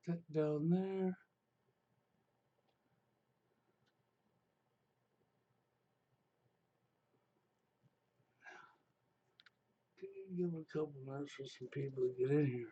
that down there. Give a couple minutes for some people to get in here.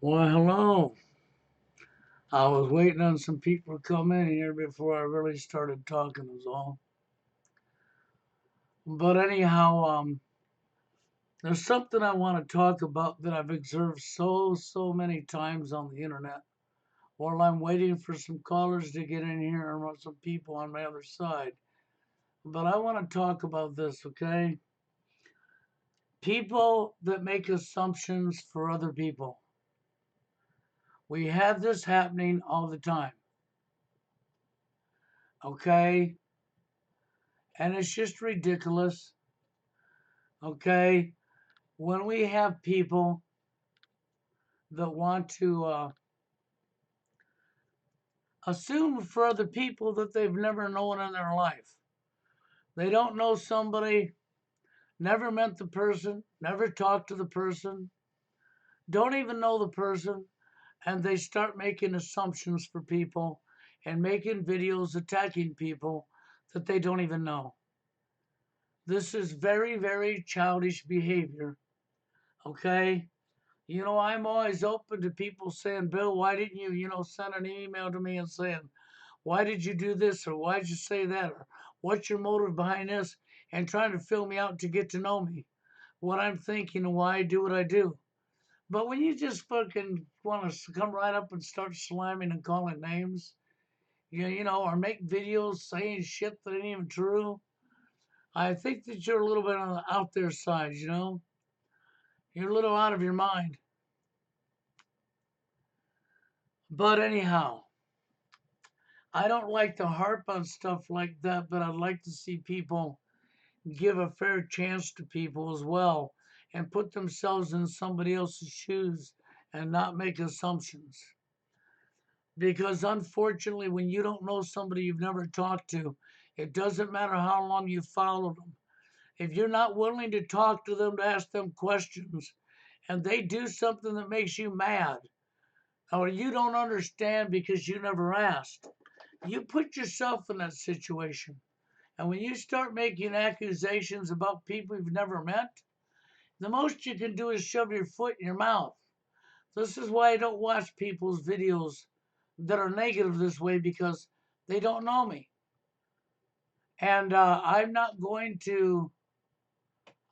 Well, hello. I was waiting on some people to come in here before I really started talking, is all. But anyhow, there's something I want to talk about that I've observed so many times on the internet while I'm waiting for some callers to get in here or some people on my other side. But I want to talk about this, okay? People that make assumptions for other people. We have this happening all the time, okay? And it's just ridiculous, okay? When we have people that want to assume for other people that they've never known in their life. They don't know somebody, never met the person, never talked to the person, don't even know the person, and they start making assumptions for people and making videos attacking people that they don't even know. This is very childish behavior, okay? I'm always open to people saying, Bill, why didn't you, send an email to me and saying, why did you do this? Or why did you say that? Or what's your motive behind this? And trying to fill me out to get to know me, what I'm thinking and why I do what I do. But when you just fucking want to come right up and start slamming and calling names, or make videos saying shit that ain't even true, I think that you're a little bit on the out there side, You're a little out of your mind. But anyhow, I don't like to harp on stuff like that, but I'd like to see people give a fair chance to people as well and put themselves in somebody else's shoes and not make assumptions. Because unfortunately, when you don't know somebody you've never talked to, it doesn't matter how long you followed them. If you're not willing to talk to them, to ask them questions, and they do something that makes you mad, or you don't understand because you never asked, you put yourself in that situation. And when you start making accusations about people you've never met, the most you can do is shove your foot in your mouth. This is why I don't watch people's videos that are negative this way, because they don't know me. And I'm not going to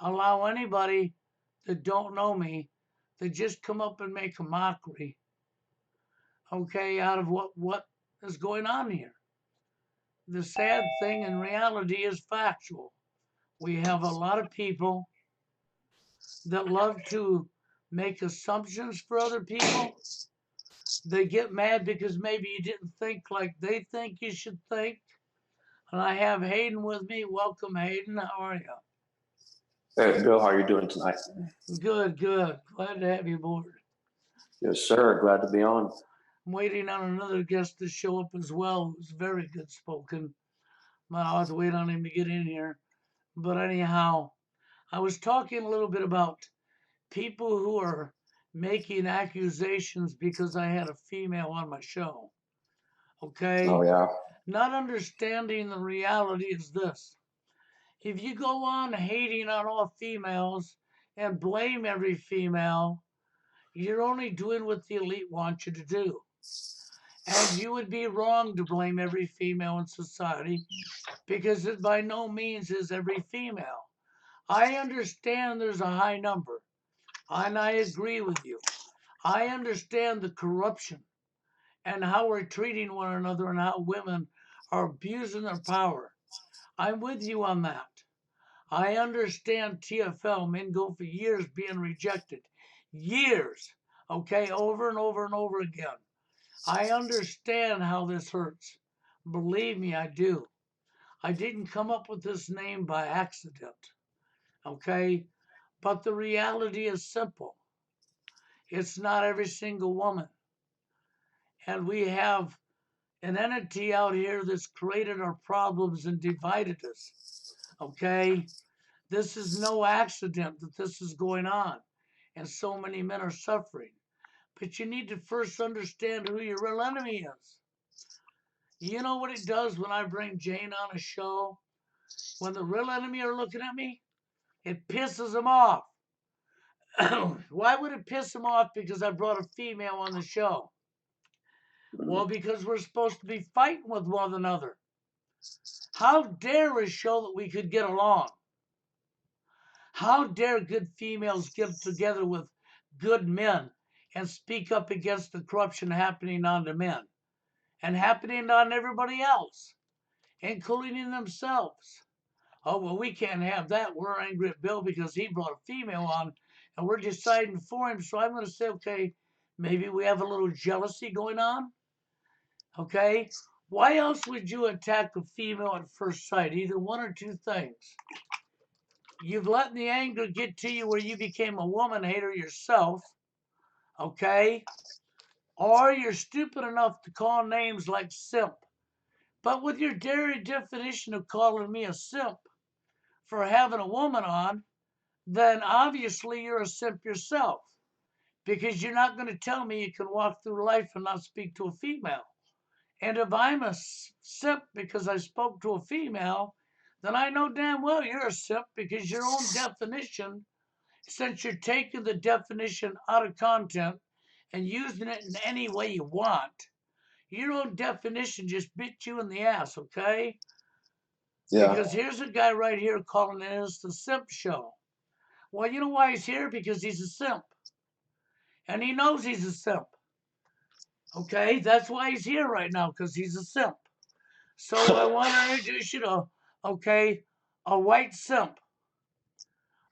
allow anybody that don't know me to just come up and make a mockery, okay, out of what is going on here. The sad thing in reality is factual. We have a lot of people that love to make assumptions for other people. They get mad because maybe you didn't think like they think you should think. And I have Hayden with me. Welcome, Hayden. How are you? Hey, Bill, how are you doing tonight? Good, good. Glad to have you aboard. Yes, sir. Glad to be on. I'm waiting on another guest to show up as well, who's very good spoken. I'll have to wait on him to get in here. But anyhow, I was talking a little bit about people who are making accusations because I had a female on my show. Oh, Okay? yeah. Not understanding the reality is this. If you go on hating on all females and blame every female, you're only doing what the elite want you to do. And you would be wrong to blame every female in society, because it by no means is every female. I understand there's a high number, and I agree with you. I understand the corruption and how we're treating one another and how women are abusing their power. I'm with you on that. I understand TFL, men go for years being rejected. Years. okay, over and over and over again. I understand how this hurts. Believe me, I do. I didn't come up with this name by accident, okay? But the reality is simple. It's not every single woman. And we have an entity out here that's created our problems and divided us, okay? This is no accident that this is going on. And so many men are suffering. But you need to first understand who your real enemy is. You know what it does when I bring Jane on a show? When the real enemy are looking at me, it pisses them off. Why would it piss them off because I brought a female on the show? Well, because we're supposed to be fighting with one another. How dare we show that we could get along? How dare good females get together with good men and speak up against the corruption happening on the men and happening on everybody else, including themselves? Oh, well, we can't have that. We're angry at Bill because he brought a female on and we're deciding for him. So I'm going to say, okay, maybe we have a little jealousy going on. Okay. Why else would you attack a female at first sight? Either one or two things. You've let the anger get to you where you became a woman hater yourself. Okay. Or you're stupid enough to call names like simp. But with your dairy definition of calling me a simp for having a woman on, then obviously you're a simp yourself because you're not going to tell me you can walk through life and not speak to a female. And if I'm a simp because I spoke to a female, then I know damn well you're a simp because your own definition, since you're taking the definition out of content and using it in any way you want, your own definition just bit you in the ass, okay? Yeah. Because here's a guy right here calling this the simp show. Well, you know why he's here? Because he's a simp. And he knows he's a simp. Okay, that's why he's here right now, because he's a simp. So I want to introduce you to, okay, a white simp.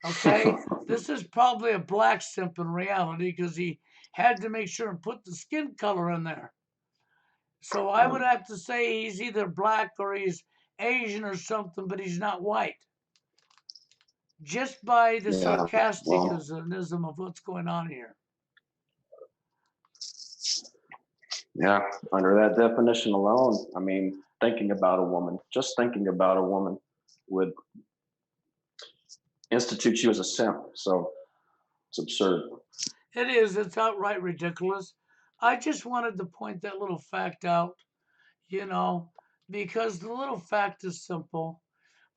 Okay, this is probably a black simp in reality because he had to make sure and put the skin color in there. So I would have to say he's either black or he's Asian or something, but he's not white. Just by the Yeah. Well, sarcasticism of what's going on here. yeah. Under that definition alone, I mean, thinking about a woman, just thinking about a woman would institute you as a simp. So it's absurd. It is, it's outright ridiculous. I just wanted to point that little fact out, you know, because the little fact is simple.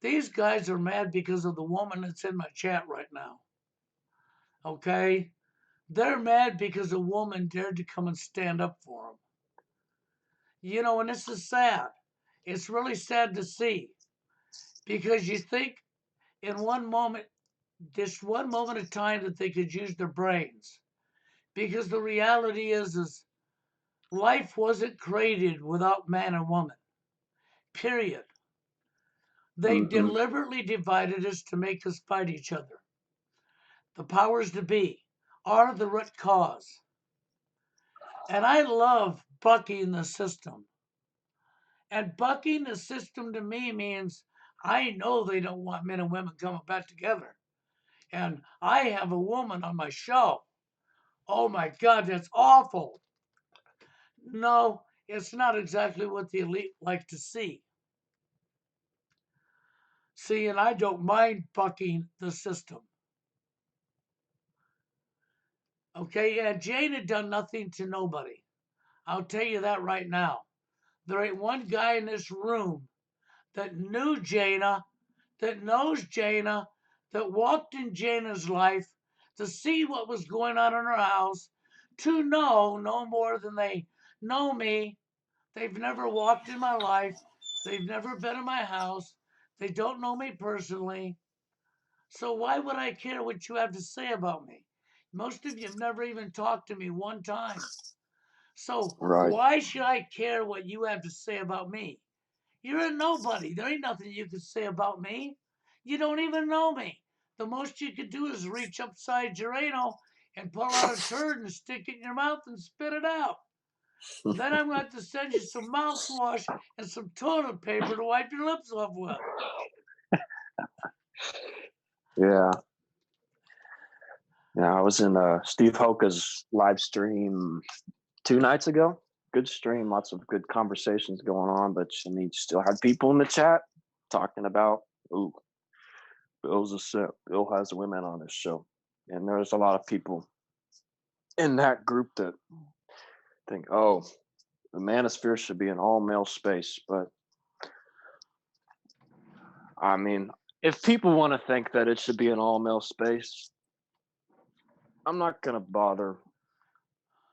These guys are mad because of the woman that's in my chat right now. Okay? They're mad because a woman dared to come and stand up for them. You know, and this is sad. It's really sad to see because you think in one moment, this one moment of time that they could use their brains. Because the reality is life wasn't created without man and woman. Period. They Mm-hmm. deliberately divided us to make us fight each other. The powers to be are the root cause. And I love bucking the system. And bucking the system to me means I know they don't want men and women coming back together. And I have a woman on my show. Oh my God, that's awful. No, it's not exactly what the elite like to see. See, and I don't mind bucking the system. Okay, yeah, Jane had done nothing to nobody. I'll tell you that right now. There ain't one guy in this room that knew Jana, that knows Jana, that walked in Jana's life to see what was going on in her house, to know no more than they know me. They've never walked in my life. They've never been in my house. They don't know me personally. So why would I care what you have to say about me? Most of you have never even talked to me one time. So Right. why should I care what you have to say about me? You're a nobody. There ain't nothing you can say about me. You don't even know me. The most you could do is reach upside your anal and pull out a turd and stick it in your mouth and spit it out. Then I'm going to have to send you some mouthwash and some toilet paper to wipe your lips off with. Yeah. Yeah, I was in Steve Hoka's live stream 2 nights ago. Good stream, lots of good conversations going on, but I mean, still had people in the chat talking about, ooh, Bill's a simp. Bill has women on his show. And there's a lot of people in that group that think, oh, the manosphere should be an all male space. But I mean, if people want to think that it should be an all male space, I'm not going to bother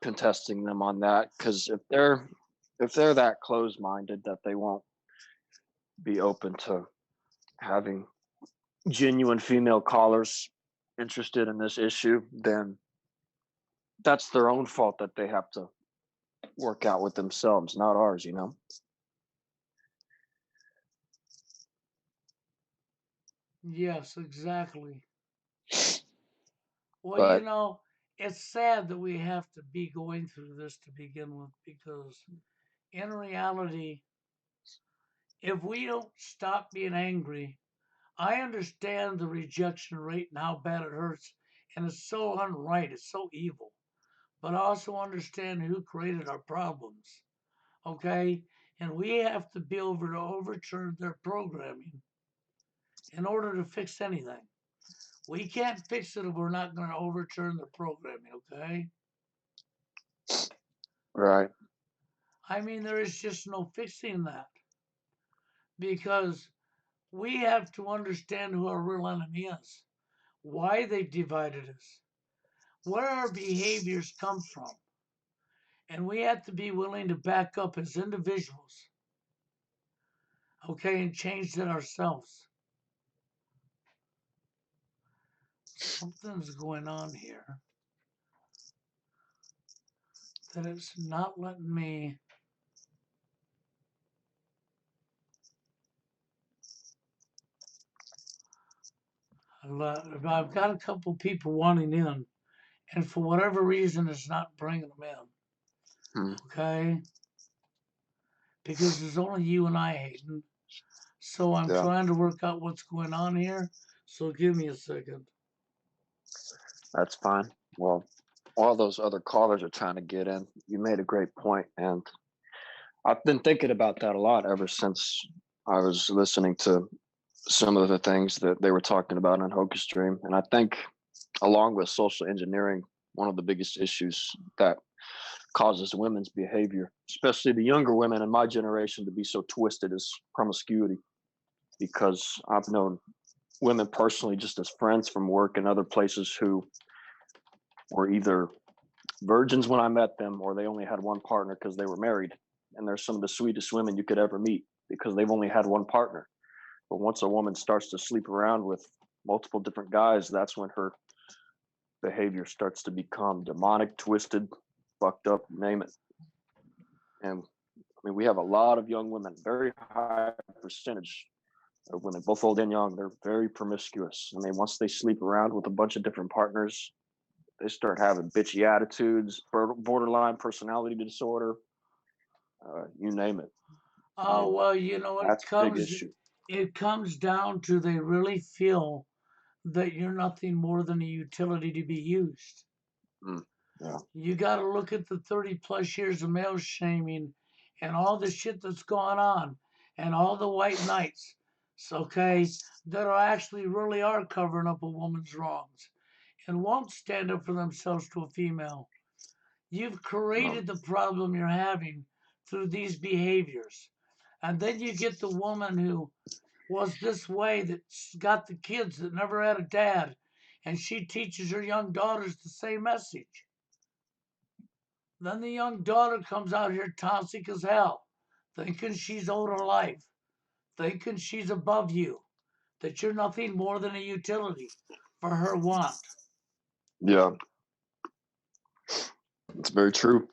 contesting them on that, because if they're that closed minded that they won't be open to having genuine female callers interested in this issue, then that's their own fault that they have to work out with themselves, not ours, you know? Yes, exactly. Well, But it's sad that we have to be going through this to begin with, because in reality, if we don't stop being angry, I understand the rejection rate and how bad it hurts, and it's so unright, it's so evil. But I also understand who created our problems, okay? And we have to be able to overturn their programming in order to fix anything. We can't fix it if we're not going to overturn the programming, okay? right, I mean, there is just no fixing that, because we have to understand who our real enemy is, why they've divided us, where our behaviors come from, and we have to be willing to back up as individuals, okay, and change that ourselves. Something's going on here that it's not letting me. I've got a couple people wanting in, and for whatever reason, it's not bringing them in. hmm, Okay, because there's only you and I, Hayden. So I'm yeah, trying to work out what's going on here. So give me a second. that's fine. Well, all those other callers are trying to get in. You made a great point, and I've been thinking about that a lot ever since I was listening to some of the things that they were talking about on Hoka's stream. And I think, along with social engineering, one of the biggest issues that causes women's behavior, especially the younger women in my generation, to be so twisted is promiscuity. Because I've known women personally, just as friends from work and other places, who were either virgins when I met them, or they only had one partner because they were married. And they're some of the sweetest women you could ever meet because they've only had one partner. But once a woman starts to sleep around with multiple different guys, that's when her behavior starts to become demonic, twisted, fucked up, name it. And I mean, we have a lot of young women, very high percentage of women, both old and young. They're very promiscuous. I mean, once they sleep around with a bunch of different partners, they start having bitchy attitudes, borderline personality disorder, you name it. I Oh mean, well, that's a big issue. it comes down to they really feel that you're nothing more than a utility to be used. Mm, yeah, You got to look at the 30 plus years of male shaming and all the shit that's gone on, and all the white knights, okay, that are actually really are covering up a woman's wrongs and won't stand up for themselves to a female. You've no, created the problem you're having through these behaviors. And then you get the woman who was this way, that's got the kids that never had a dad, and she teaches her young daughters the same message. Then the young daughter comes out here toxic as hell, thinking she's owed her life, thinking she's above you, that you're nothing more than a utility for her want. yeah, it's very true.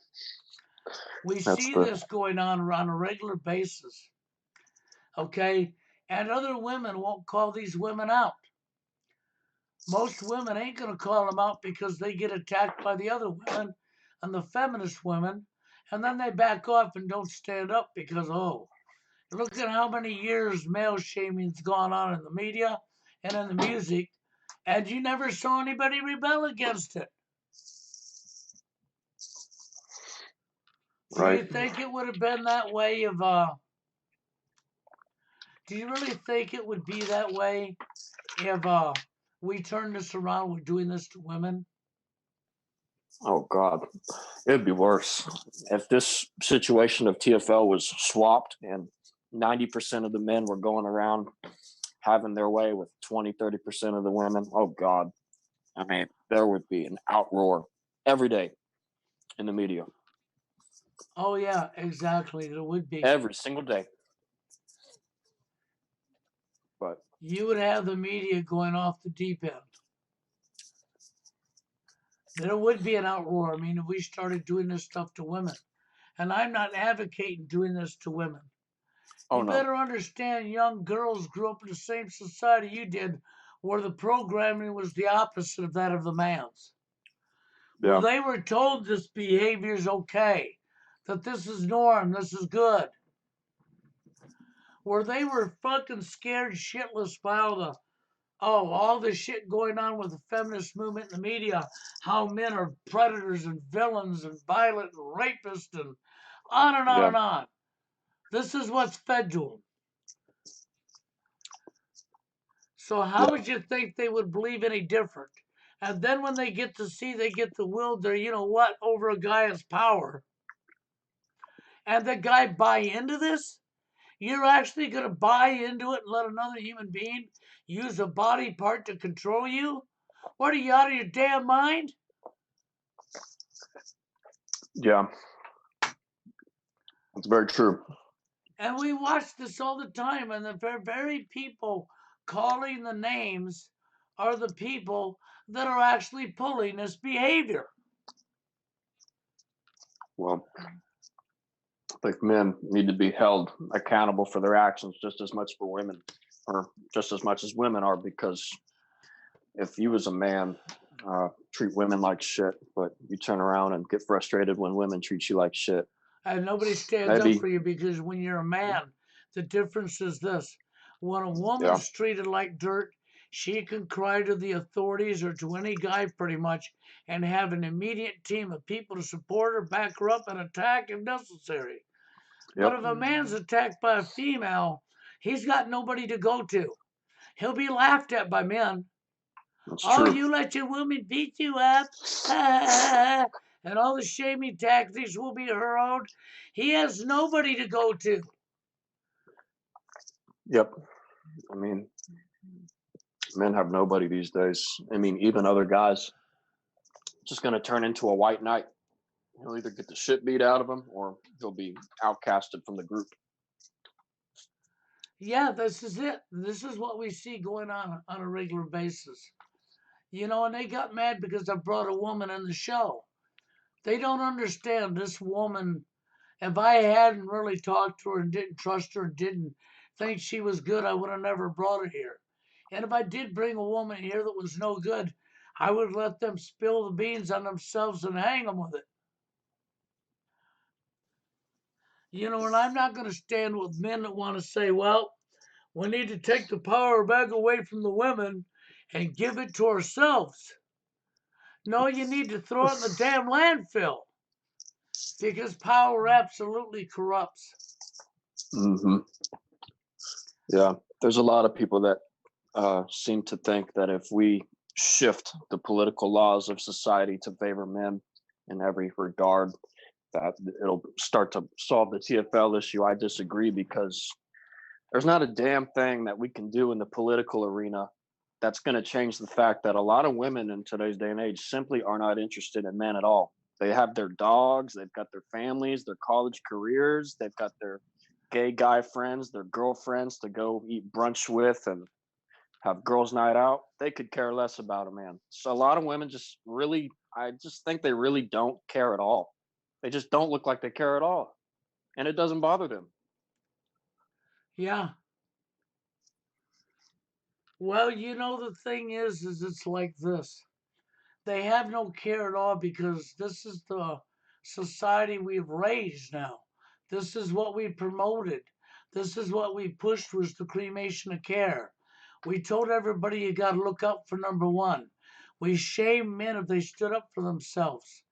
We That's see the this going on a regular basis, okay? And other women won't call these women out. Most women ain't going to call them out because they get attacked by the other women and the feminist women, and then they back off and don't stand up because, oh, look at how many years male shaming's gone on in the media and in the music, and you never saw anybody rebel against it. Do Right. you think it would have been that way if do you really think it would be that way if we turned this around with doing this to women? Oh God, it'd be worse if this situation of TFL was swapped and 90% of the men were going around having their way with 20, 30% of the women. Oh God, I mean, there would be an outroar every day in the media, Oh yeah, exactly. There would be. every single day. But You would have the media going off the deep end. There would be an outroar. I mean, if we started doing this stuff to women, and I'm not advocating doing this to women. oh You no, better understand young girls grew up in the same society you did, where the programming was the opposite of that of the man's. Where yeah, they were told this behavior is okay, that this is norm, this is good. Where they were fucking scared shitless by all the shit going on with the feminist movement in the media, how men are predators and villains and violent and rapists and on and on yeah, and on. This is what's fed to them. So how yeah, would you think they would believe any different? And then when they get to see they get to wield their, you know what, over a guy's power, and the guy buy into this, you're actually going to buy into it and let another human being use a body part to control you? What are you out of your damn mind? yeah. It's very true. And we watch this all the time, and the very people calling the names are the people that are actually pulling this behavior. Well, I think men need to be held accountable for their actions just as much for women, or just as much as women are, because if you as a man treat women like shit, but you turn around and get frustrated when women treat you like shit, And nobody stands up maybe, for you because when you're a man, the difference is this: when a yeah, woman's treated like dirt, she can cry to the authorities or to any guy pretty much and have an immediate team of people to support her, back her up, and attack if necessary. But yep, if a man's attacked by a female, he's got nobody to go to. He'll be laughed at by men. that's Oh, true. you let your woman beat you up, and all the shaming tactics will be her own. He has nobody to go to. Yep. I mean, men have nobody these days. I mean, even other guys, just going to turn into a white knight. He'll either get the shit beat out of him or he'll be outcasted from the group. Yeah, this is it. This is what we see going on a regular basis. You know, and they got mad because I brought a woman in the show. They don't understand this woman. If I hadn't really talked to her and didn't trust her and didn't think she was good, I would have never brought her here. And if I did bring a woman here that was no good, I would let them spill the beans on themselves and hang them with it. You know, and I'm not going to stand with men that want to say, well, we need to take the power back away from the women and give it to ourselves. No, you need to throw it in the damn landfill because power absolutely corrupts. Hmm. Yeah. There's a lot of people that seem to think that if we shift the political laws of society to favor men in every regard, that it'll start to solve the TFL issue. I disagree because there's not a damn thing that we can do in the political arena that's going to change the fact that a lot of women in today's day and age simply are not interested in men at all. They have their dogs, they've got their families, their college careers, they've got their gay guy friends, their girlfriends to go eat brunch with and have girls' night out. They could care less about a man. So a lot of women just really, I just think they really don't care at all. They just don't look like they care at all. And it doesn't bother them. Yeah, Well, the thing is it's like this. They have no care at all because this is the society we've raised now. This is what we promoted. This is what we pushed was the cremation of care. We told everybody you got to look out for number one. We shamed men if they stood up for themselves.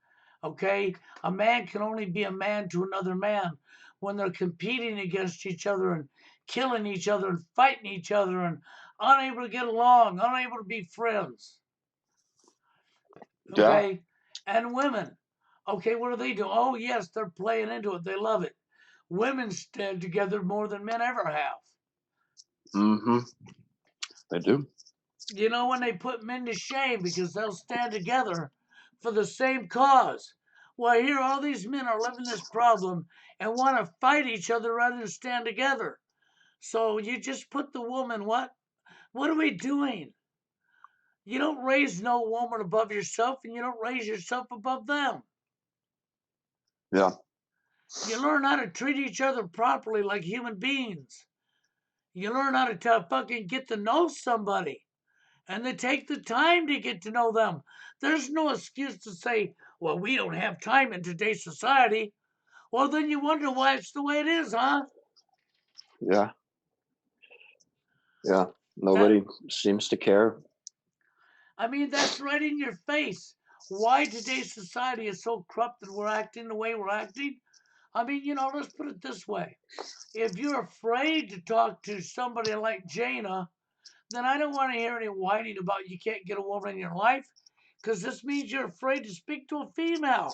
Okay? A man can only be a man to another man when they're competing against each other and killing each other and fighting each other and unable to get along, unable to be friends. Yeah. Okay? And women. Okay, what do they do? Oh, yes, they're playing into it. They love it. Women stand together more than men ever have. Mm-hmm. They do. When they put men to shame because they'll stand together for the same cause. Well, here all these men are living this problem and want to fight each other rather than stand together. So you just put the woman, what? What are we doing? You don't raise no woman above yourself and you don't raise yourself above them. Yeah. You learn how to treat each other properly like human beings. You learn how to fucking get to know somebody and they take the time to get to know them. There's no excuse to say, well, we don't have time in today's society. Well, then you wonder why it's the way it is, huh? Yeah. Yeah. That Nobody seems to care. I mean, that's right in your face. Why today's society is so corrupt and we're acting the way we're acting? I mean, let's put it this way. If you're afraid to talk to somebody like Jaina, then I don't want to hear any whining about you can't get a woman in your life because this means you're afraid to speak to a female.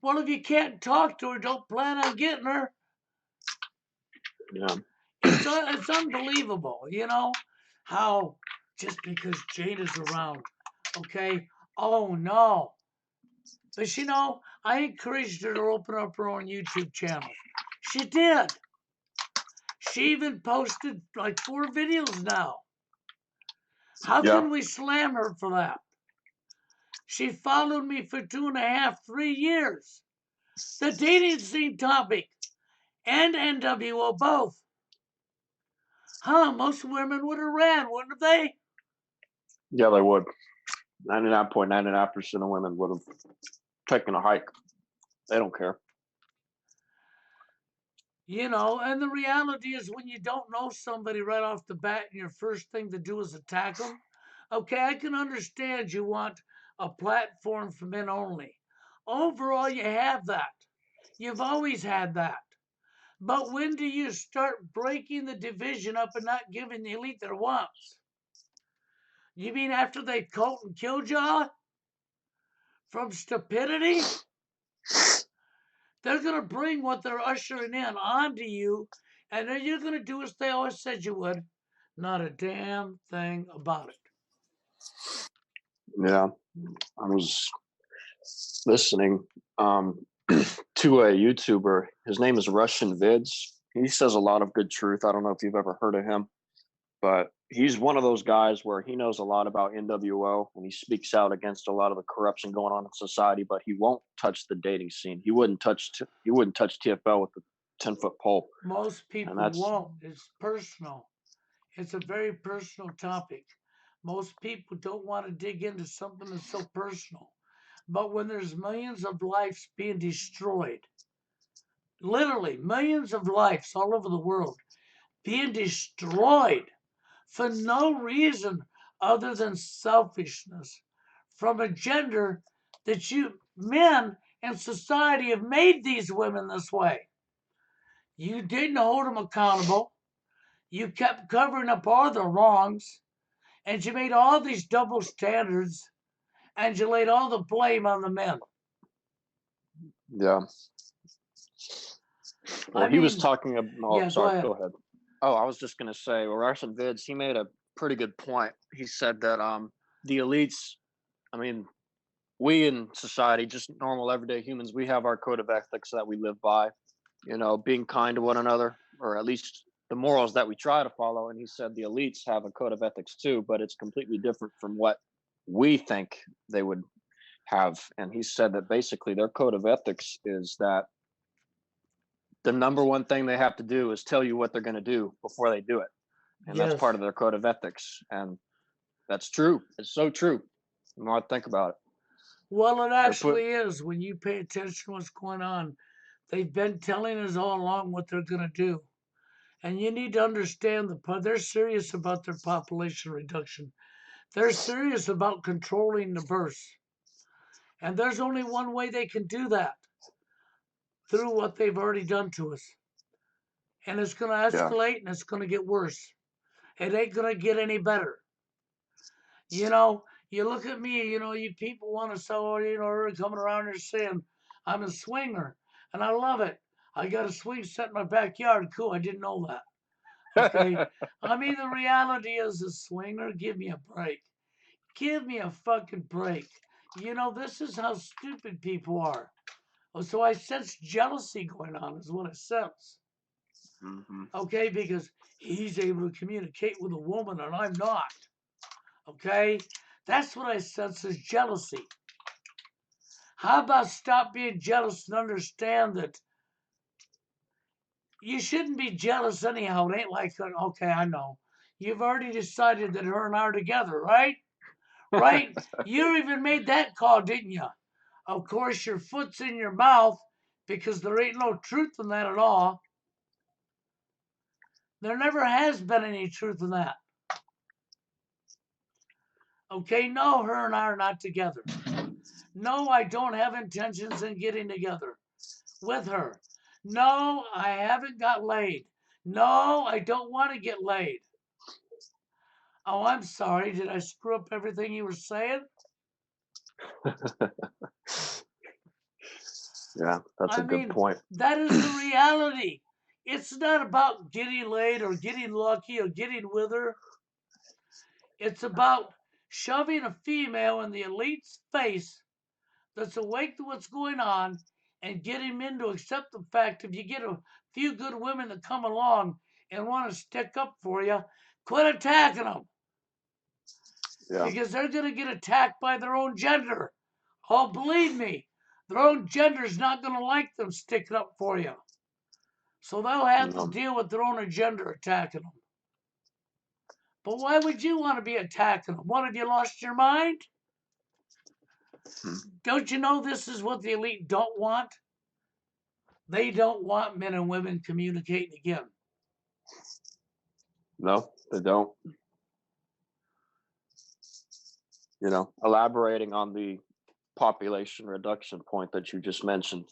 Well, if you can't talk to her, don't plan on getting her. Yeah. It's unbelievable, how just because Jane is around, okay? Oh no. But I encouraged her to open up her own YouTube channel. She did. She even posted like 4 videos now. How Yeah. can we slam her for that? She followed me for 2.5, 3 years. The dating scene topic and NWO both. Huh, most women would have ran, wouldn't they? Yeah, they would. 99.99% of women would have taken a hike. They don't care. And the reality is when you don't know somebody right off the bat and your first thing to do is attack them, okay, I can understand you want a platform for men only. Overall, you have that. You've always had that. But when do you start breaking the division up and not giving the elite their wants? You mean after they caught and killed y'all? From stupidity? They're going to bring what they're ushering in onto you, and then you're going to do as they always said you would. Not a damn thing about it. Yeah. I was listening to a YouTuber. His name is Russian Vids. He says a lot of good truth. I don't know if you've ever heard of him, but he's one of those guys where he knows a lot about NWO and he speaks out against a lot of the corruption going on in society, but he won't touch the dating scene. He wouldn't touch TFL with a 10-foot pole. Most And people that's won't. It's personal. It's a very personal topic. Most people don't want to dig into something that's so personal. But when there's millions of lives being destroyed, literally millions of lives all over the world being destroyed for no reason other than selfishness from a gender that you men in society have made these women this way. You didn't hold them accountable. You kept covering up all the wrongs, and you made all these double standards, and you laid all the blame on the men. yeah. Well, I he was mean, talking about. Oh, yeah, go sorry. ahead. Go ahead. Oh, I was just gonna say, well, Russian Vids. He made a pretty good point. He said that the elites. I mean, we in society, just normal everyday humans, we have our code of ethics that we live by. Being kind to one another, or at least the morals that we try to follow. And he said the elites have a code of ethics too, but it's completely different from what we think they would have. And he said that basically their code of ethics is that the number one thing they have to do is tell you what they're going to do before they do it. and that's part Yes. of their code of ethics. And that's true. It's so true. The more I think about it, Well, it they're put. actually is when you pay attention to what's going on. They've been telling us all along what they're going to do. And you need to understand they're serious about their population reduction. They're serious about controlling the births. And there's only one way they can do that through what they've already done to us. And it's going to Yeah. escalate and it's going to get worse. It ain't going to get any better. You know, you look at me, you people want to say, oh, coming around here saying I'm a swinger. And I love it. I got a swing set in my backyard. Cool. I didn't know that. Okay. I mean, the reality is a swinger. Give me a break. Give me a fucking break. This is how stupid people are. Oh, so I sense jealousy going on, is what I sense. Hmm. Okay, because he's able to communicate with a woman and I'm not. Okay, that's what I sense as jealousy. How about stop being jealous and understand that you shouldn't be jealous anyhow? It ain't like, okay, I know. You've already decided that her and I are together, right? Right? You even made that call, didn't you? Of course, your foot's in your mouth because there ain't no truth in that at all. There never has been any truth in that. Okay, no, her and I are not together. No, I don't have intentions in getting together with her. No, I haven't got laid. No, I don't want to get laid. Oh, I'm sorry. Did I screw up everything you were saying? Yeah, that's a I good mean, point. that is the reality. It's not about getting laid or getting lucky or getting with her. It's about shoving a female in the elite's face that's awake to what's going on and get him in to accept the fact if you get a few good women that come along and want to stick up for you, quit attacking them Yeah. because they're going to get attacked by their own gender. Oh, believe me, their own gender's not going to like them sticking up for you. So they'll have to No. deal with their own agenda attacking them. But why would you want to be attacking them? What, have you lost your mind? Hmm. Don't you know this is what the elite don't want? They don't want men and women communicating again. No, they don't. Elaborating on the population reduction point that you just mentioned,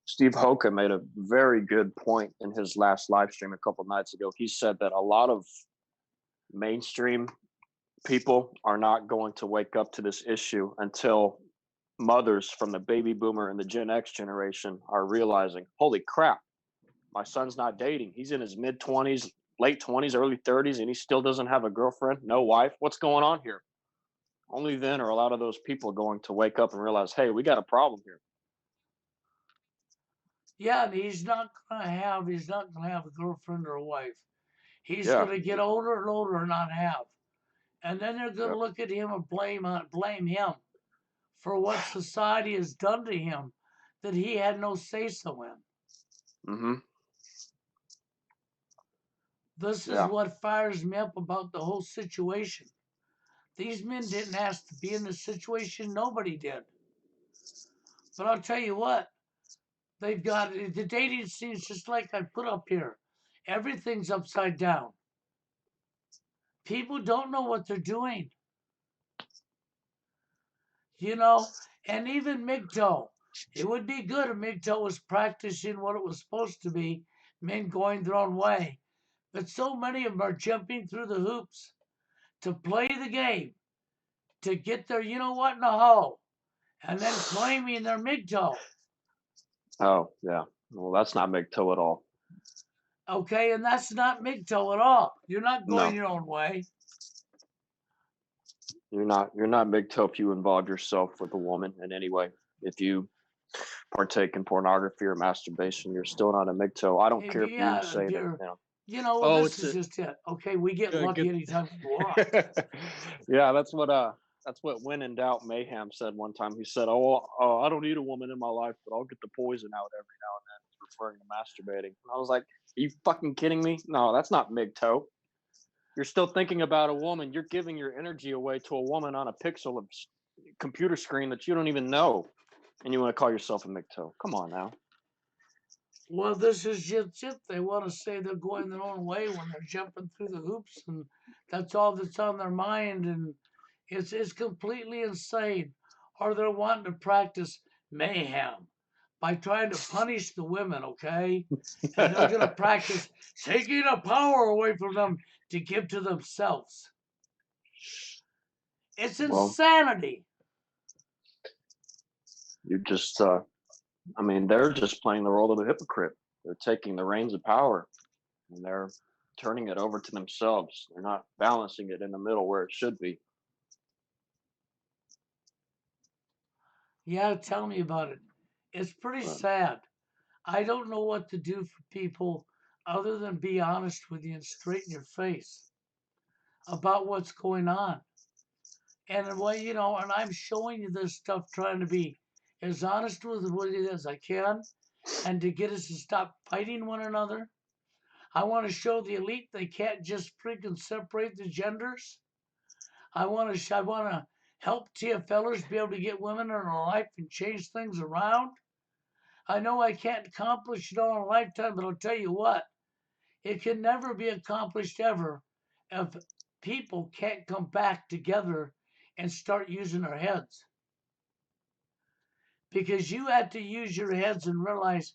Steve Hoka made a very good point in his last live stream a couple nights ago. He said that a lot of mainstream people are not going to wake up to this issue until mothers from the baby boomer and the Gen X generation are realizing, holy crap, my son's not dating. He's in his mid 20s, late 20s, early 30s, and he still doesn't have a girlfriend, no wife. What's going on here? Only then are a lot of those people going to wake up and realize, hey, we got a problem here. Yeah, and he's not gonna have a girlfriend or a wife. He's Yeah. gonna get older and older and not have. And then they're gonna Yep. look at him and blame him for what society has done to him that he had no say so in. Mm-hmm. This is Yeah. what fires me up about the whole situation. These men didn't ask to be in this situation, nobody did. But I'll tell you what, they've got the dating scenes just like I put up here. Everything's upside down. People don't know what they're doing, you know, and even MGTOW. It would be good if MGTOW was practicing what it was supposed to be, men going their own way. But so many of them are jumping through the hoops to play the game, to get their you know what in a hole, and then claiming they're MGTOW. Oh, yeah. Well, that's not MGTOW at all. Okay, and that's not MGTOW at all. You're not going No, your own way. you're not. You're not MGTOW if you involve yourself with a woman in any way. If you partake in pornography or masturbation, you're still not a MGTOW. I don't If care you, if you yeah, say if that. you're, well, Oh, this it's is a just it. Okay, we get lucky good. anytime we want. Yeah, that's what when in doubt Mayhem said one time. He said, I don't need a woman in my life, but I'll get the poison out every now and then," referring to masturbating. And I was like, are you fucking kidding me? No, that's not MGTOW. You're still thinking about a woman. You're giving your energy away to a woman on a pixel of computer screen that you don't even know, and you want to call yourself a MGTOW. Come on now. Well, this is just it. They want to say they're going their own way when they're jumping through the hoops, and that's all that's on their mind, and it's completely insane. Or they're wanting to practice mayhem by trying to punish the women, okay? And they're going to practice taking the power away from them to give to themselves. It's Well, insanity. you just, I mean, they're just playing the role of a hypocrite. They're taking the reins of power and they're turning it over to themselves. They're not balancing it in the middle where it should be. Yeah, tell me about it. It's pretty But, sad. I don't know what to do for people other than be honest with you and straighten your face about what's going on. And what and I'm showing you this stuff, trying to be as honest with you as I can, and to get us to stop fighting one another. I want to show the elite they can't just freaking separate the genders. I want to help TFLers be able to get women in their life and change things around. I know I can't accomplish it all in a lifetime, but I'll tell you what, it can never be accomplished ever if people can't come back together and start using their heads. Because you have to use your heads and realize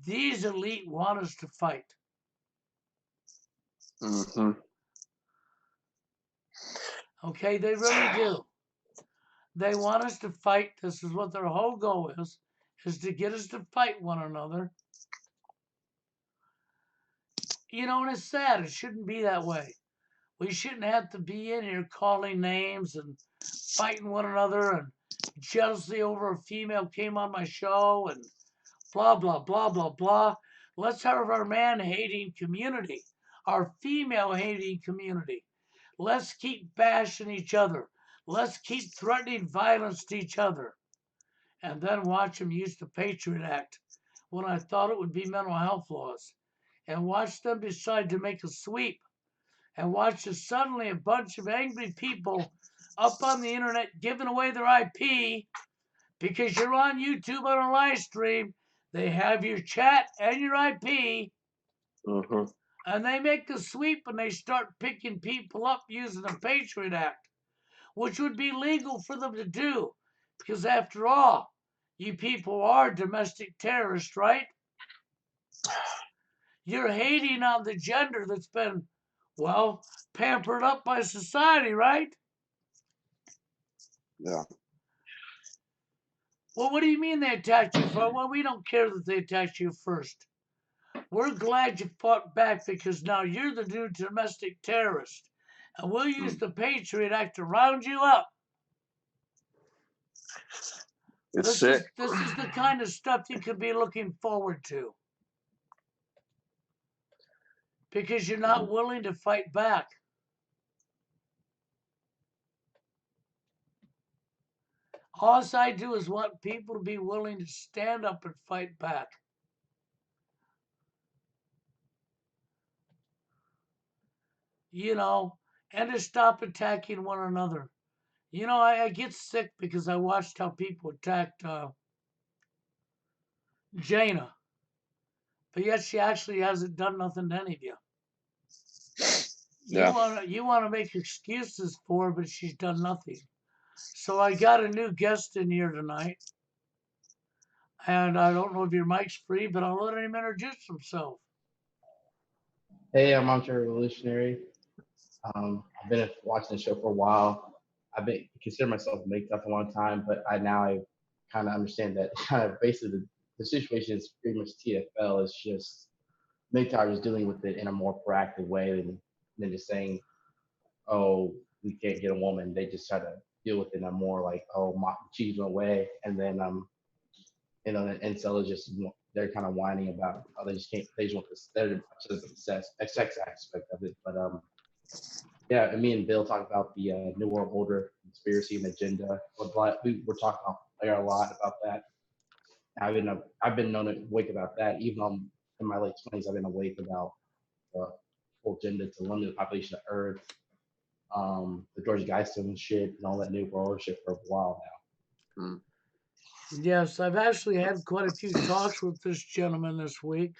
these elite want us to fight. mm-hmm. Okay, they really do. They want us to fight. This is what their whole goal is to get us to fight one another. And it's sad. It shouldn't be that way. We shouldn't have to be in here calling names and fighting one another and jealousy over a female came on my show and blah, blah, blah, blah, blah. Let's have our man hating community, our female hating community. Let's keep bashing each other. Let's keep threatening violence to each other. And then watch them use the Patriot Act when I thought it would be mental health laws. And watch them decide to make a sweep. And watch suddenly a bunch of angry people up on the internet giving away their IP because you're on YouTube on a live stream. They have your chat and your IP, Mm-hmm. and they make the sweep and they start picking people up using the Patriot Act, which would be legal for them to do. Because after all, you people are domestic terrorists, right? You're hating on the gender that's been, well, pampered up by society, right? Yeah. Well, what do you mean they attacked you for? Well, we don't care that they attacked you first. We're glad you fought back because now you're the new domestic terrorist. And we'll use the Patriot Act to round you up. It's This sick. is this is the kind of stuff you could be looking forward to. Because you're not willing to fight back. All I do is want people to be willing to stand up and fight back. You know, and to stop attacking one another. I get sick because I watched how people attacked Jaina, but yet she actually hasn't done nothing to any of you. You Yeah. want to make excuses for her, but she's done nothing. So I got a new guest in here tonight, and I don't know if your mic's free, but I'll let him introduce himself. Hey, I'm Armchair Revolutionary. I've been watching the show for a while. I've been consider myself make up a long time, but I kind of understand that kind of basically the situation is pretty much TFL. It's just MGTOW is dealing with it in a more proactive way than just saying, "Oh, we can't get a woman." They just try to deal with it in a more like, "Oh, machismo way," and then and incel is just they're kind of whining about how they just can't they just want this they're just sex aspect of it. But yeah, and me and Bill talked about the New World Order conspiracy and agenda. We were talking a lot about that. I've been known to wake about that. Even in my late 20s, I've been awake about whole agenda to limit the population of Earth, the George Guidestone shit, and all that New World shit for a while now. Mm. Yes, I've actually had quite a few talks with this gentleman this week,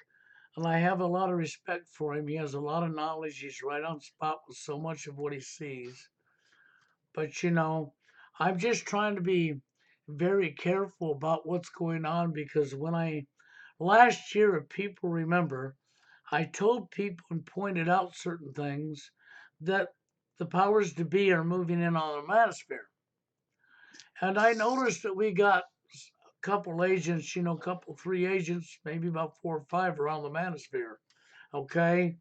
and I have a lot of respect for him. He has a lot of knowledge. He's right on spot with so much of what he sees. But I'm just trying to be very careful about what's going on because when I last year, if people remember, I told people and pointed out certain things that the powers to be are moving in on the manosphere. And I noticed that we got a couple agents, a couple, three agents, maybe about 4 or 5 around the manosphere. Okay.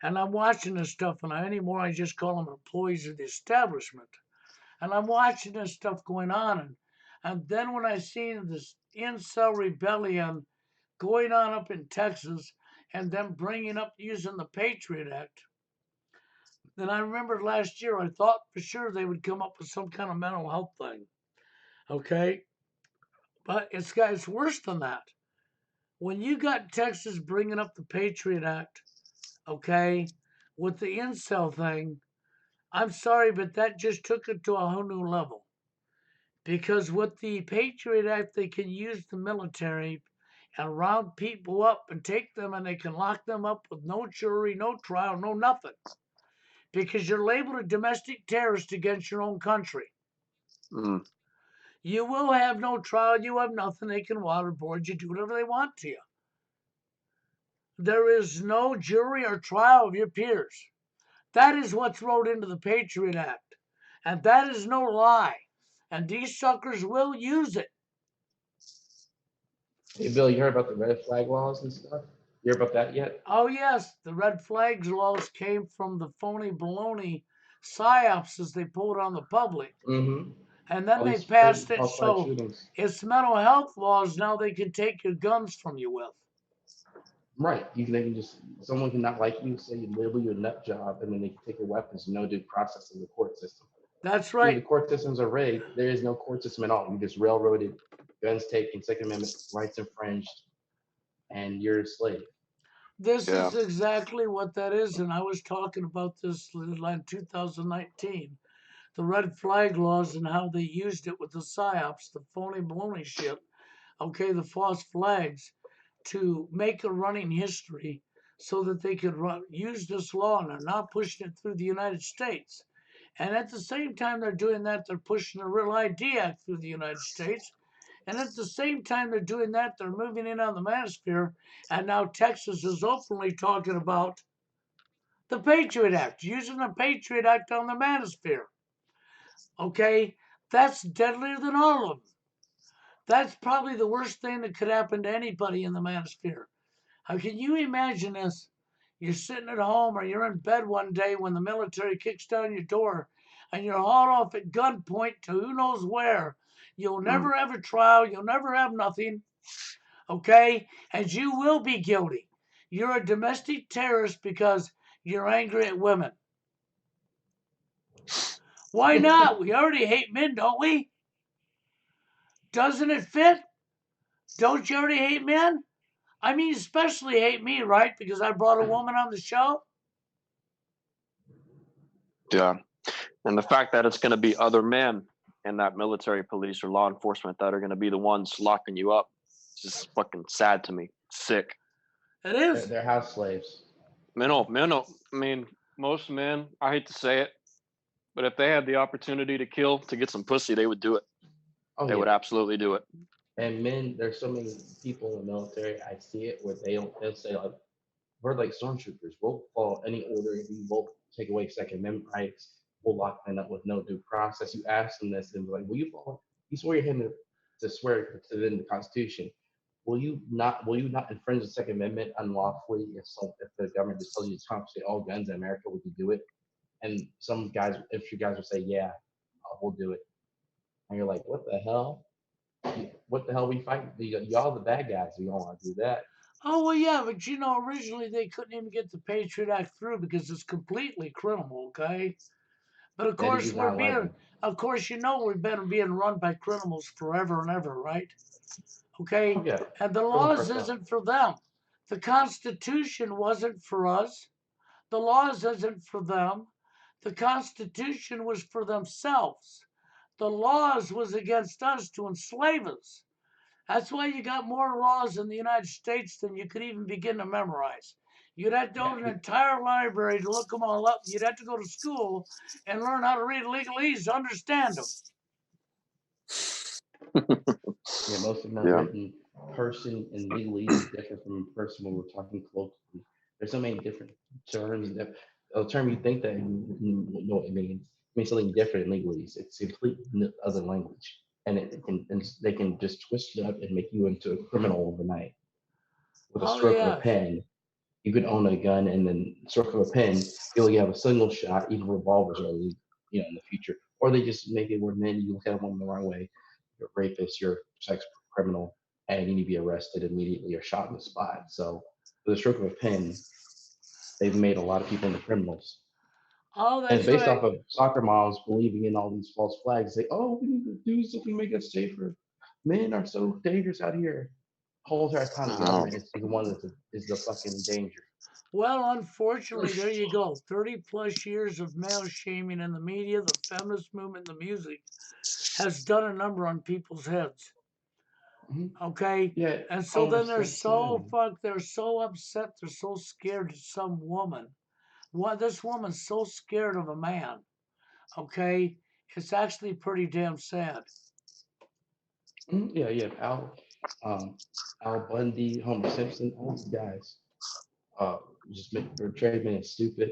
And I'm watching this stuff, and anymore I just call them employees of the establishment. And I'm watching this stuff going on. And then when I seen this incel rebellion going on up in Texas and them bringing up using the Patriot Act, then I remembered last year I thought for sure they would come up with some kind of mental health thing. Okay. But it's worse than that. When you got Texas bringing up the Patriot Act, okay, with the incel thing, I'm sorry, but that just took it to a whole new level. Because with the Patriot Act, they can use the military and round people up and take them and they can lock them up with no jury, no trial, no nothing. Because you're labeled a domestic terrorist against your own country. Mm. You will have no trial, you have nothing. They can waterboard you, do whatever they want to you. There is no jury or trial of your peers. That is what's wrote into the Patriot Act. And that is no lie. And these suckers will use it. Hey, Bill, you heard about the red flag laws and stuff? You heard about that yet? Oh, yes, the red flags laws came from the phony baloney psyops as they pulled on the public. Mm-hmm. And then All they these passed it false flag so shootings. it's mental health laws now they can take your guns from you with. Right. They can just, someone can not like you, say you label you a nut job, and then they can take your weapons, no due process in the court system. That's I mean, right. the court systems are rigged. There is no court system at all. You just railroaded, guns taken, Second Amendment rights infringed, and you're a slave. This Yeah. is exactly what that is. And I was talking about this in 2019. The red flag laws and how they used it with the psyops, the phony baloney shit, okay, the false flags, to make a running history so that they could use this law, and they're now pushing it through the United States. And at the same time they're doing that, they're pushing the Real ID Act through the United States. And at the same time they're doing that, they're moving in on the manosphere. And now Texas is openly talking about the Patriot Act, using the Patriot Act on the manosphere. Okay, that's deadlier than all of them. That's probably the worst thing that could happen to anybody in the manosphere. How can you imagine this? You're sitting at home or you're in bed one day when the military kicks down your door and you're hauled off at gunpoint to who knows where. You'll Mm. never have a trial. You'll never have nothing. Okay? And you will be guilty. You're a domestic terrorist because you're angry at women. Why not? We already hate men, don't we? Doesn't it fit? Don't you already hate men? I mean, especially hate me, right? Because I brought a woman on the show. Yeah. And the fact that it's going to be other men in that military police or law enforcement that are going to be the ones locking you up, it's just fucking sad to me. Sick. It is. They're house slaves. I mean, most men, I hate to say it, but if they had the opportunity to kill to get some pussy, they would do it. Oh, They would absolutely do it. And men, there's so many people in the military, I see it where they'll say like, we're like stormtroopers. We'll follow any order. We won't take away Second Amendment rights. We'll lock them up with no due process. You ask them this and be like, will you follow? You swear your hand to swear to the Constitution. Will you not infringe the Second Amendment unlawfully if the government just tells you to confiscate all guns in America? Would you do it? And some guys, if you guys would say, yeah, we'll do it. And you're like, what the hell? What the hell we fight? Y'all the bad guys. You don't want to do that. Oh, well, yeah, but originally they couldn't even get the Patriot Act through because it's completely criminal, okay? But of course, Eddie's not like it. we've been being run by criminals forever and ever, right? Okay? Oh, yeah. And the Criminal laws cartel. isn't for them. The Constitution wasn't for us. The laws isn't for them. The Constitution was for themselves. The laws was against us to enslave us. That's why you got more laws in the United States than you could even begin to memorize. You'd have to own an entire library to look them all up. You'd have to go to school and learn how to read legalese to understand them. Yeah, most of them are written person, and legalese is different from person when we're talking colloquially. There's so many different terms that a term you think that you know what it means something different in legalese. It's a complete other language, and they can just twist it up and make you into a criminal overnight with a Oh, stroke of a yes. pen. You could own a gun, and then stroke of a pen, you only have a single shot. Even revolvers are illegal, in the future, or they just make it where men you look at them the wrong way. You're a rapist, you're a sex criminal, and you need to be arrested immediately or shot on the spot. So with a stroke of a pen, they've made a lot of people into criminals. Oh, And it's that's based right. off of soccer moms believing in all these false flags. Say, oh, we need to do something to make us safer. Men are so dangerous out here. Whole entire time the Oh, government is the one that is the fucking danger. Well, unfortunately, there you go. 30 plus years of male shaming in the media, the feminist movement, the music has done a number on people's heads. Mhm. Okay. Yeah, And so then almost they're so so sad. fucked, they're so upset, they're so scared of some woman. Why this woman's so scared of a man. Okay. It's actually pretty damn sad. Yeah, yeah. Um, Al Bundy, Homer Simpson, all these guys just portrayed men as stupid.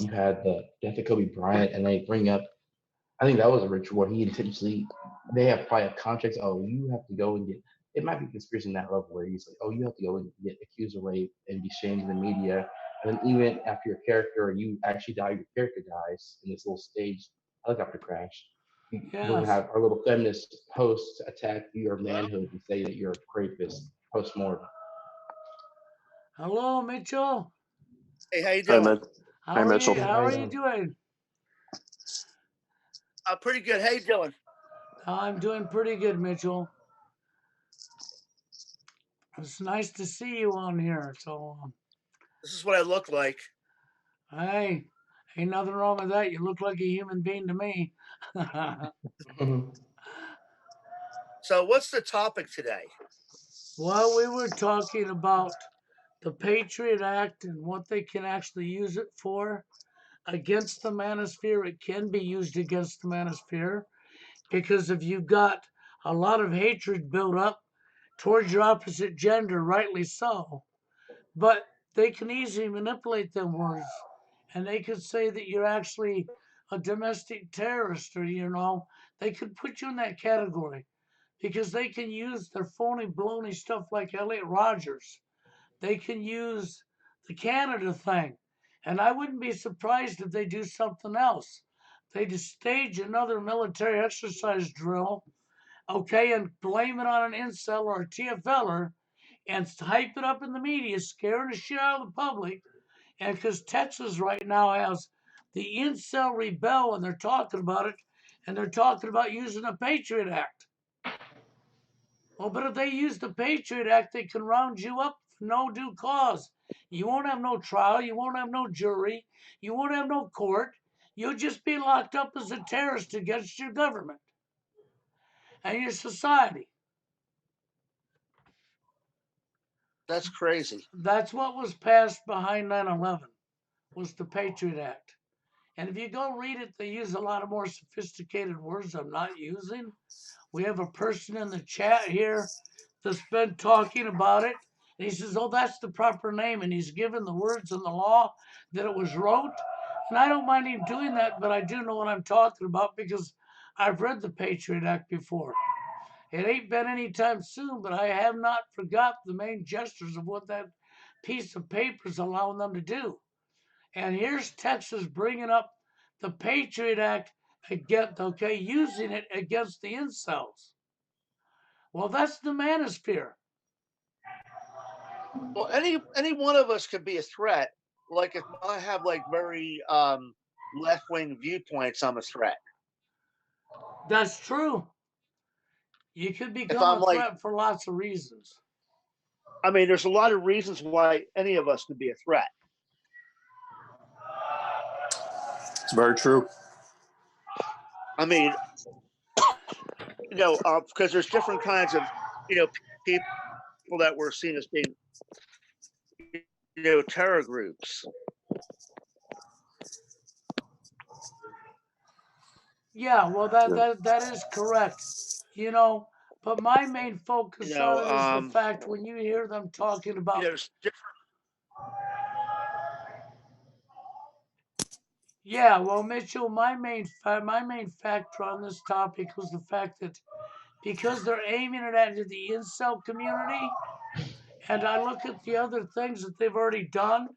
You had the death of Kobe Bryant, and they bring up. I think that was a ritual where he intentionally. They have probably have contracts. Oh, you have to go and get. It might be conspiracy in that level where he's like, oh, you have to go and get accused of rape and be shamed in the media, and then even after your character or you actually die, your character dies in this little stage helicopter crash. We're gonna Yes. have our little feminist hosts attack your Hello? manhood and say that you're a rapist post mortem. Hello, Mitchell. Hey, how you hey, doing? hey, How are Mitchell. you? Good, How how are you you doing? doing? Pretty good. How you doing? I'm doing pretty good, Mitchell. It's nice to see you on here. So, This is what I look like. hey, ain't nothing wrong with that. You look like a human being to me. So, what's the topic today? Well, we were talking about the Patriot Act and what they can actually use it for against the manosphere. It can be used against the manosphere because if you've got a lot of hatred built up towards your opposite gender, rightly so, but they can easily manipulate them words and they could say that you're actually a domestic terrorist or they could put you in that category because they can use their phony baloney stuff like Elliot Rogers. They can use the Canada thing, and I wouldn't be surprised if they do something else. They just stage another military exercise drill, okay, and blame it on an incel or a TFLer and hype it up in the media, scaring the shit out of the public. And because Texas right now has the incel rebel, and they're talking about it, and they're talking about using a Patriot Act. Well, but if they use the Patriot Act, they can round you up for no due cause. You won't have no trial. You won't have no jury. You won't have no court. You'll just be locked up as a terrorist against your government and your society. That's crazy. That's what was passed behind 9/11 was the Patriot Act. And if you go read it, they use a lot of more sophisticated words I'm not using. We have a person in the chat here that's been talking about it. And he says, oh, that's the proper name. And he's given the words in the law that it was wrote. And I don't mind him doing that, but I do know what I'm talking about because I've read the Patriot Act before. It ain't been any time soon, but I have not forgot the main gestures of what that piece of paper is allowing them to do. And here's Texas bringing up the Patriot Act against, okay, using it against the incels. Well, that's the manosphere. Well, any one of us could be a threat. Like if I have like very left wing viewpoints, I'm a threat. That's true. You could If become I'm a like, threat for lots of reasons. I mean, there's a lot of reasons why any of us could be a threat. It's very true. I mean, because there's different kinds of, people that were seen as being, terror groups. Yeah, well, that is correct. But my main focus on it is the fact when you hear them talking about. There's different. Yeah, well, Mitchell, my main factor on this topic was the fact that because they're aiming it at the incel community, and I look at the other things that they've already done,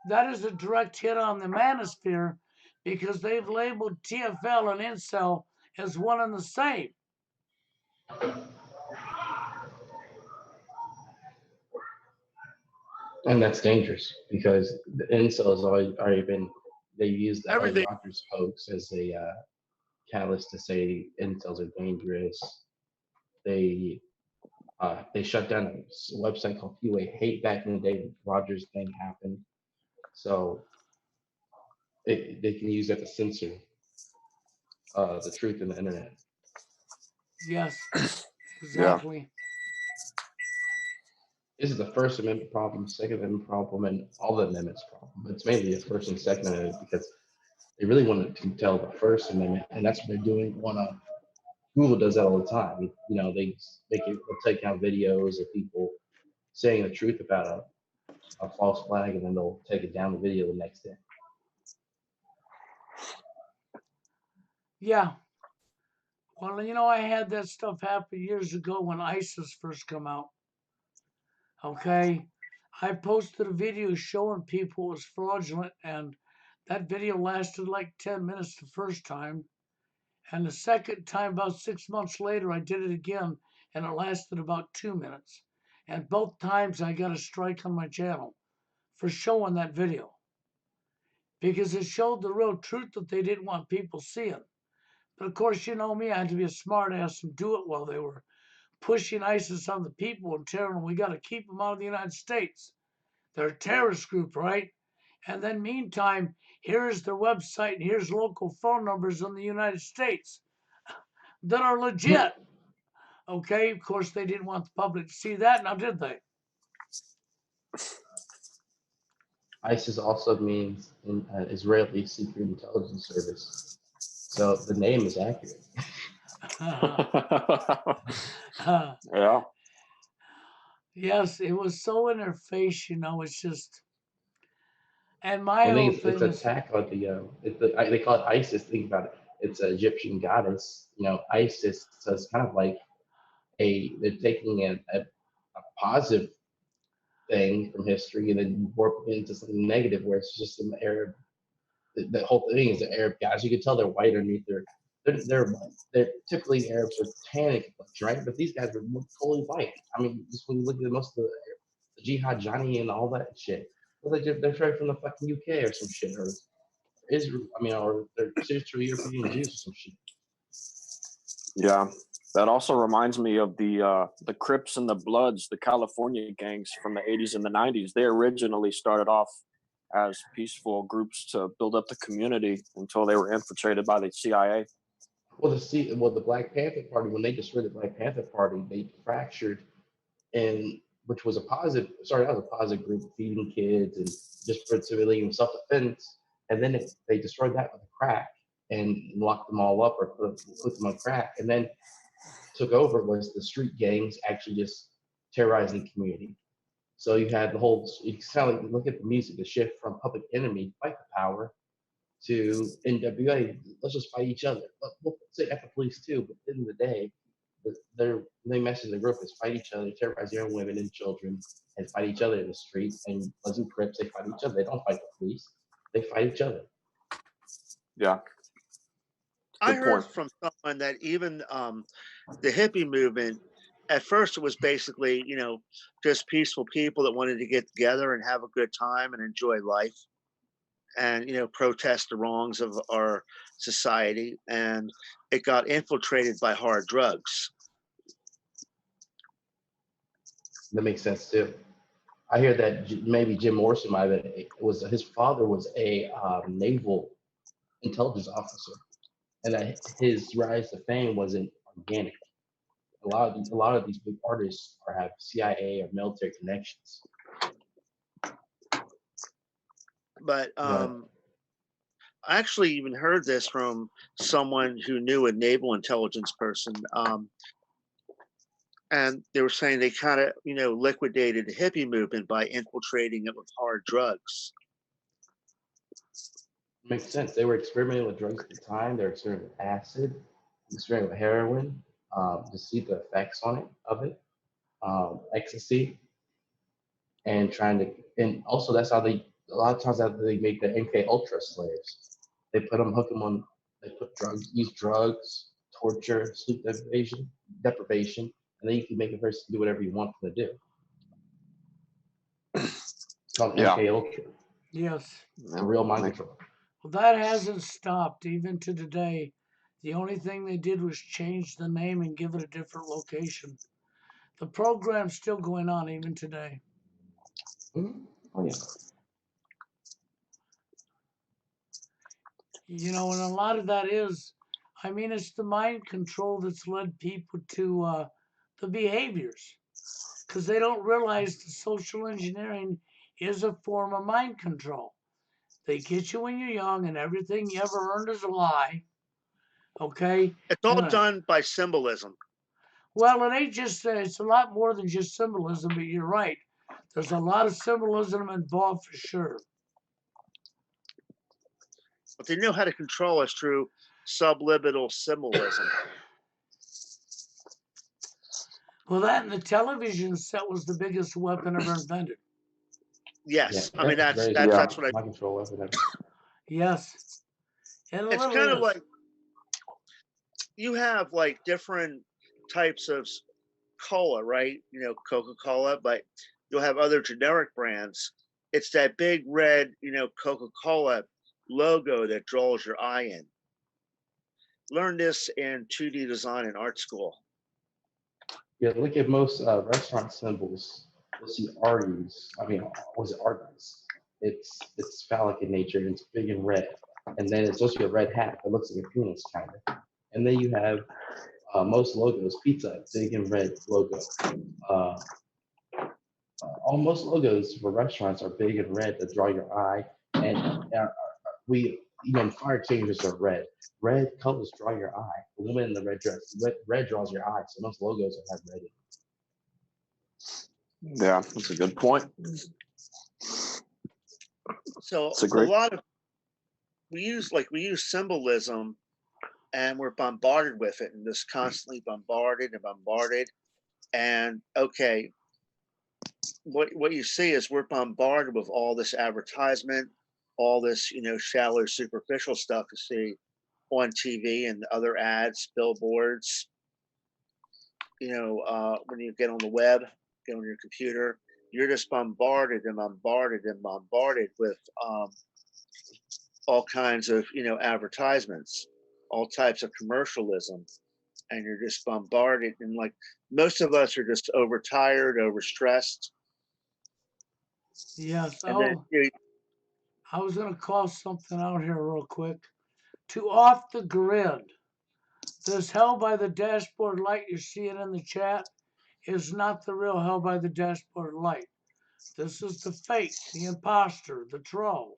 that is a direct hit on the manosphere because they've labeled TFL and incel as one and the same. And that's dangerous because the incels already been, they used the Ellen Everything. Rogers hoax as a catalyst to say incels are dangerous. They shut down a website called PUA Hate back in the day when Rogers thing happened. So they can use that to censor the truth in the internet. Yes, exactly. This is the First Amendment problem, Second Amendment problem, and all the amendments problem. But it's mainly the First and Second Amendment because they really wanted to tell the First Amendment, and that's what they're doing on Google does that all the time. They'll take down videos of people saying the truth about a false flag, and then they'll take it down the video the next day. Yeah. Well, I had that stuff happen years ago when ISIS first come out. Okay. I posted a video showing people it was fraudulent, and that video lasted like 10 minutes the first time. And the second time, about 6 months later, I did it again, and it lasted about 2 minutes. And both times I got a strike on my channel for showing that video because it showed the real truth that they didn't want people seeing. But of course, you know me, I had to be a smartass and do it while they were pushing ISIS on the people and telling them we got to keep them out of the United States. They're a terrorist group, right? And then meantime, here's their website and here's local phone numbers in the United States that are legit. Okay, of course they didn't want the public to see that, now did they? ISIS also means in Israeli Secret Intelligence Service, so the name is accurate. Yeah. Yes, it was so in their face, it's just. And my I whole think thing it's is, attack on they call it ISIS. Think about it. It's an Egyptian goddess. ISIS. So it's kind of like they're taking a positive thing from history and then warping it into something negative where it's just an Arab. The whole thing is the Arab guys. You can tell they're white underneath they're typically Arabs are tannic, right? But these guys are totally white. I mean, just when you look at most of the Jihad Johnny and all that shit, well, they're straight from the fucking UK or some shit, or Israel. I mean, or they're Central European Jews or some shit. Yeah. That also reminds me of the Crips and the Bloods, the California gangs from the 80s and the 90s. They originally started off as peaceful groups to build up the community until they were infiltrated by the CIA. Well, the Black Panther Party, when they destroyed the Black Panther Party, they fractured, and which was a positive. Sorry, that was a positive group feeding kids and just for civilian self-defense. And then they destroyed that with a crack and locked them all up or put them on crack. And then took over was the street gangs actually just terrorizing the community. So you had the whole. You kind of look at the music, the shift from Public Enemy, Fight the Power, to NWA, let's just fight each other. We'll say F the police too, but at the end of the day, their message in the group is fight each other, terrorize young women and children, and fight each other in the street. And Bloods and Crips, they fight each other. They don't fight the police. They fight each other. Yeah. I heard from someone that even the hippie movement, at first it was basically, just peaceful people that wanted to get together and have a good time and enjoy life and, protest the wrongs of our society. And it got infiltrated by hard drugs. That makes sense too. I hear that maybe Jim Morrison might have been, his father was a naval intelligence officer, and that his rise to fame wasn't organic. A lot of these big artists have CIA or military connections. But But I actually even heard this from someone who knew a naval intelligence person. And they were saying they kind of, liquidated the hippie movement by infiltrating it with hard drugs. makes sense. They were experimenting with drugs at the time. They were experimenting with acid, experimenting with heroin, to see the effects of it, ecstasy, and trying to, and also that's how they, a lot of times after they make the MK Ultra slaves, they hook them on, they put drugs, use drugs, torture, sleep deprivation, and then you can make a person do whatever you want them to do. It's called Yeah. MK Ultra. Yes. It's real mind control. Well, that hasn't stopped even to today. The only thing they did was change the name and give it a different location. The program's still going on even today. Mm-hmm. Oh yeah. You know, and a lot of that is, I mean, it's the mind control that's led people to the behaviors because they don't realize the social engineering is a form of mind control. They get you when you're young, and everything you ever earned is a lie. Okay, It's all and done by symbolism. well, it ain't just it's a lot more than just symbolism. But you're right. There's a lot of symbolism involved for sure. But they know how to control us through subliminal symbolism. Well, that and the television set was the biggest weapon ever invented. Yes, Yeah, I mean that's that's what I. mind control weapon ever. Yes, it It's literally kind of is. like you have like different types of cola, right? Coca-Cola, but you'll have other generic brands. It's that big red, Coca-Cola logo that draws your eye in. Learn this in 2D design and art school. Yeah, look at most restaurant symbols. You'll see Arby's. I mean, was it Arby's? It's phallic in nature and it's big and red. And then it's also a red hat that looks like a penis, kind of. And then you have most logos, pizza, big and red logo. Uh, Almost logos for restaurants are big and red that draw your eye. And fire extinguishers are red. Red colors draw your eye. The woman in the red dress, red draws your eye. So most logos have red in it. Yeah, that's a good point. So It's a great. a lot of we use symbolism, and we're bombarded with it, and just constantly bombarded and bombarded. And okay, what you see is we're bombarded with all this advertisement, all this shallow, superficial stuff you see on TV and other ads, billboards. When you get on the web, get on your computer, you're just bombarded and bombarded and bombarded with all kinds of advertisements, all types of commercialism, and you're just bombarded. And like most of us are just overtired, overstressed. Yes. And then I was going to call something out here real quick. To off the grid. This hell by the dashboard light you're seeing in the chat is not the real hell by the dashboard light. This is the fake, the imposter, the troll.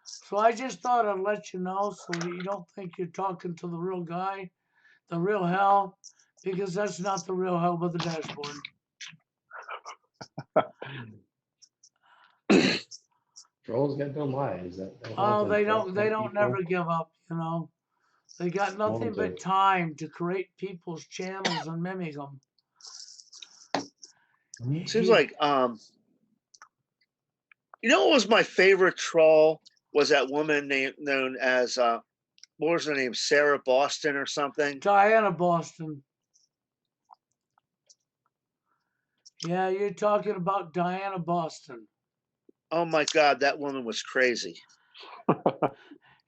So I just thought I'd let you know so that you don't think you're talking to the real guy, the real hell, because that's not the real hell by the dashboard. Trolls got no lives. Oh, they don't never give up, you know. They got nothing but time to create people's channels and mimic them. seems like what was my favorite troll was that woman known as what was her name, Sarah Boston or something. Diana Boston. Yeah, you're talking about Diana Boston. Oh my God, that woman was crazy.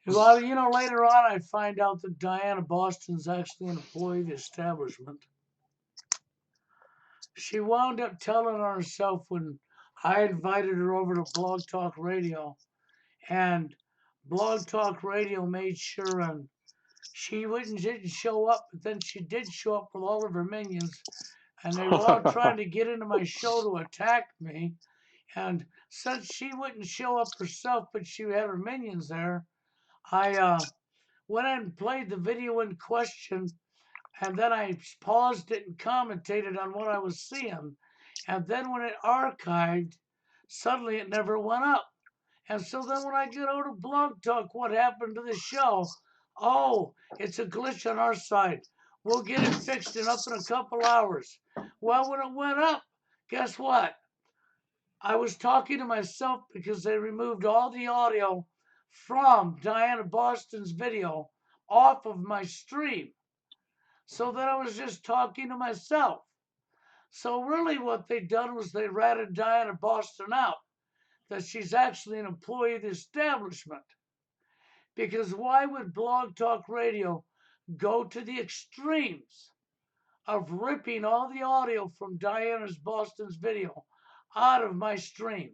Well, later on I find out that Diana Boston's actually an employee of the establishment. She wound up telling on herself when I invited her over to Blog Talk Radio, and Blog Talk Radio made sure and she didn't show up, but then she did show up with all of her minions, and they were all trying to get into my show to attack me. And since she wouldn't show up herself, but she had her minions there, I went and played the video in question, and then I paused it and commentated on what I was seeing. And then when it archived, suddenly it never went up. And so then when I get out of Blog Talk, what happened to the show? Oh, it's a glitch on our side. We'll get it fixed and up in a couple hours. Well, when it went up, guess what? I was talking to myself because they removed all the audio from Diana Boston's video off of my stream. So then I was just talking to myself. So really what they done was they ratted Diana Boston out, that she's actually an employee of the establishment. Because why would Blog Talk Radio go to the extremes of ripping all the audio from Diana's Boston's video out of my stream?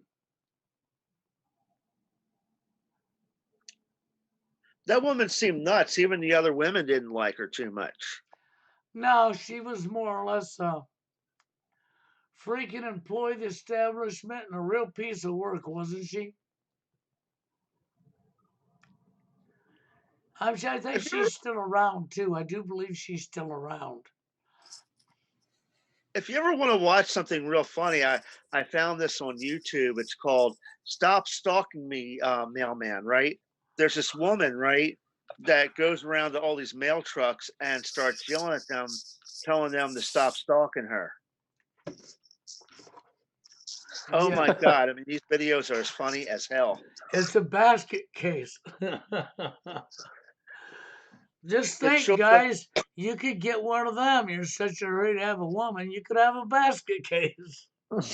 That woman seemed nuts. Even the other women didn't like her too much. No, she was more or less a freaking employee of the establishment and a real piece of work, wasn't she? I think she's still around too. I do believe she's still around. If you ever want to watch something real funny, I found this on YouTube. It's called "Stop Stalking Me, Mailman." Right? There's this woman, right, that goes around to all these mail trucks and starts yelling at them, telling them to stop stalking her. Oh Yeah. my God. I mean, these videos are as funny as hell. It's a basket case. Just It think, shows up. guys, you could get one of them. You're such a hurry to have a woman, you could have a basket case. But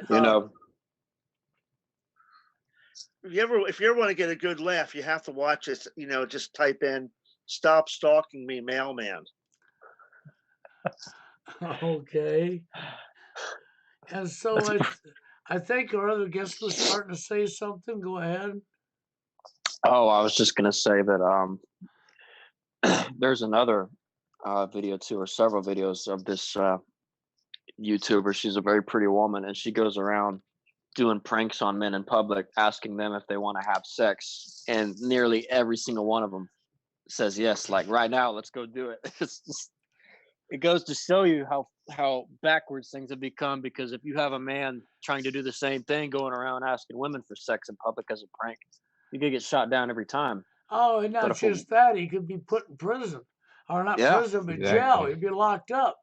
You know, if you ever want to get a good laugh, you have to watch this. You know, just type in "Stop Stalking Me, Mailman." Okay. And so I think our other guest was starting to say something. Go ahead. oh, I was just gonna say that there's another video too, or several videos of this YouTuber. She's a very pretty woman, and she goes around doing pranks on men in public, asking them if they want to have sex, and nearly every single one of them says yes. Like right now, let's go do it. It goes to show you how backwards things have become. Because if you have a man trying to do the same thing, going around asking women for sex in public as a prank, you could get shot down every time. Oh, and not just that, he could be put in prison. Or not Yeah, prison, but jail. Exactly. He'd be locked up.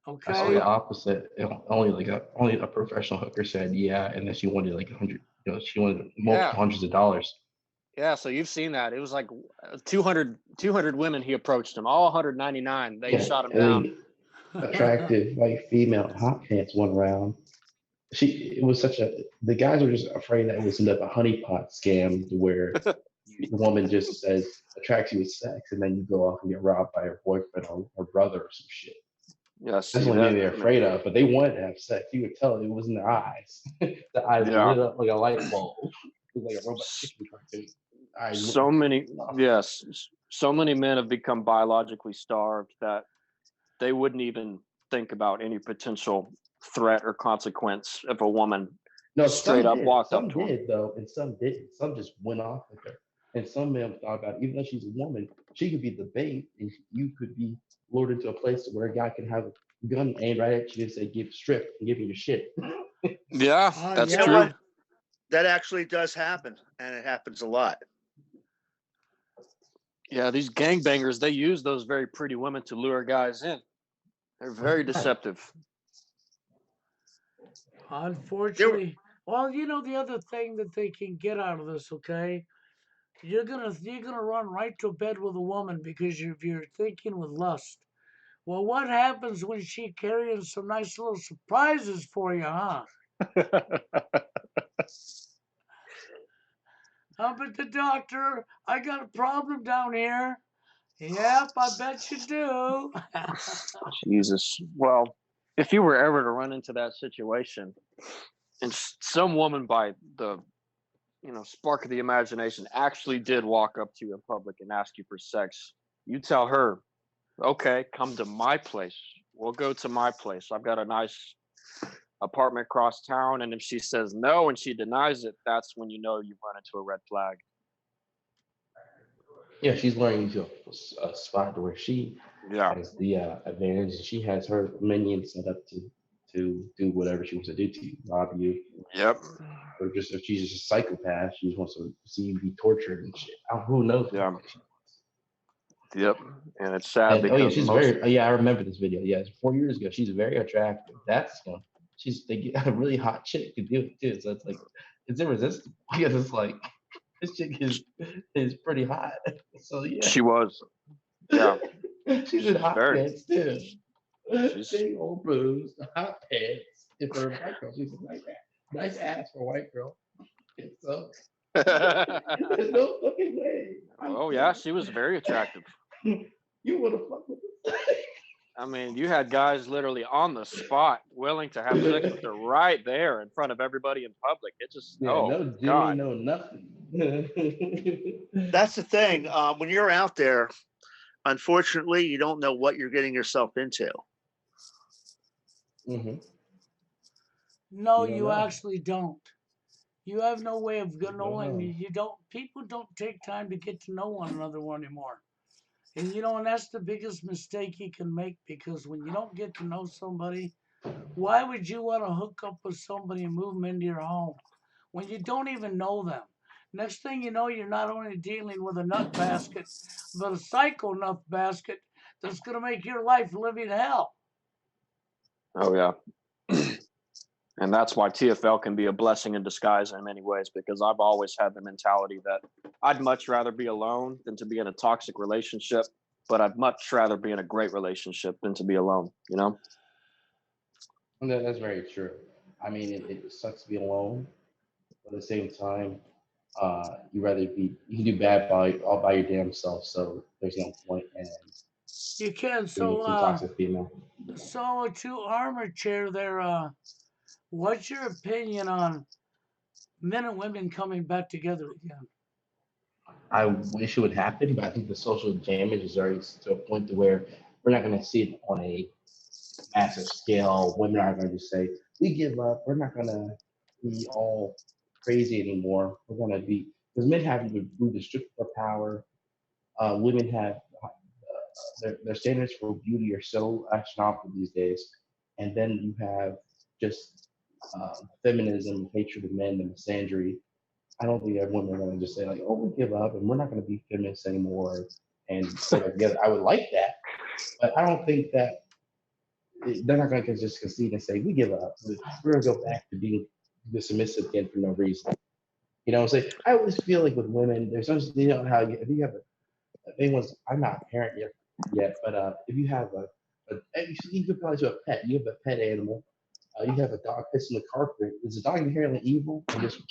I saw Okay. the opposite. Only a professional hooker said yeah, and then she wanted like 100. She wanted multiple hundreds of dollars. Yeah, so you've seen that. It was like 200 women he approached him, all 199. They shot him down. Attractive white female hot pants one round. It was the guys were just afraid that it was end up a honeypot scam where the woman just says attracts you with sex, and then you go off and get robbed by her boyfriend or brother or some shit. Yes, that's what they're afraid of. But they wanted to have sex. You could tell it was in their eyes. The eyes lit up like a light bulb. It was like a robot chicken cartoon. So many men have become biologically starved that they wouldn't even think about any potential threat or consequence if a woman straight up walked up to them. Some did though, and some didn't. Some just went off with her. And some men thought about it, even though she's a woman, she could be the bait, and you could be lured into a place where a guy can have a gun aimed right at you and say, "Give strip and give you your shit." Yeah, that's true. That actually does happen, and it happens a lot. Yeah, these gangbangers, they use those very pretty women to lure guys in. They're very deceptive. Unfortunately, well, the other thing that they can get out of this, okay? You're gonna run right to bed with a woman because you're thinking with lust. Well, what happens when she carrying some nice little surprises for you, huh? Up at the doctor, I got a problem down here. Yep, I bet you do. Jesus. Well, if you were ever to run into that situation, and some woman by the spark of the imagination actually did walk up to you in public and ask you for sex, you tell her, okay, come to my place. We'll go to my place. I've got a nice apartment across town. And if she says no and she denies it, that's when you know you've run into a red flag. Yeah, she's learning into a spot where she has the advantage, and she has her minions set up to do whatever she wants to do to you, rob you. Yep. Or just if she's just a psychopath, she just wants to see you be tortured and shit. Who knows? Yeah. Yep. And it's sad and, because she's very. Yeah, I remember this video. Yeah, it's 4 years ago. She's very attractive. That's they get a really hot chick to do it too. So it's like it's irresistible because it's like this chick is pretty hot. So yeah, she was. Yeah, she's in hot pants too. Big old boobs, hot pants. And for a white girl, she's like that. Nice ass for a white girl. So there's no fucking way. Oh yeah, she was very attractive. You would have fucked with this. I mean, you had guys literally on the spot willing to have sex with her right there in front of everybody in public. It just no Jimmy, no nothing. That's the thing. When you're out there, unfortunately, you don't know what you're getting yourself into. Mm-hmm. No, you actually don't. You have no way of knowing. You don't. People don't take time to get to know one another anymore. And and that's the biggest mistake you can make, because when you don't get to know somebody, why would you want to hook up with somebody and move them into your home when you don't even know them? Next thing you know, you're not only dealing with a nut basket, but a psycho nut basket that's going to make your life living hell. Oh, yeah. And that's why TFL can be a blessing in disguise in many ways, because I've always had the mentality that I'd much rather be alone than to be in a toxic relationship, but I'd much rather be in a great relationship than to be alone, That's very true. I mean, it sucks to be alone, but at the same time, you can do bad all by your damn self, so there's no point in you can. being some toxic female. So to Armor Chair there, what's your opinion on men and women coming back together again? I wish it would happen, but I think the social damage is already to a point to where we're not going to see it on a massive scale. Women aren't going to just say, we give up. We're not going to be all crazy anymore. We're going to be, because men have moved to strict for power. Women have their standards for beauty are so astronomical these days. And then you have just feminism, hatred of men, and misandry. I don't think that women are going to just say like, "Oh, we give up and we're not going to be feminists anymore," and go together. I would like that, but I don't think that they're not going to just concede and say, "We give up. We're going to go back to being the submissive again for no reason." I always feel like with women, there's always, how if you have I'm not a parent yet, but if you have you could probably do a pet. You have a pet animal. You have a dog pissing the carpet. Is the dog inherently evil and just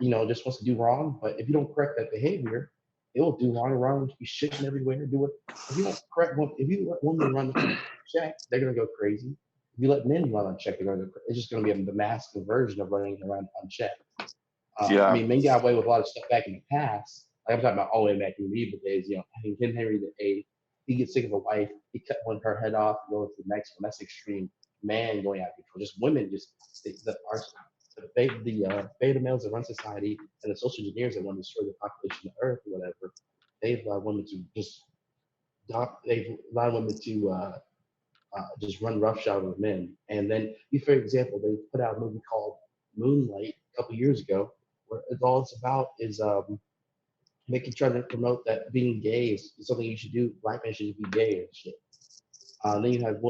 wants to do wrong? But if you don't correct that behavior, it will do wrong and wrong. Be shitting everywhere. Do it. If you don't correct if you let women run unchecked, they're gonna go crazy. If you let men run unchecked, it's just gonna be the masculine version of running around unchecked. I mean, men got away with a lot of stuff back in the past. Like I'm talking about all the way back in medieval days. I think King Henry VIII, he gets sick of a wife, he cut her head off, and goes to the next one. That's extreme. Man going out of control. Just women, the beta males that run society and the social engineers that want to destroy the population of Earth or whatever. They've allowed women to just run roughshod with men. And then, for example, they put out a movie called Moonlight a couple years ago, where all it's about is trying to promote that being gay is something you should do. Black men should be gay and shit. Then you have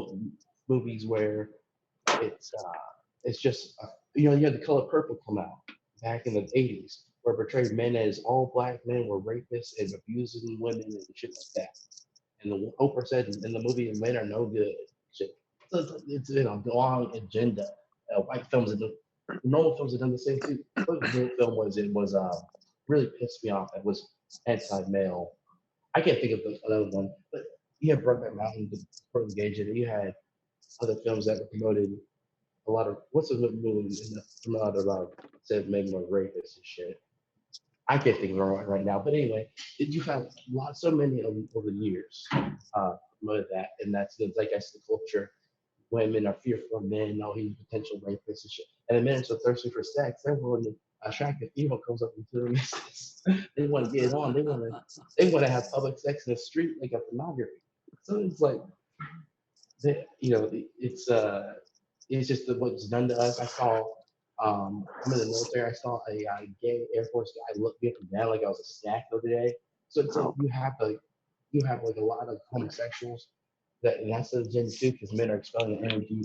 movies where it's just you had The Color Purple come out back in the 80s, where it portrayed men as all black men were rapists and abusing women and shit like that. And the Oprah said in the movie, men are no good. Shit. So it's the long agenda. White films and normal films have done the same too. What film was it? Was really pissed me off. It was anti-male. I can't think of another one, but you had Brokeback Mountain, the Gage, and you had other films that were promoted a lot of what's the movie in a lot of said maybe more rapists and shit. I can't think of it right now, but anyway, you have lots, so many over the years, of that, and that's the like that's the culture. Women are fearful of men. Oh, he's a potential rapist and shit. And the men are so thirsty for sex. They're willing to attract a female comes up into them. They want to get it on. They want to have public sex in the street like a pornography. So it's like it's just what's done to us. I saw I'm in the military. I saw a gay Air Force guy look me up and down like I was a snack the other day. So it's like Oh, you have like a lot of homosexuals and that's the agenda too, because men are expelling energy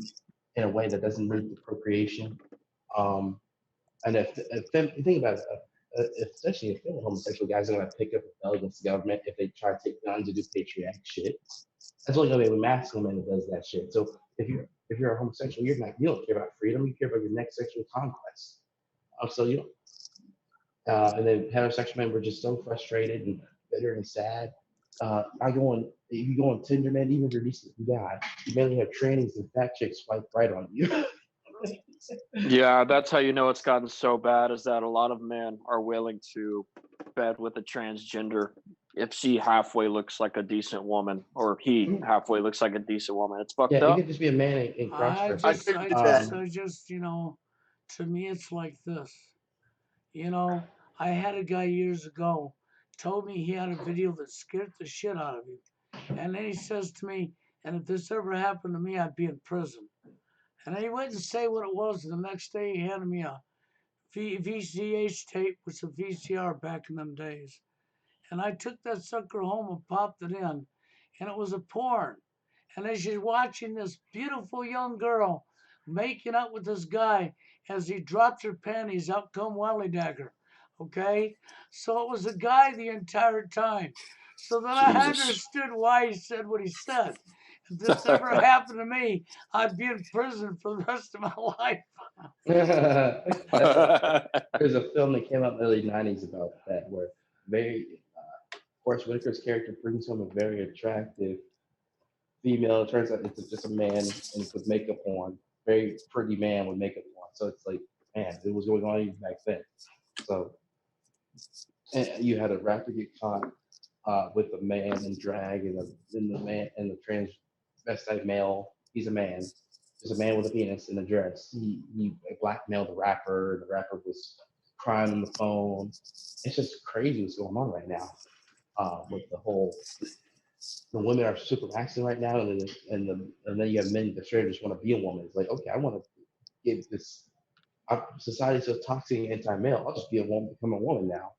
in a way that doesn't lead to procreation. Um, and if think about it, especially if homosexual guys are going to pick up a rebel against the government if they try to take guns and do patriotic shit. That's only gonna be a masculine man that does that shit. So if you're a homosexual, you don't care about freedom. You care about your next sexual conquest. So you don't. And then heterosexual men were just so frustrated and bitter and sad. If you go on Tinder, man, even if you're a decent guy, you mainly have trainings and fat chicks swipe right on you. yeah, that's how you know it's gotten so bad is that a lot of men are willing to bed with a transgender if she halfway looks like a decent woman or he halfway looks like a decent woman. It's Yeah, fucked it up. could just be a man in cross I dressing. just, agree I with that. just, I just, to me, it's like this. You know, I had a guy years ago told me he had a video that scared the shit out of him. And then he says to me, and if this ever happened to me, I'd be in prison. And he wouldn't say what it was. And the next day, he handed me a VCH tape with a VCR back in them days. And I took that sucker home and popped it in. And it was a porn. And as you're watching this beautiful young girl making up with this guy as he dropped her panties, out come Wally Dagger. Okay? So it was a guy the entire time. So then I Jesus. understood why he said what he said. If this ever happened to me, I'd be in prison for the rest of my life. That's there's a film that came out in the early '90s about that, where Forrest Whitaker's character brings home a very attractive female. It turns out it's just a man and with makeup on, very pretty man with makeup on. So it's like, man, it was going on even back then. So and you had a rapper get caught with a man in drag and the man and the transvestite male. He's a man. There's a man with a penis in a dress. He blackmailed the rapper. And the rapper was crying on the phone. It's just crazy what's going on right now with the women are super masculine right now, and then you have men that straight just want to be a woman. It's like, okay, I want to get this. Society's so toxic and anti-male. I'll just be a woman, become a woman now.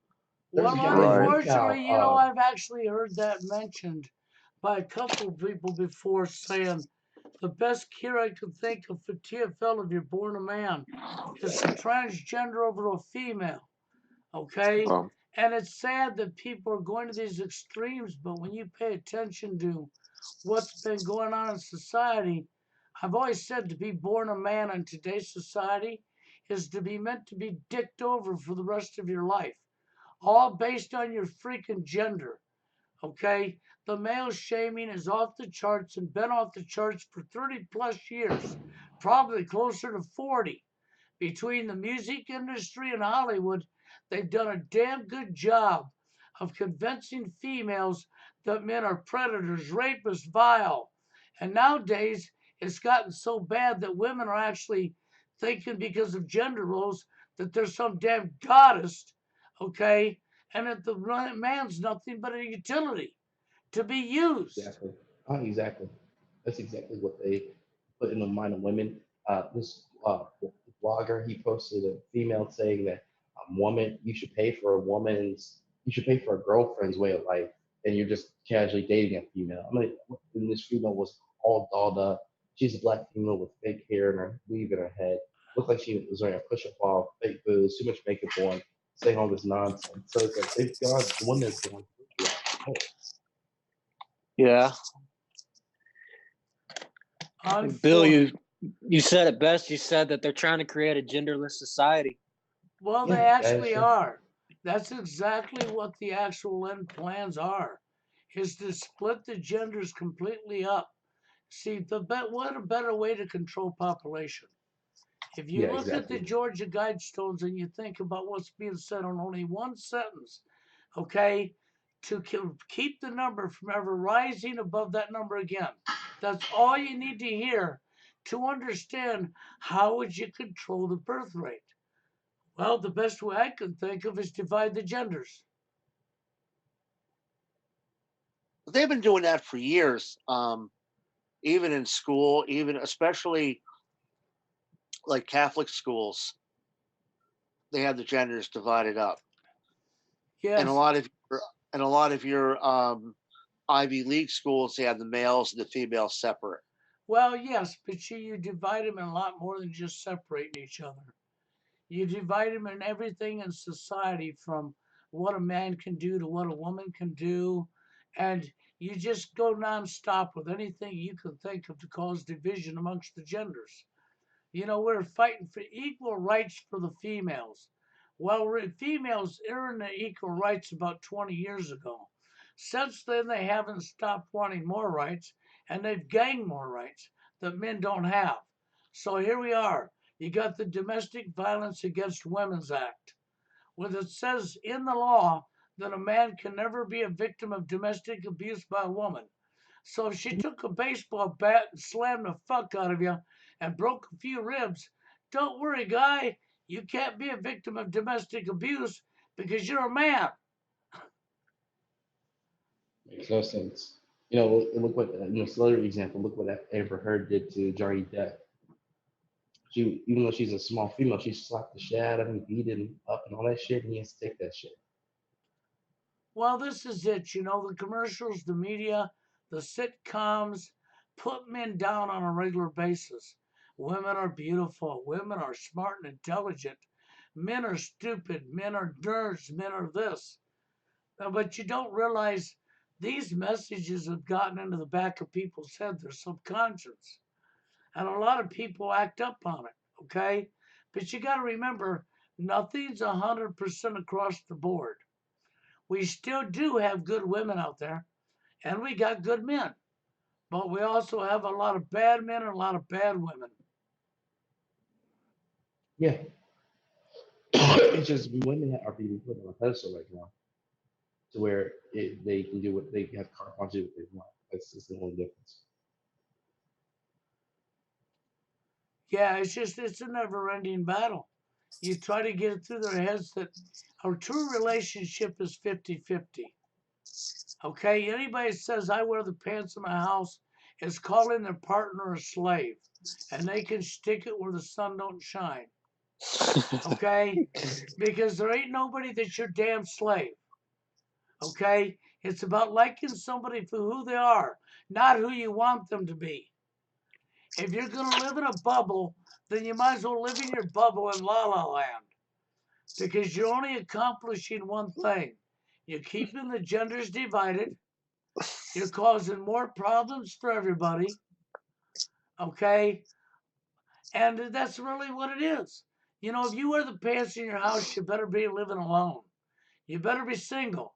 There's a Well, guy in right. NorCal. unfortunately, I've actually heard that mentioned by a couple of people before saying the best cure I could think of for TFL if you're born a man is to transgender over to a female. Okay? Well, And it's sad that people are going to these extremes, but when you pay attention to what's been going on in society, I've always said to be born a man in today's society is to be meant to be dicked over for the rest of your life, all based on your freaking gender. Okay? The male shaming is off the charts and been off the charts for 30 plus years, probably closer to 40. Between the music industry and Hollywood, they've done a damn good job of convincing females that men are predators, rapists, vile. And nowadays, it's gotten so bad that women are actually thinking because of gender roles that there's some damn goddess, okay, and that the man's nothing but a utility to be used. Exactly. Exactly. That's exactly what they put in the mind of women. This blogger, he posted a female saying that you should pay for a girlfriend's way of life, and you're just casually dating a female. I mean, and this female was all dolled up. She's a black female with fake hair and her weave in her head. Looked like she was wearing a push-up ball, fake boobs, too much makeup on, saying all this nonsense. So it's like they've got the women have gone through that. yeah. Bill, Unfortunately. you said it best. You said that they're trying to create a genderless society. Well, they Yeah, that is actually true. are. That's exactly what the actual end plans are, is to split the genders completely up. See, what a better way to control population. If you Yeah, look at the exactly. Georgia Guidestones and you think about what's being said on only one sentence, okay, to keep the number from ever rising above that number again. That's all you need to hear to understand how would you control the birth rate. Well, the best way I can think of is divide the genders. They've been doing that for years. Even in school, even especially like Catholic schools, they have the genders divided up, and a Yes. lot of and a lot of your Ivy League schools, they have the males and the females separate. Well, yes, but you divide them in a lot more than just separating each other. You divide them in everything in society from what a man can do to what a woman can do. And you just go nonstop with anything you can think of to cause division amongst the genders. You know, we're fighting for equal rights for the females. Well, females earned their equal rights about 20 years ago. Since then, they haven't stopped wanting more rights, and they've gained more rights that men don't have. So here we are. You got the Domestic Violence Against Women's Act, where it says in the law that a man can never be a victim of domestic abuse by a woman. So if she took a baseball bat and slammed the fuck out of you and broke a few ribs, don't worry, guy. You can't be a victim of domestic abuse because you're a man. Makes no sense. You know, look what celebrity example. Look what Amber Heard did to Johnny Depp. She, even though she's a small female, she slapped the shit out of him, beat him up, and all that shit, and he has to take that shit. Well, this is it. You know, the commercials, the media, the sitcoms put men down on a regular basis. Women are beautiful. Women are smart and intelligent. Men are stupid. Men are nerds. Men are this. But you don't realize these messages have gotten into the back of people's head, their subconscious. And a lot of people act up on it, okay? But you got to remember, nothing's 100% across the board. We still do have good women out there, and we got good men. But we also have a lot of bad men and a lot of bad women. Yeah, it's just women are being put on a pedestal right now, to where they can do what they have carte blanche to do what they want. That's just the only difference. Yeah, it's a never ending battle. You try to get it through their heads that a true relationship is 50-50. Okay, anybody says I wear the pants in my house is calling their partner a slave, and they can stick it where the sun don't shine. Okay, because there ain't nobody that's your damn slave. Okay, it's about liking somebody for who they are, not who you want them to be. If you're gonna live in a bubble, then you might as well live in your bubble in La La Land, because you're only accomplishing one thing. You're keeping the genders divided. You're causing more problems for everybody. Okay, and that's really what it is. You know, if you wear the pants in your house, you better be living alone. You better be single.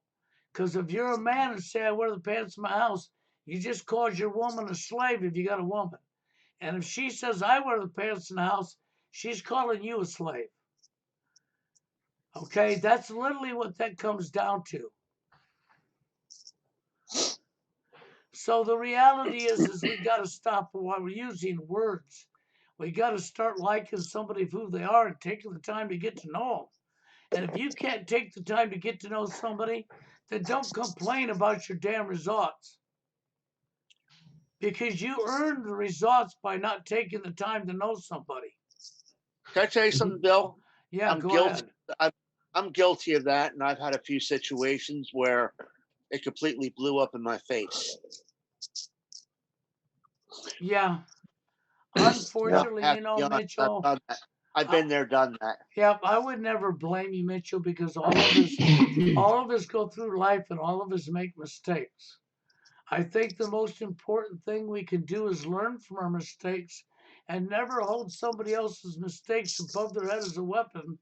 Because if you're a man and say, I wear the pants in my house, you just called your woman a slave if you got a woman. And if she says, I wear the pants in the house, she's calling you a slave. Okay, that's literally what that comes down to. So the reality is we got to stop while we're using words. We got to start liking somebody for who they are and taking the time to get to know them. And if you can't take the time to get to know somebody, then don't complain about your damn results. Because you earn the results by not taking the time to know somebody. Can I tell you something, Bill? Yeah, I'm go guilty. ahead. I'm guilty of that, and I've had a few situations where it completely blew up in my face. Yeah. Yeah. Unfortunately, I've, you know, I've Mitchell, done that. I've been there, done that. yeah, I would never blame you, Mitchell, because all of us go through life and all of us make mistakes. I think the most important thing we can do is learn from our mistakes and never hold somebody else's mistakes above their head as a weapon,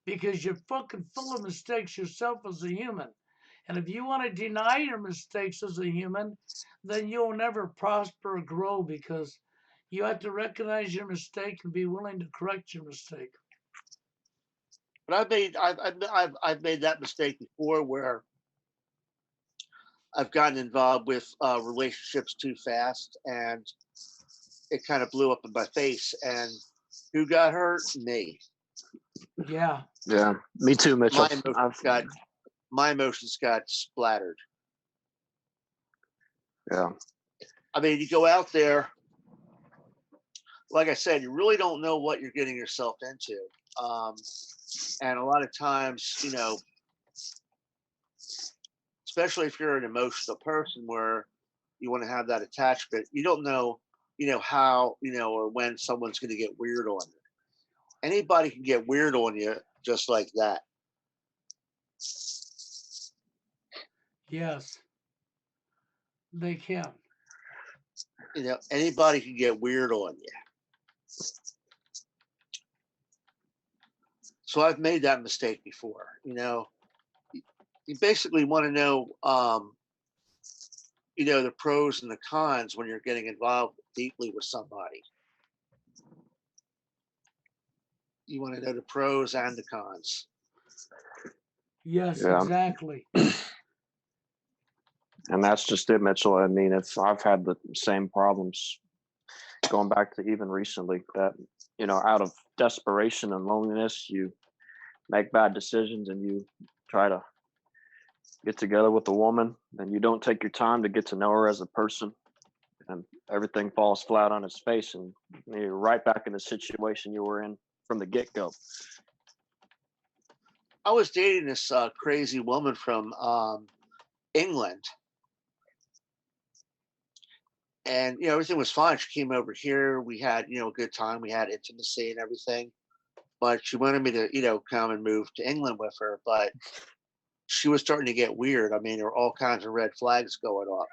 because you're fucking full of mistakes yourself as a human. And if you want to deny your mistakes as a human, then you'll never prosper or grow, because You have to recognize your mistake and be willing to correct your mistake. But I've made that mistake before where I've gotten involved with relationships too fast, and it kind of blew up in my face. And who got hurt? Me. Yeah. Yeah, me too, Mitchell. My emotions got splattered. Yeah. I mean, you go out there, like I said, you really don't know what you're getting yourself into. And a lot of times, especially if you're an emotional person where you want to have that attachment, you don't know, how, or when someone's going to get weird on you. Anybody can get weird on you just like that. Yes. They can. Anybody can get weird on you. So I've made that mistake before. You basically want to know, the pros and the cons when you're getting involved deeply with somebody. You want to know the pros and the cons. Yes, Yeah. exactly. And that's just it, Mitchell. I mean, I've had the same problems going back to even recently that, out of desperation and loneliness, you make bad decisions and you try to get together with a woman and you don't take your time to get to know her as a person, and everything falls flat on its face and you're right back in the situation you were in from the get-go. I was dating this crazy woman from England, and everything was fine. She came over here, we had a good time, we had intimacy and everything, but she wanted me to come and move to England with her. But she was starting to get weird. I mean, there were all kinds of red flags going up.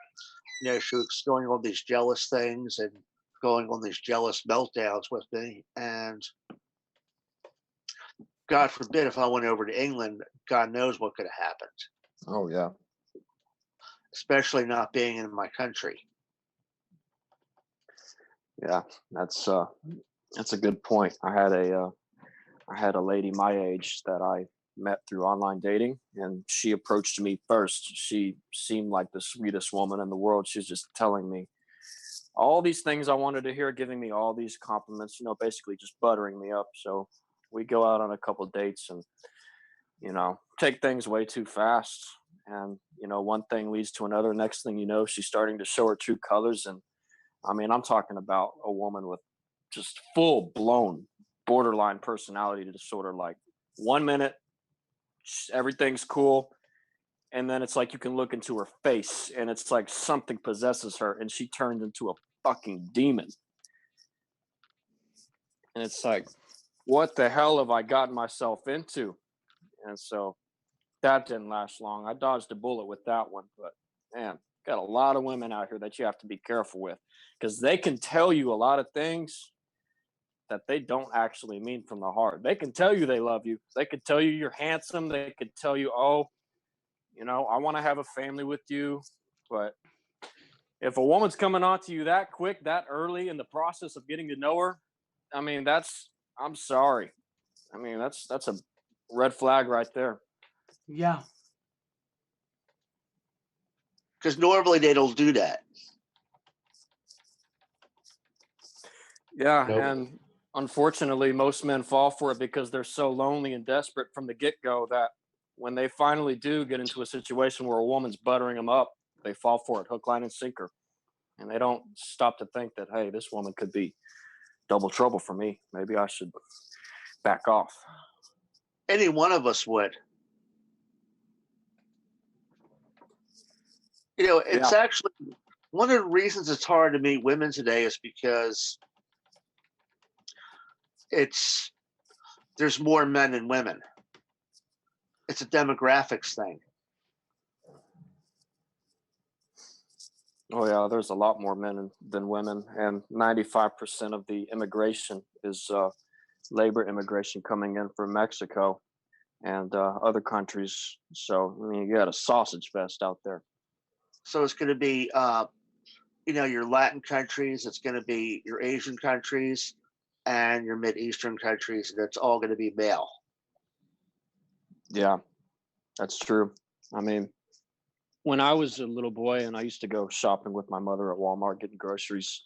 She was going on these jealous things and going on these jealous meltdowns with me. And God forbid if I went over to England, God knows what could have happened. Oh yeah. Especially not being in my country. Yeah, that's a good point. I had a lady my age that I met through online dating, and she approached me first. She seemed like the sweetest woman in the world. She was just telling me all these things I wanted to hear, giving me all these compliments, basically just buttering me up. So we go out on a couple of dates and, take things way too fast. And, one thing leads to another. Next thing you know, she's starting to show her true colors. And I mean, I'm talking about a woman with just full blown borderline personality disorder. Like 1 minute, everyth's cool. And then it's like you can look into her face and it's like something possesses her and she turns into a fucking demon. And it's like, what the hell have I gotten myself into? And so that didn't last long. I dodged a bullet with that one. But man, got a lot of women out here that you have to be careful with because they can tell you a lot of things that they don't actually mean from the heart. They can tell you they love you. They could tell you you're handsome. They could tell you, oh, I want to have a family with you. But if a woman's coming on to you that quick, that early in the process of getting to know her, I mean, I'm sorry. I mean, that's a red flag right there. Yeah. Because normally they don't do that. Yeah, Nope. and unfortunately, most men fall for it because they're so lonely and desperate from the get-go that when they finally do get into a situation where a woman's buttering them up, they fall for it, hook, line, and sinker. And they don't stop to think that, hey, this woman could be double trouble for me. Maybe I should back off. Any one of us would. It's actually one of the reasons it's hard to meet women today is because there's more men than women. It's a demographics thing. Oh yeah, there's a lot more men than women, and 95% of the immigration is labor immigration coming in from Mexico and other countries. So I mean, you got a sausage fest out there. So it's going to be, your Latin countries, it's going to be your Asian countries, and your Mid-Eastern countries. That's all going to be male. Yeah, that's true. I mean, when I was a little boy and I used to go shopping with my mother at Walmart getting groceries,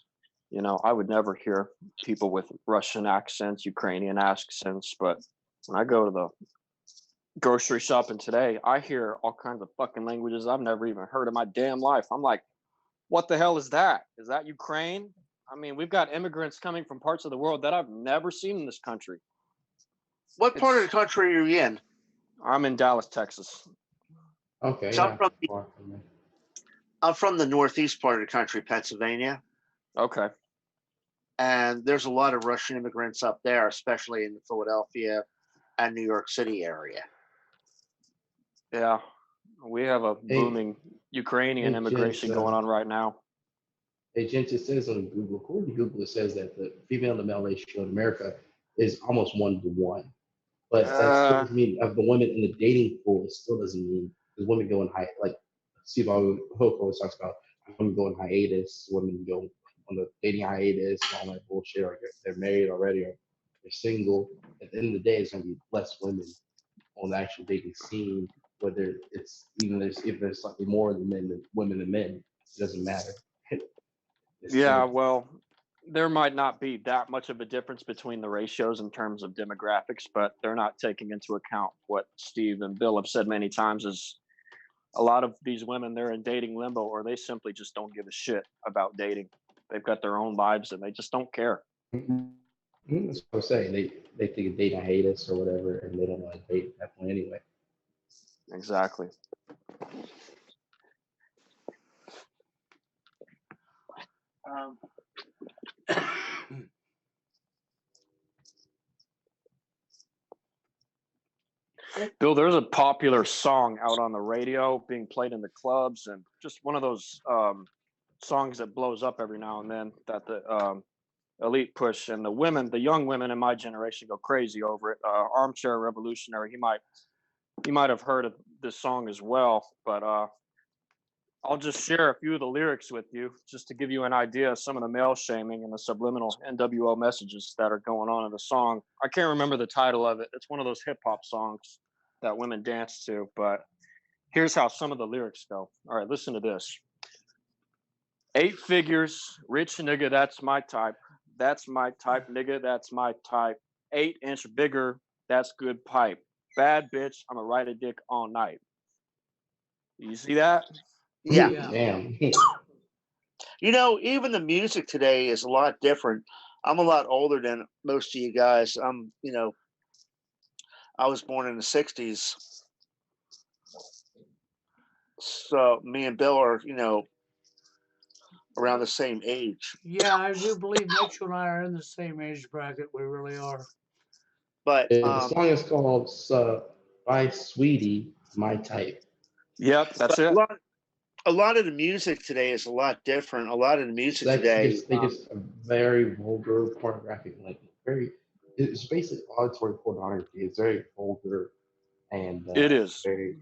I would never hear people with Russian accents, Ukrainian accents. But when I go to the grocery shopping today, I hear all kinds of fucking languages I've never even heard in my damn life. I'm like, what the hell is that? Is that Ukraine? I mean, we've got immigrants coming from parts of the world that I've never seen in this country. What part of the country are you in? I'm in Dallas, Texas. Okay, So yeah. I'm from the northeast part of the country, Pennsylvania. Okay. And there's a lot of Russian immigrants up there, especially in the Philadelphia and New York City area. Yeah. We have a booming Ukrainian immigration going on right now. Hey, Gents, it says on Google, according to Google, it says that the female to male ratio in America is almost 1-to-1. But that still doesn't mean of the women in the dating pool, it still doesn't mean because women go in like Steve Hook always talks about women go in hiatus, women go on the dating hiatus, all that bullshit, or they're married already, or they're single. At the end of the day, it's gonna be less women on the actual dating scene, whether it's if there's slightly more than men than women and men, it doesn't matter. Yeah, well, there might not be that much of a difference between the ratios in terms of demographics, but they're not taking into account what Steve and Bill have said many times is a lot of these women, they're in dating limbo, or they simply just don't give a shit about dating. They've got their own lives and they just don't care. That's what I'm saying. They take a date hiatus or whatever, and they don't want to date at that point anyway. Exactly. Bill, there's a popular song out on the radio being played in the clubs, and just one of those songs that blows up every now and then that the elite push, and the young women in my generation go crazy over it. Armchair Revolutionary. You might have heard of this song as well, but I'll just share a few of the lyrics with you just to give you an idea of some of the male shaming and the subliminal NWO messages that are going on in the song. I can't remember the title of it. It's one of those hip hop songs that women dance to, but here's how some of the lyrics go. All right, listen to this. 8 figures, rich nigga, that's my type. That's my type, nigga, that's my type. 8-inch bigger, that's good pipe. Bad bitch, I'ma ride a dick all night. You see that? Yeah. Damn. Even the music today is a lot different. I'm a lot older than most of you guys. I was born in the 60s. So me and Bill are, around the same age. Yeah, I do believe Mitchell and I are in the same age bracket. We really are. But the song is called by Sweetie, My Type. Yep, that's it. A lot of the music today is a lot different. A lot of the music today, They just a very vulgar pornographic, like it's basically auditory pornography. It's very vulgar and it is very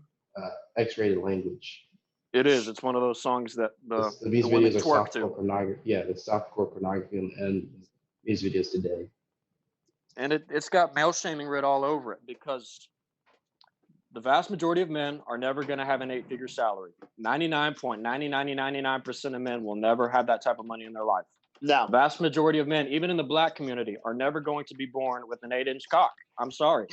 X-rated language. It is. It's one of those songs that these the women videos are twerk to. Pornography. Yeah, the softcore pornography and these videos today. And it's got male shaming writ all over it because the vast majority of men are never going to have an 8-figure salary. 99.9999% of men will never have that type of money in their life. No. The vast majority of men, even in the black community, are never going to be born with an 8-inch cock. I'm sorry.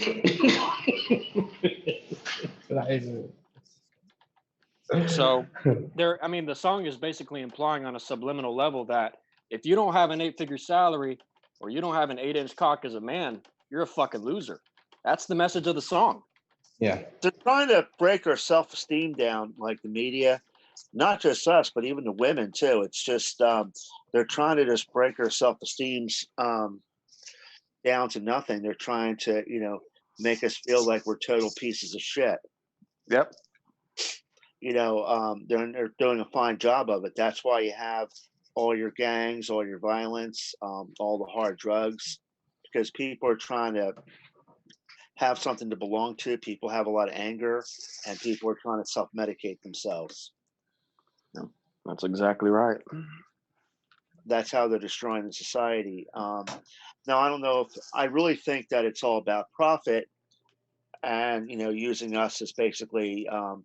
So the song is basically implying on a subliminal level that if you don't have an 8-figure salary or you don't have an 8-inch cock as a man, you're a fucking loser. That's the message of the song. Yeah. They're trying to break our self-esteem down, like the media, not just us, but even the women too. It's just they're trying to just break our self-esteems down to nothing. They're trying to, make us feel like we're total pieces of shit. Yep. They're doing a fine job of it. That's why you have all your gangs, all your violence, all the hard drugs, because people are trying to have something to belong to. People have a lot of anger, and people are trying to self-medicate themselves. That's exactly right. That's how they're destroying the society. Now, I don't know if I really think that it's all about profit and using us as basically a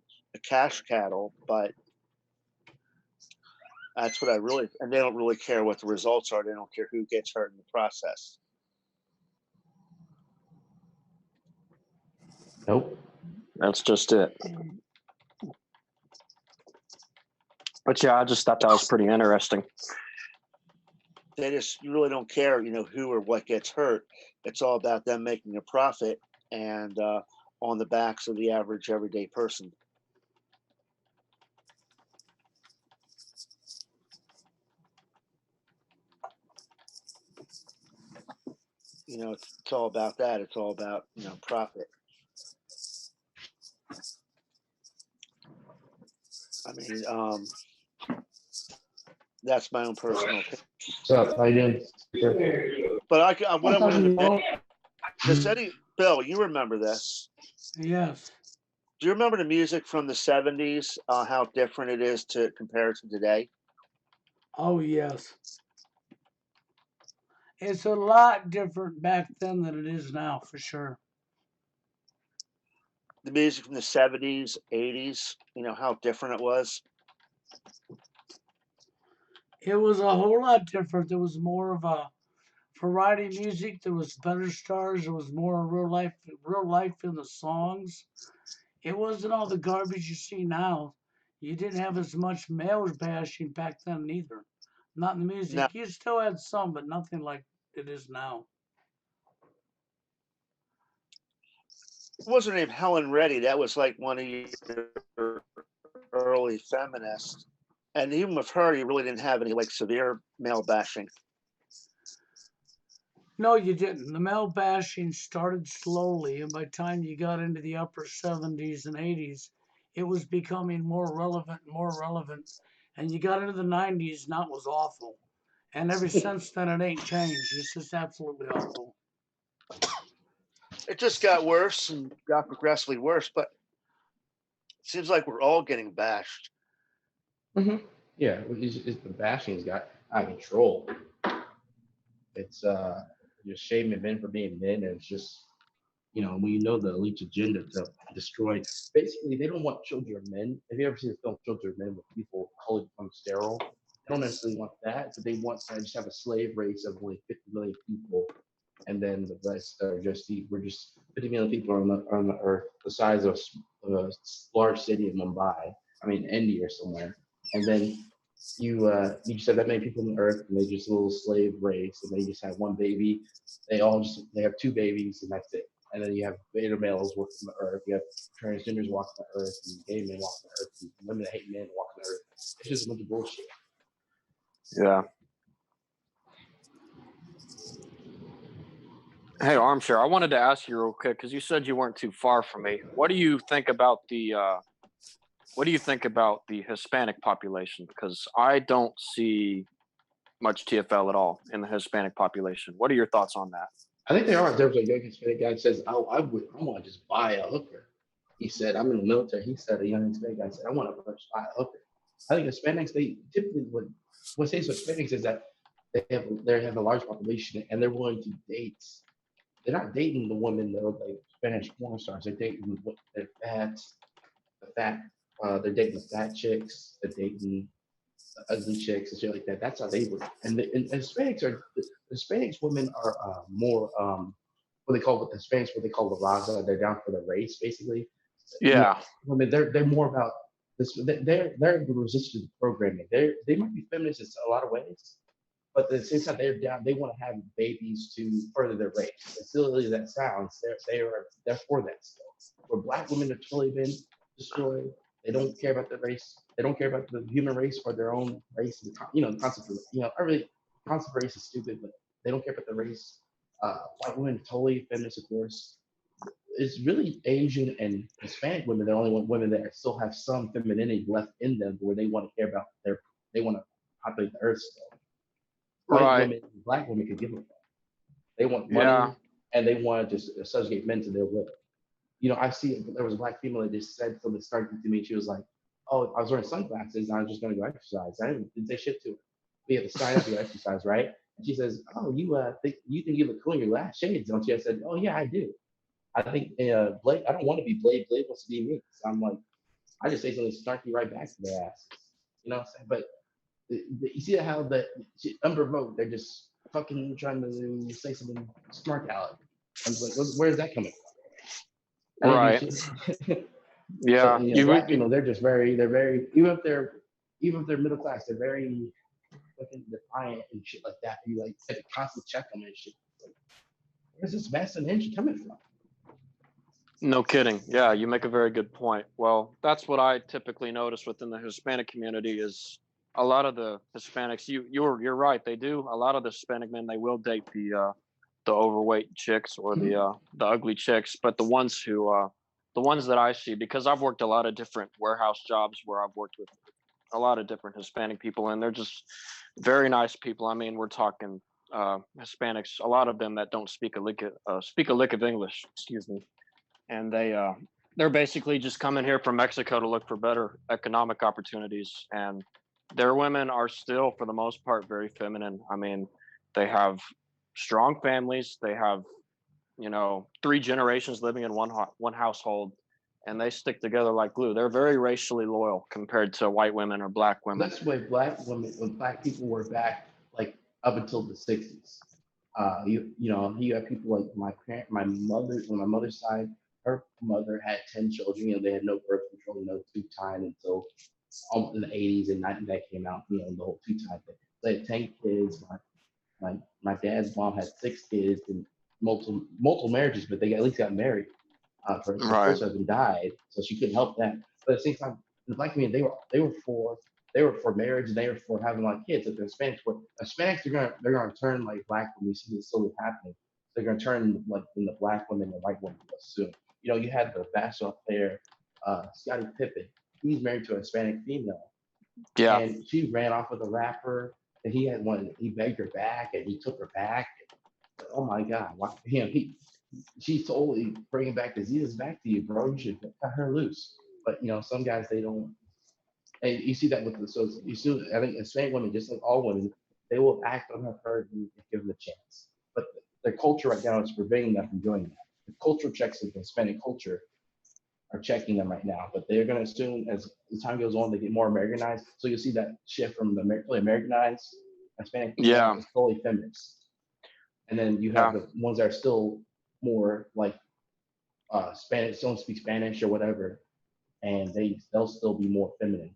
cash cattle, but that's what I really, and they don't really care what the results are. They don't care who gets hurt in the process. Nope. That's just it. But yeah, I just thought that was pretty interesting. They just really don't care, who or what gets hurt. It's all about them making a profit and on the backs of the average everyday person. It's all about that. It's all about profit. I mean, that's my own personal opinion. What's up? How you doing? But what I wanted to mention, does Bill, you remember this? Yes. Do you remember the music from the 70s, how different it is compared to today? Oh, yes. It's a lot different back then than it is now, for sure. The music from the 70s, 80s, how different it was? It was a whole lot different. There was more of a variety music. There was better stars. There was more real life in the songs. It wasn't all the garbage you see now. You didn't have as much male bashing back then either. Not in the music. Now, You still had some, but nothing like it is now. what's her name? Helen Reddy. That was like one of your early feminists. And even with her, you really didn't have any like severe male bashing. No, you didn't. The male bashing started slowly, and by the time you got into the upper 70s and 80s, it was becoming more relevant and more relevant. And you got into the 90s, and that was awful. And ever since then, it ain't changed. It's just absolutely awful. It just got worse and got progressively worse, but it seems like we're all getting bashed. Mm-hmm. Yeah, the bashing's got out of control. It's just shaming men for being men, and it's just when you know the elite agenda to destroy. Basically, they don't want children of men. Have you ever seen the film Children of Men with people colored become sterile? They don't necessarily want that, but they want to just have a slave race of only 50 million people, and then the rest are we're just 50 million people on the earth, the size of a large city in Mumbai. I mean, India or somewhere, and then you just have that many people on the earth, and they just a little slave race, and they just have one baby. They have two babies, and that's it. And then you have beta males walking the earth. You have transgenders walking the earth, and gay men walking the earth, and women that hate men walking the earth. It's just a bunch of bullshit. Yeah. Hey, Armchair, I wanted to ask you real quick because you said you weren't too far from me. What do you think about the Hispanic population? Because I don't see much TFL at all in the Hispanic population. What are your thoughts on that? I think they are. There was a young Hispanic guy that says, "Oh, I want to just buy a hooker." He said, "I'm in the military." He said, a young Hispanic guy said, "I want to just buy a hooker." I think Hispanics, they typically what says Hispanics is that they have a large population and they're willing to date. They're not dating the women that look like Spanish porn stars. They're dating they're they're dating the fat chicks. They're dating ugly chicks and shit like that. That's how they work. And Hispanics women are more what the Hispanics what they call the raza. They're down for the race basically. Yeah. Women they're more about this. They're the resistance to programming. They might be feminists in a lot of ways, but at the same time they're down. They want to have babies to further their race. As silly as that sounds, they're for that still. Where black women have totally been destroyed. They don't care about the race. They don't care about the human race or their own race. The concept of concept of race is stupid, but they don't care about the race. White women totally feminist, of course. It's really Asian and Hispanic women. They're the only women that still have some femininity left in them, where they want to care about they want to populate the earth still. White women, black women could give a fuck. They want money and they want to just subjugate men to their will. I see there was a black female that just said something starting to me. She was like, "Oh, I was wearing sunglasses and I was just going to go exercise." I didn't say shit to her. we have to sign up, you exercise, right? And she says, "Oh, you think you look cool in your last shades, don't you?" I said, "Oh yeah, I do. I think Blake. I don't want to be Blade. Blade wants to be me." So I'm like, I just say something snarky right back to their asses. You know what I'm saying? But you see how that unprovoked, they're just fucking trying to say something smart out. I'm like, where's that coming from? I think Right. you should. Yeah. But black people, they're just they're very, even if they're middle class, they're very fucking defiant and shit like that. You like have to constantly check them and shit. Like, where's this mass and energy coming from? No kidding. Yeah, you make a very good point. Well, that's what I typically notice within the Hispanic community is a lot of the Hispanics. You're right. They do. A lot of the Hispanic men, they will date the overweight chicks or the ugly chicks, but the ones that I see, because I've worked a lot of different warehouse jobs where I've worked with a lot of different Hispanic people, and they're just very nice people. I mean, we're talking Hispanics, a lot of them that don't speak a lick of English. Excuse me, and they're basically just coming here from Mexico to look for better economic opportunities. And their women are still, for the most part, very feminine. I mean, they have strong families. They have, 3 generations living in one household, and they stick together like glue. They're very racially loyal compared to white women or black women. That's why black women, when black people were back, like up until the '60s. You have people like my mother, on my mother's side, her mother had 10 children. They had no birth control, no two-time until almost in the '80s and '90s that came out. The whole two-time thing. They had 10 kids. My dad's mom had 6 kids and multiple marriages, but they at least got married. Her Right. first husband died, so she couldn't help that. But at the same time, the black community, they were for marriage and they were for having like kids. Like the Hispanics they're gonna turn like black women. You see this slowly happening. They're gonna turn like in the black women and white women soon. You had the basketball player, Scottie Pippen. He's married to a Hispanic female, Yeah. and she ran off with a rapper. And he had one. He begged her back, and he took her back. Oh my God! Why, she's totally bringing back diseases back to you, bro. You should cut her loose. But some guys they don't. And you see that with you see. I think Hispanic women, just like all women, they will act on her hurt and give them a chance. But their culture right now is preventing them from doing that. The cultural checks of the Hispanic culture are checking them right now, but they're going to soon, as the time goes on, they get more Americanized. So you'll see that shift from the fully Americanized Hispanic female Yeah. is fully feminist, and then you have Yeah. the ones that are still more like Spanish, don't speak Spanish or whatever, and they'll still be more feminine,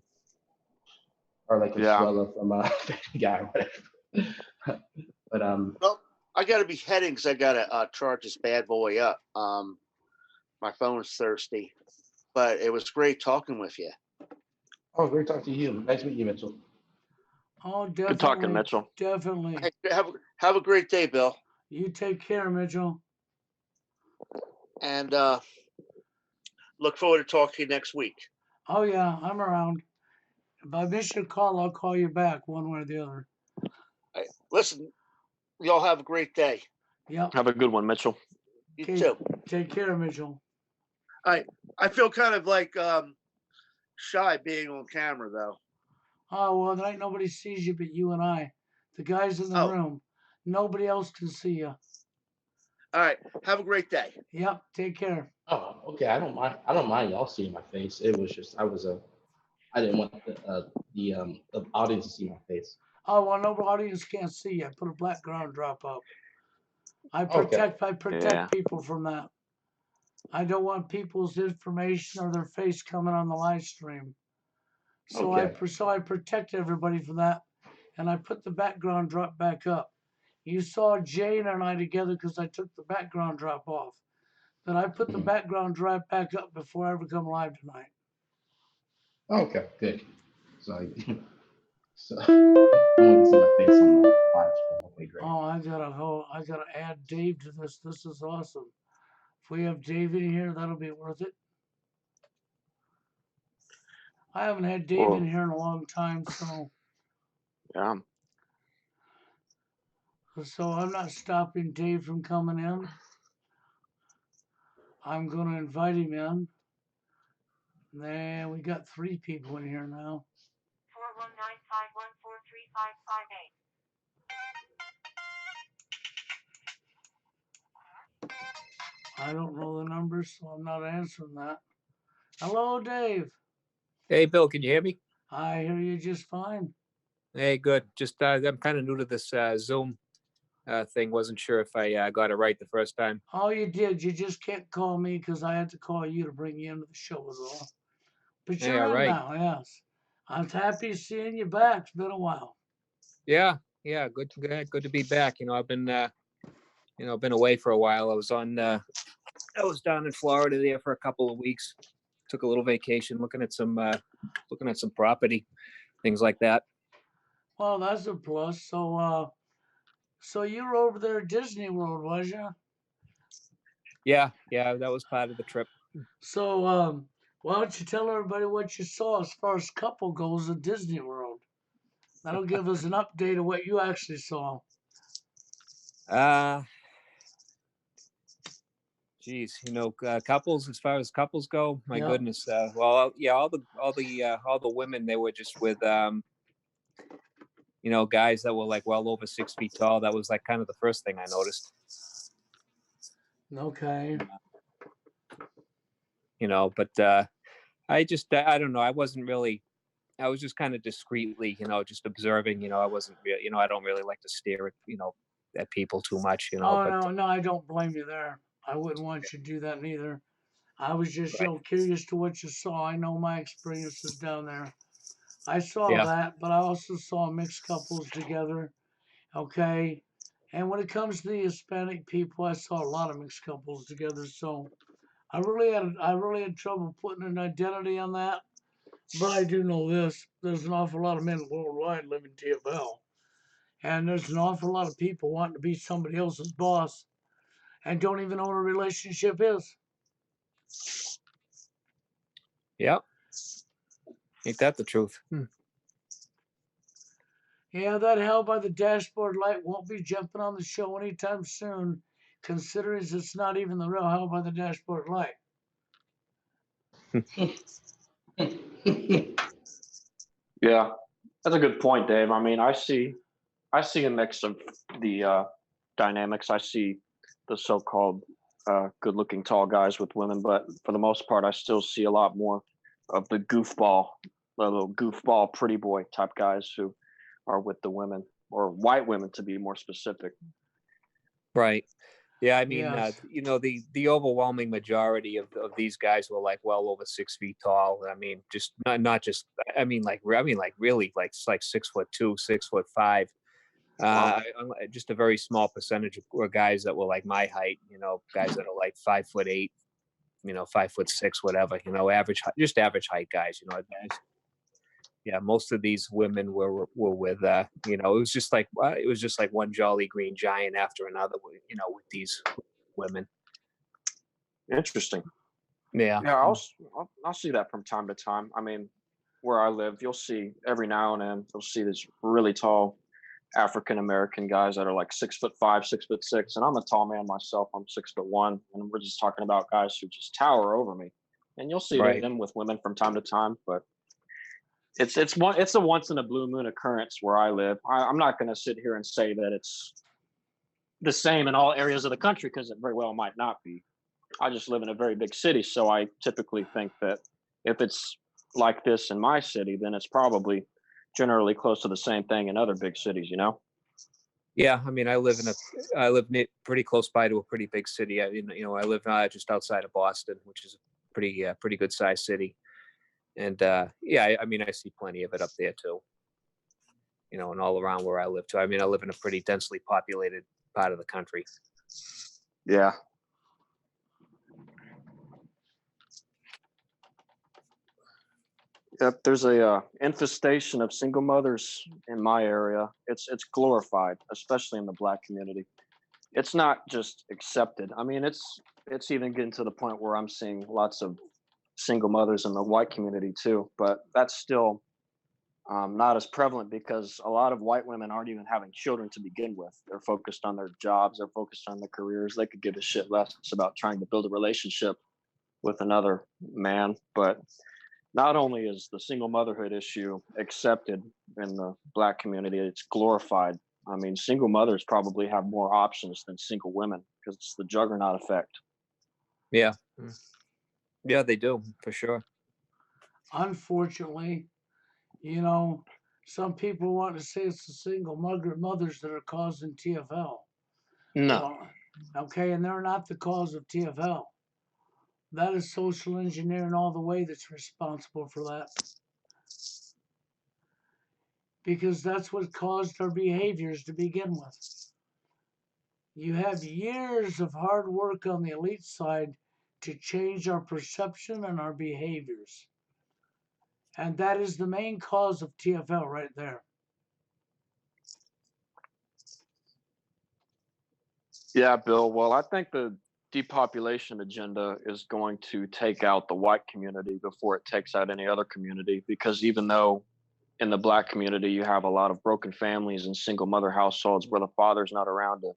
or like Yeah. Consuela from Family Guy or whatever. But Well, I got to be heading because I got to charge this bad boy up. My phone's thirsty, but it was great talking with you. oh, great talking to you. Nice meeting you, Mitchell. Oh, Good talking, definitely, Mitchell. definitely. Hey, have a great day, Bill, You take care, Mitchell. and look forward to talking to you next week. Oh yeah, I'm around. If I miss your call, I'll call you back one way or the other. Hey, listen, y'all have a great day. Yep. Have a good one, Mitchell. You Okay. too. Take care, Mitchell. I feel kind of like shy being on camera though. Oh well, tonight nobody sees you but you and I. The guys in the Oh, room. Nobody else can see you. all right. Have a great day. Yep. Take care. Oh, okay. I don't mind y'all seeing my face. It was just I didn't want the audience to see my face. Oh well, no audience can't see you. I put a background drop up. I Okay. protect people from that. I don't want people's information or their face coming on the live stream. So Okay. I protect everybody from that, and I put the background drop back up. You saw Jane and I together because I took the background drop off. Then I put the background drop back up before I ever come live tonight. Okay. Good. So I want to see my face on the live stream. Okay, great. Oh, I gotta add Dave to this. This is awesome. If we have Dave in here, that'll be worth it. I haven't had Dave in here in a long time, so Yeah. I'm not stopping Dave from coming in. I'm gonna invite him in. There, we got 3 people in here now. I don't know the numbers, so I'm not answering that. Hello, Dave. Hey, Bill, can you hear me? I hear you just fine. Hey, good. Just I'm kind of new to this Zoom thing. Wasn't sure if I got it right the first time. Oh, you did. You just can't call me because I had to call you to bring you into the show as well. But Hey, you're all in right. now, yes. I'm happy seeing you back. It's been a while. Yeah, good to be back. I've been been away for a while. I was down in Florida there for a couple of weeks. Took a little vacation, looking at some property, things like that. Well, that's a plus. So you were over there at Disney World, was you? Yeah, that was part of the trip. So, why don't you tell everybody what you saw as far as couple goes at Disney World? That'll give us an update of what you actually saw. Geez, couples, as far as couples go, my Yeah. goodness. Well, yeah, all the women, they were just with guys that were like well over 6 feet tall. That was like kind of the first thing I noticed. Okay. But I don't know. I was just kind of discreetly, just observing. I wasn't real, I don't really like to stare at people too much. Oh, But no, I don't blame you there. I wouldn't want you to do that neither. I was just, right. curious to what you saw. I know my experiences down there. I saw Yeah. that, but I also saw mixed couples together. Okay. And when it comes to the Hispanic people, I saw a lot of mixed couples together. So I really had trouble putting an identity on that. But I do know this: there's an awful lot of men worldwide living TFL, and there's an awful lot of people wanting to be somebody else's boss and don't even know what a relationship is. Yeah. Ain't that the truth? Yeah, that hell by the dashboard light won't be jumping on the show anytime soon, considering it's not even the real hell by the dashboard light. Yeah, that's a good point, Dave. I mean, I see a mix of the dynamics. I see the so-called good-looking tall guys with women, but for the most part, I still see a lot more of the little goofball, pretty boy type guys who are with the women, or white women to be more specific. Right. Yeah, I mean, Yes. the overwhelming majority of these guys were like well over 6 feet tall. I mean, just not just. I mean, like really like 6'2", 6'5". Wow. Just a very small percentage were guys that were like my height. Guys that are like 5'8", 5'6", whatever. Average height guys. Guys. Yeah, most of these women were with it was just like one jolly green giant after another, with these women. Interesting. Yeah. Yeah, I'll see that from time to time. I mean, where I live, you'll see every now and then you'll see these really tall African American guys that are like 6'5", 6'6", and I'm a tall man myself. I'm 6'1", and we're just talking about guys who just tower over me. And you'll see Right. them with women from time to time, but it's a once in a blue moon occurrence where I live. I'm not going to sit here and say that it's the same in all areas of the country because it very well might not be. I just live in a very big city, so I typically think that if it's like this in my city, then it's probably generally close to the same thing in other big cities. Yeah, I mean, I live pretty close by to a pretty big city. I live just outside of Boston, which is a pretty good sized city. And yeah, I mean, I see plenty of it up there too. And all around where I live too. I mean, I live in a pretty densely populated part of the country. Yeah. Yep, there's a infestation of single mothers in my area. It's glorified, especially in the Black community. It's not just accepted. I mean, it's even getting to the point where I'm seeing lots of single mothers in the white community too. But that's still not as prevalent because a lot of white women aren't even having children to begin with. They're focused on their jobs. They're focused on their careers. They could give a shit less about trying to build a relationship with another man. But not only is the single motherhood issue accepted in the Black community, it's glorified. I mean, single mothers probably have more options than single women because it's the juggernaut effect. Yeah. Yeah, they do, for sure. Unfortunately, some people want to say it's the single mothers that are causing TFL. No. Well, okay, and they're not the cause of TFL. That is social engineering all the way that's responsible for that. Because that's what caused our behaviors to begin with. You have years of hard work on the elite side to change our perception and our behaviors. And that is the main cause of TFL right there. Yeah, Bill. Well, I think the depopulation agenda is going to take out the white community before it takes out any other community, because even though in the Black community you have a lot of broken families and single mother households where the father's not around to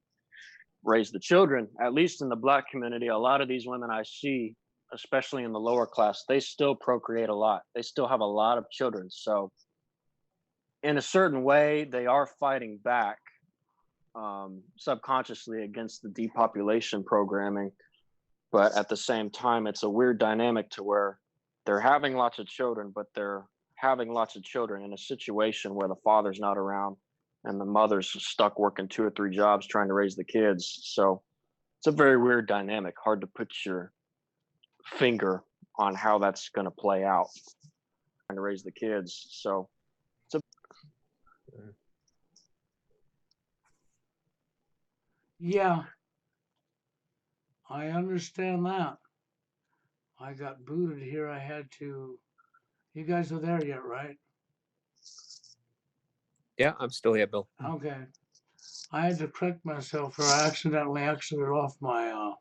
raise the children, at least in the Black community, a lot of these women I see, especially in the lower class, they still procreate a lot. They still have a lot of children. So in a certain way, they are fighting back subconsciously against the depopulation programming. But at the same time, it's a weird dynamic to where they're having lots of children, but they're having lots of children in a situation where the father's not around and the mother's stuck working 2 or 3 jobs trying to raise the kids. So it's a very weird dynamic. Hard to put your finger on how that's going to play out. Trying to raise the kids. So it's a Yeah, I understand that. I got booted here. I had to. You guys are there yet, right? Yeah, I'm still here, Bill. Okay. I had to correct myself, or I accidentally exited off my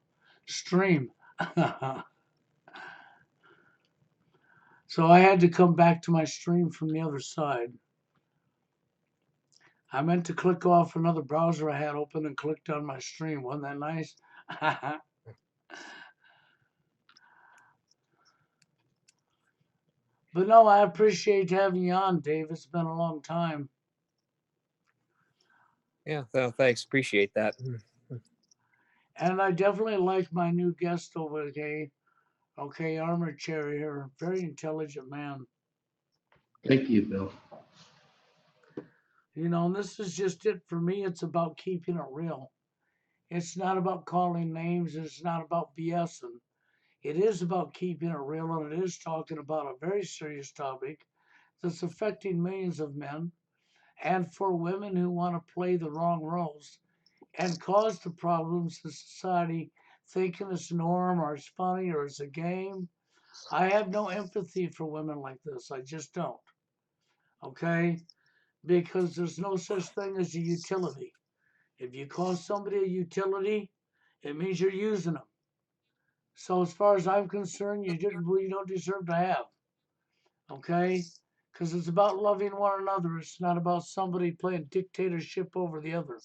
stream. So I had to come back to my stream from the other side. I meant to click off another browser I had open and clicked on my stream. Wasn't that nice? But no, I appreciate having you on, Dave. It's been a long time. Yeah, thanks. Appreciate that. And I definitely like my new guest over there. Okay, Armor Cherry here. Very intelligent man. Thank you, Bill. And this is just it for me. It's about keeping it real. It's not about calling names. It's not about BSing. It is about keeping it real, and it is talking about a very serious topic that's affecting millions of men and for women who want to play the wrong roles and cause the problems in society thinking it's norm or it's funny or it's a game. I have no empathy for women like this. I just don't. Okay? Because there's no such thing as a utility. If you call somebody a utility, it means you're using them. So as far as I'm concerned, you don't deserve to have. Okay? Because it's about loving one another. It's not about somebody playing dictatorship over the other.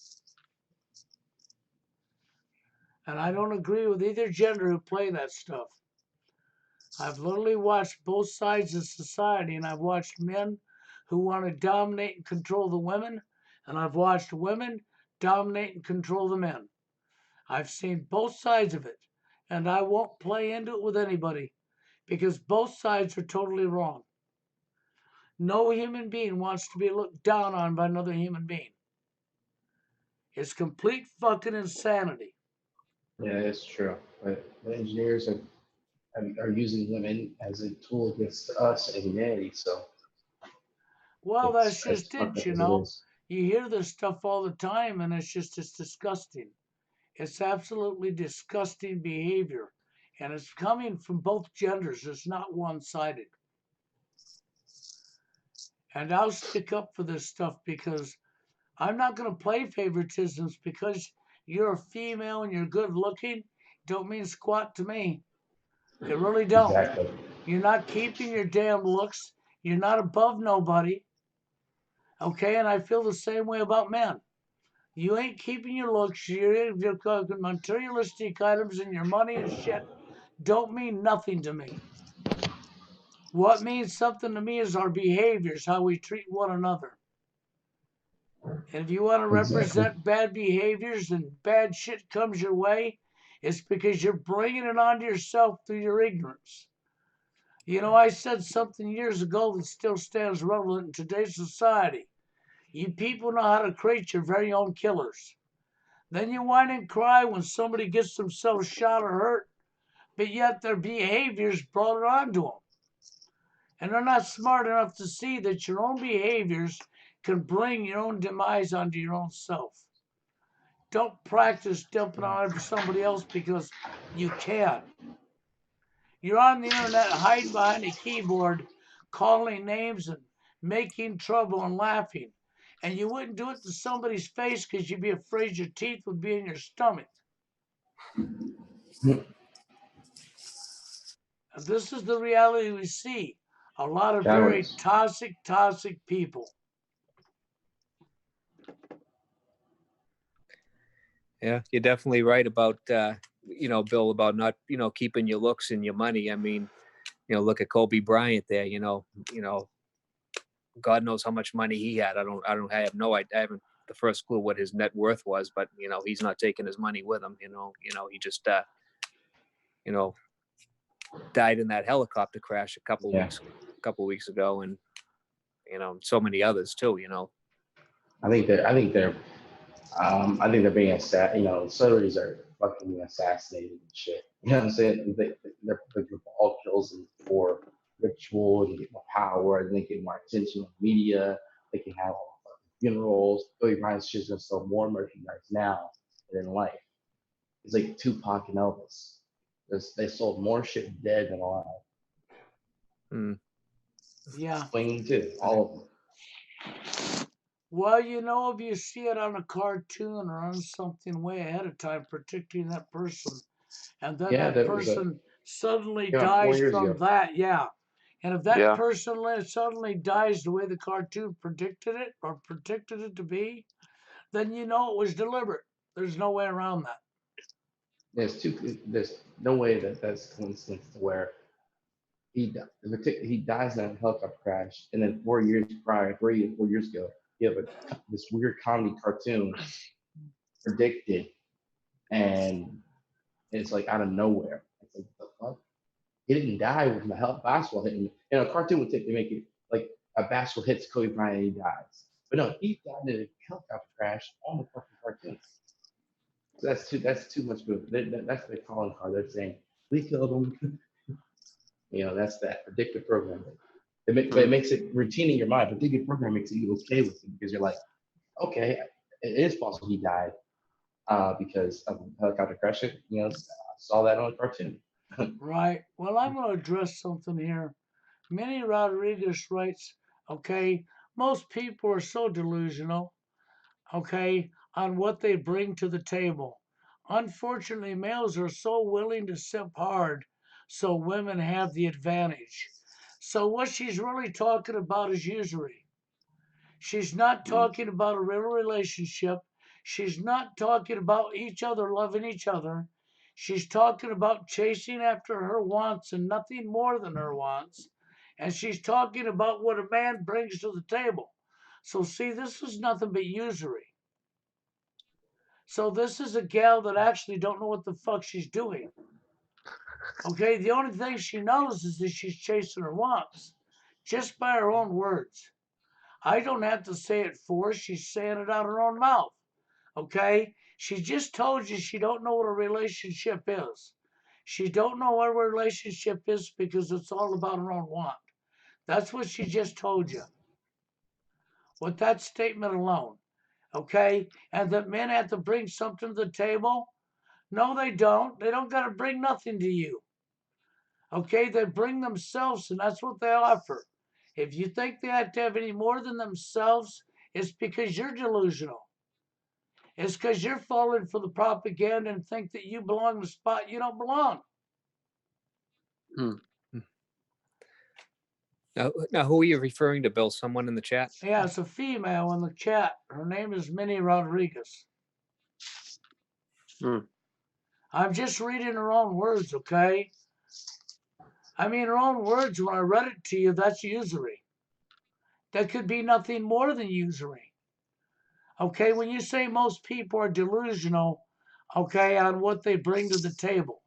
And I don't agree with either gender who play that stuff. I've literally watched both sides of society, and I've watched men who want to dominate and control the women, and I've watched women dominate and control the men. I've seen both sides of it, and I won't play into it with anybody because both sides are totally wrong. No human being wants to be looked down on by another human being. It's complete fucking insanity. Yeah, it's true. But the engineers are using women as a tool against us and humanity. So Well, it's that's as just fucked it, up as it is. You hear this stuff all the time, and it's disgusting. It's absolutely disgusting behavior. And it's coming from both genders. It's not one sided. And I'll stick up for this stuff because I'm not going to play favoritisms because you're a female and you're good looking. Don't mean squat to me. It really don't. Exactly. You're not keeping your damn looks. You're not above nobody. Okay, and I feel the same way about men. You ain't keeping your looks. Your materialistic items and your money and shit don't mean nothing to me. What means something to me is our behaviors, how we treat one another. And if you want to Exactly. represent bad behaviors and bad shit comes your way, it's because you're bringing it onto yourself through your ignorance. You know, I said something years ago that still stands relevant in today's society. You people know how to create your very own killers. Then you whine and cry when somebody gets themselves shot or hurt, but yet their behaviors brought it on to them. And they're not smart enough to see that your own behaviors can bring your own demise onto your own self. Don't practice dumping on somebody else because you can. You're on the internet hiding behind a keyboard, calling names and making trouble and laughing. And you wouldn't do it to somebody's face because you'd be afraid your teeth would be in your stomach. And this is the reality we see. A lot of very Cowards. toxic people. Yeah, you're definitely right about Bill, about not keeping your looks and your money. I mean, look at Kobe Bryant there. God knows how much money he had. I have no idea. I haven't the first clue what his net worth was, but he's not taking his money with him. He just died in that helicopter crash a couple weeks ago, and so many others too. I think they're being celebrities are fucking being assassinated and shit. You know what I'm saying? They're all kills them for ritual. They get more power. And they get more attention on media. They can have all fucking funerals. Kobe Bryant's just gonna sell more merchandise now than in life. It's like Tupac and Elvis. They sold more shit dead than alive. Yeah. Swinging too, all of them. Well, if you see it on a cartoon or on something way ahead of time, predicting that person, and then Yeah, that that was person suddenly came out 4 dies years from ago. that, yeah. And if that Yeah. person suddenly dies the way the cartoon predicted it to be, then you know it was deliberate. There's no way around that. There's no way that that's coincidence to where he dies in a helicopter crash, and then 4 years prior, 4 years ago, you have this weird comedy cartoon predicted, and it's like out of nowhere. It's like what the fuck? He didn't die when the basketball hit him. A cartoon would take to make it like a basketball hits Kobe Bryant and he dies. But no, he died in a helicopter crash on the fucking cartoon. So that's too much good. That's the calling card. They're saying we killed him. That's that predictive programming. But it makes it routine in your mind. Predictive programming makes you okay with it because you're like, okay, it is possible he died because of a helicopter crash. I saw that on a cartoon. Right. Well, I'm going to address something here. Minnie Rodriguez writes, okay, most people are so delusional, okay, on what they bring to the table. Unfortunately, males are so willing to sip hard, so women have the advantage. So, what she's really talking about is usury. She's not talking about a real relationship. She's not talking about each other loving each other. She's talking about chasing after her wants and nothing more than her wants. And she's talking about what a man brings to the table. So, see, this is nothing but usury. So, this is a gal that actually don't know what the fuck she's doing. Okay, the only thing she knows is that she's chasing her wants just by her own words. I don't have to say it for her. She's saying it out her own mouth. Okay? She just told you she don't know what a relationship is. She don't know what a relationship is because it's all about her own want. That's what she just told you. With that statement alone. Okay? And that men have to bring something to the table? No, they don't. They don't got to bring nothing to you. Okay? They bring themselves, and that's what they offer. If you think they have to have any more than themselves, it's because you're delusional. It's because you're falling for the propaganda and think that you belong in the spot you don't belong. Now, who are you referring to, Bill? Someone in the chat? Yeah, it's a female in the chat. Her name is Minnie Rodriguez. I'm just reading her own words, okay? I mean, her own words, when I read it to you, that's usury. That could be nothing more than usury. Okay, when you say most people are delusional, okay, on what they bring to the table,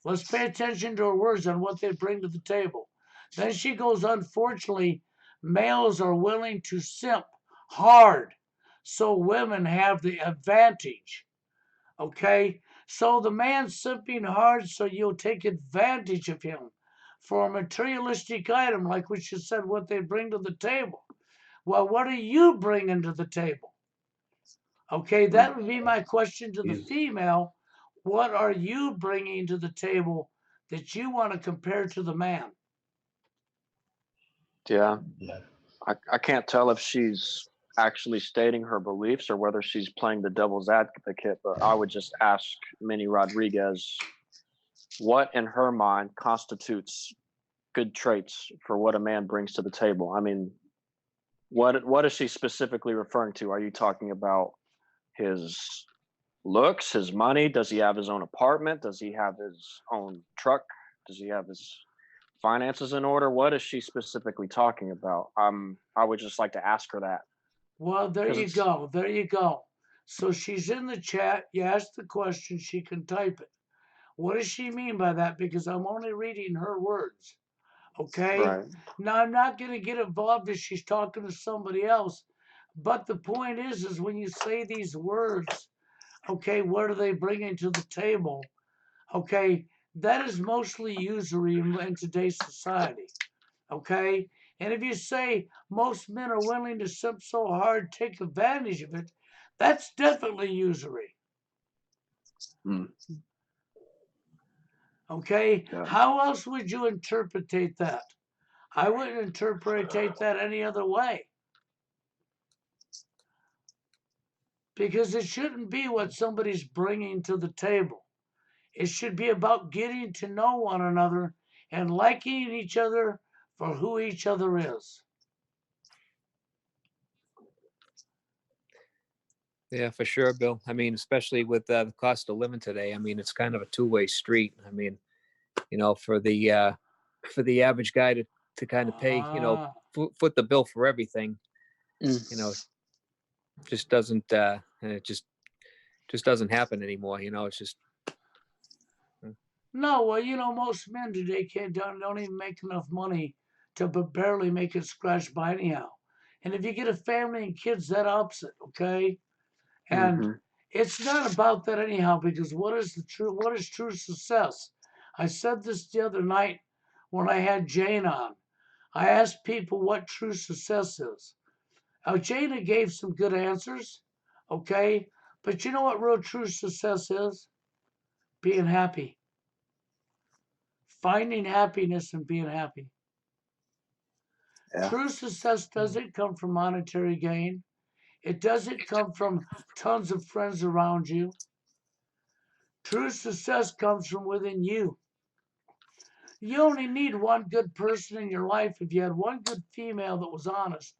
let's pay attention to her words on what they bring to the table. Then she goes, unfortunately, males are willing to simp hard, so women have the advantage. Okay, so the man's simping hard, so you'll take advantage of him for a materialistic item, like we just said, what they bring to the table. Well, what are you bringing to the table? Okay, that would be my question to the female. What are you bringing to the table that you want to compare to the man? Yeah. Yeah. I can't tell if she's actually stating her beliefs or whether she's playing the devil's advocate, but I would just ask Minnie Rodriguez what in her mind constitutes good traits for what a man brings to the table. I mean, what is she specifically referring to? Are you talking about his looks, his money? Does he have his own apartment? Does he have his own truck? Does he have his finances in order? What is she specifically talking about? I would just like to ask her that Well, there because you it's go. There you go. So she's in the chat. You ask the question, she can type it. What does she mean by that? Because I'm only reading her words. Okay? right. Now, I'm not going to get involved if she's talking to somebody else. But the point is when you say these words, okay, what are they bringing to the table? Okay, that is mostly usury in today's society. Okay, and if you say most men are willing to simp so hard, take advantage of it, that's definitely usury. Mm, Okay, yeah. how else would you interpret that? I wouldn't interpret that any other way because it shouldn't be what somebody's bringing to the table. It should be about getting to know one another and liking each other for who each other is. Yeah, for sure, Bill. I mean, especially with the cost of living today. I mean, it's kind of a two-way street. I mean, for the average guy to kind of pay, Ah, foot the bill for everything, you know, Mm, just doesn't it just doesn't happen anymore. It's just no, well, most men today don't even make enough money to barely make it scratch by anyhow. And if you get a family and kids, that ups it, okay? And hmm it's not about that anyhow, because what is true success? I said this the other night when I had Jane on. I asked people what true success is. Now Jana gave some good answers, okay? But you know what real true success is? Being happy. Finding happiness and being happy. Yeah. True success doesn't come from monetary gain. It doesn't come from tons of friends around you. True success comes from within you. You only need one good person in your life. If you had one good female that was honest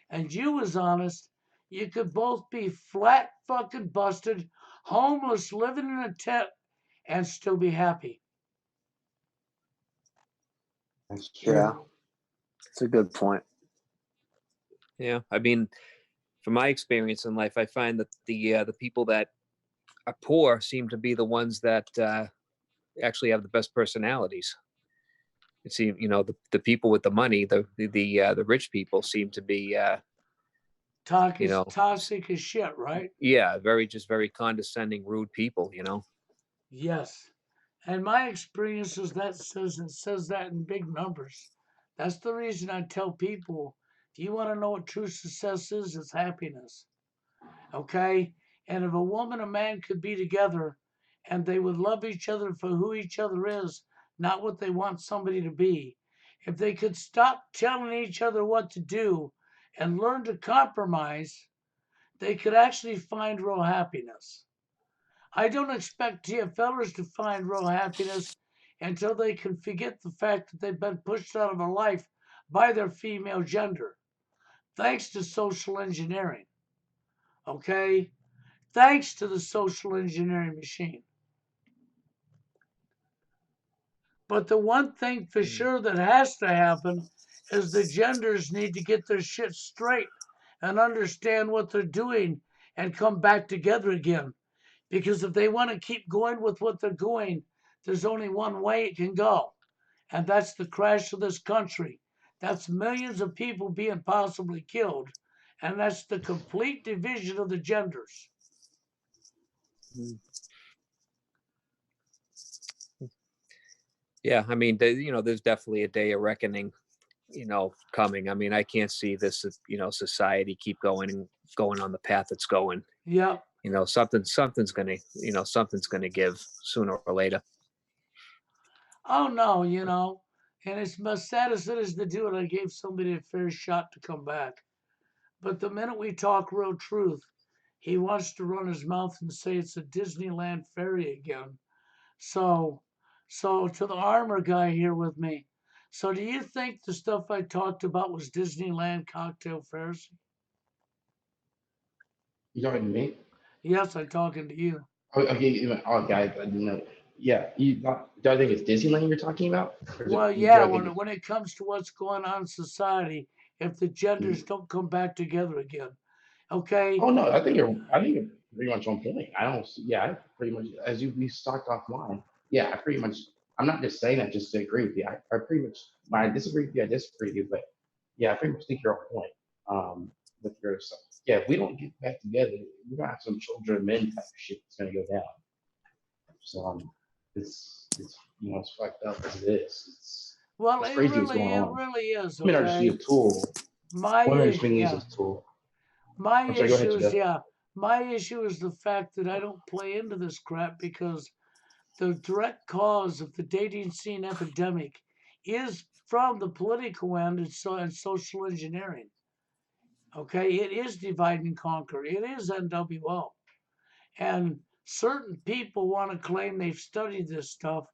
and you was honest, you could both be flat fucking busted, homeless, living in a tent, and still be happy. That's Yeah. true. It's a good point. yeah. I mean, from my experience in life, I find that the people that are poor seem to be the ones that actually have the best personalities. It seems the people with the money, the rich people seem to be Talk you is know toxic as shit, right? yeah, very condescending, rude people. Yes. And my experience is that says that in big numbers. That's the reason I tell people, if you want to know what true success is, it's happiness. Okay? And if a woman and man could be together and they would love each other for who each other is, not what they want somebody to be, if they could stop telling each other what to do and learn to compromise, they could actually find real happiness. I don't expect TFLers to find real happiness until they can forget the fact that they've been pushed out of a life by their female gender, thanks to social engineering. Okay? Thanks to the social engineering machine. But the one thing for sure that has to happen is the genders need to get their shit straight and understand what they're doing and come back together again. Because if they want to keep going with what they're going, there's only one way it can go, and that's the crash of this country. That's millions of people being possibly killed, and that's the complete division of the genders. Yeah, I mean, there's definitely a day of reckoning, coming. I mean, I can't see this, society keep going on the path it's going. Yep. Something's gonna give sooner or later. Oh no, and it's as sad as it is to do it, I gave somebody a fair shot to come back. But the minute we talk real truth, he wants to run his mouth and say it's a Disneyland ferry again. So, so to the armor guy here with me. So do you think the stuff I talked about was Disneyland cocktail fairs? You talking to me? Yes, I'm talking to you. Oh, okay, guys, I didn't know. Yeah, do I think it's Disneyland you're talking about? Well, Do yeah, I think when it comes to what's going on in society, if the genders don't come back together again, okay? Oh no, I think you're pretty much on point. I don't. Yeah, I pretty much as we talked offline. Yeah, I pretty much. I'm not just saying that just to agree with you. I pretty much. When I disagree with you, I disagree with you. But yeah, I pretty much think you're on point. With your stuff. Yeah, if we don't get back together, we're gonna have some children of men type of shit that's gonna go down. So it's it's fucked up as it is. Well, It's crazy what's going it on. really is, Women are just being okay? a tool. My Women are just being used yeah, as a tool. my I'm sorry. Go ahead, issue is Jeff. yeah, my issue is the fact that I don't play into this crap because the direct cause of the dating scene epidemic is from the political end and social engineering. Okay, it is divide and conquer. It is NWO. And certain people want to claim they've studied this stuff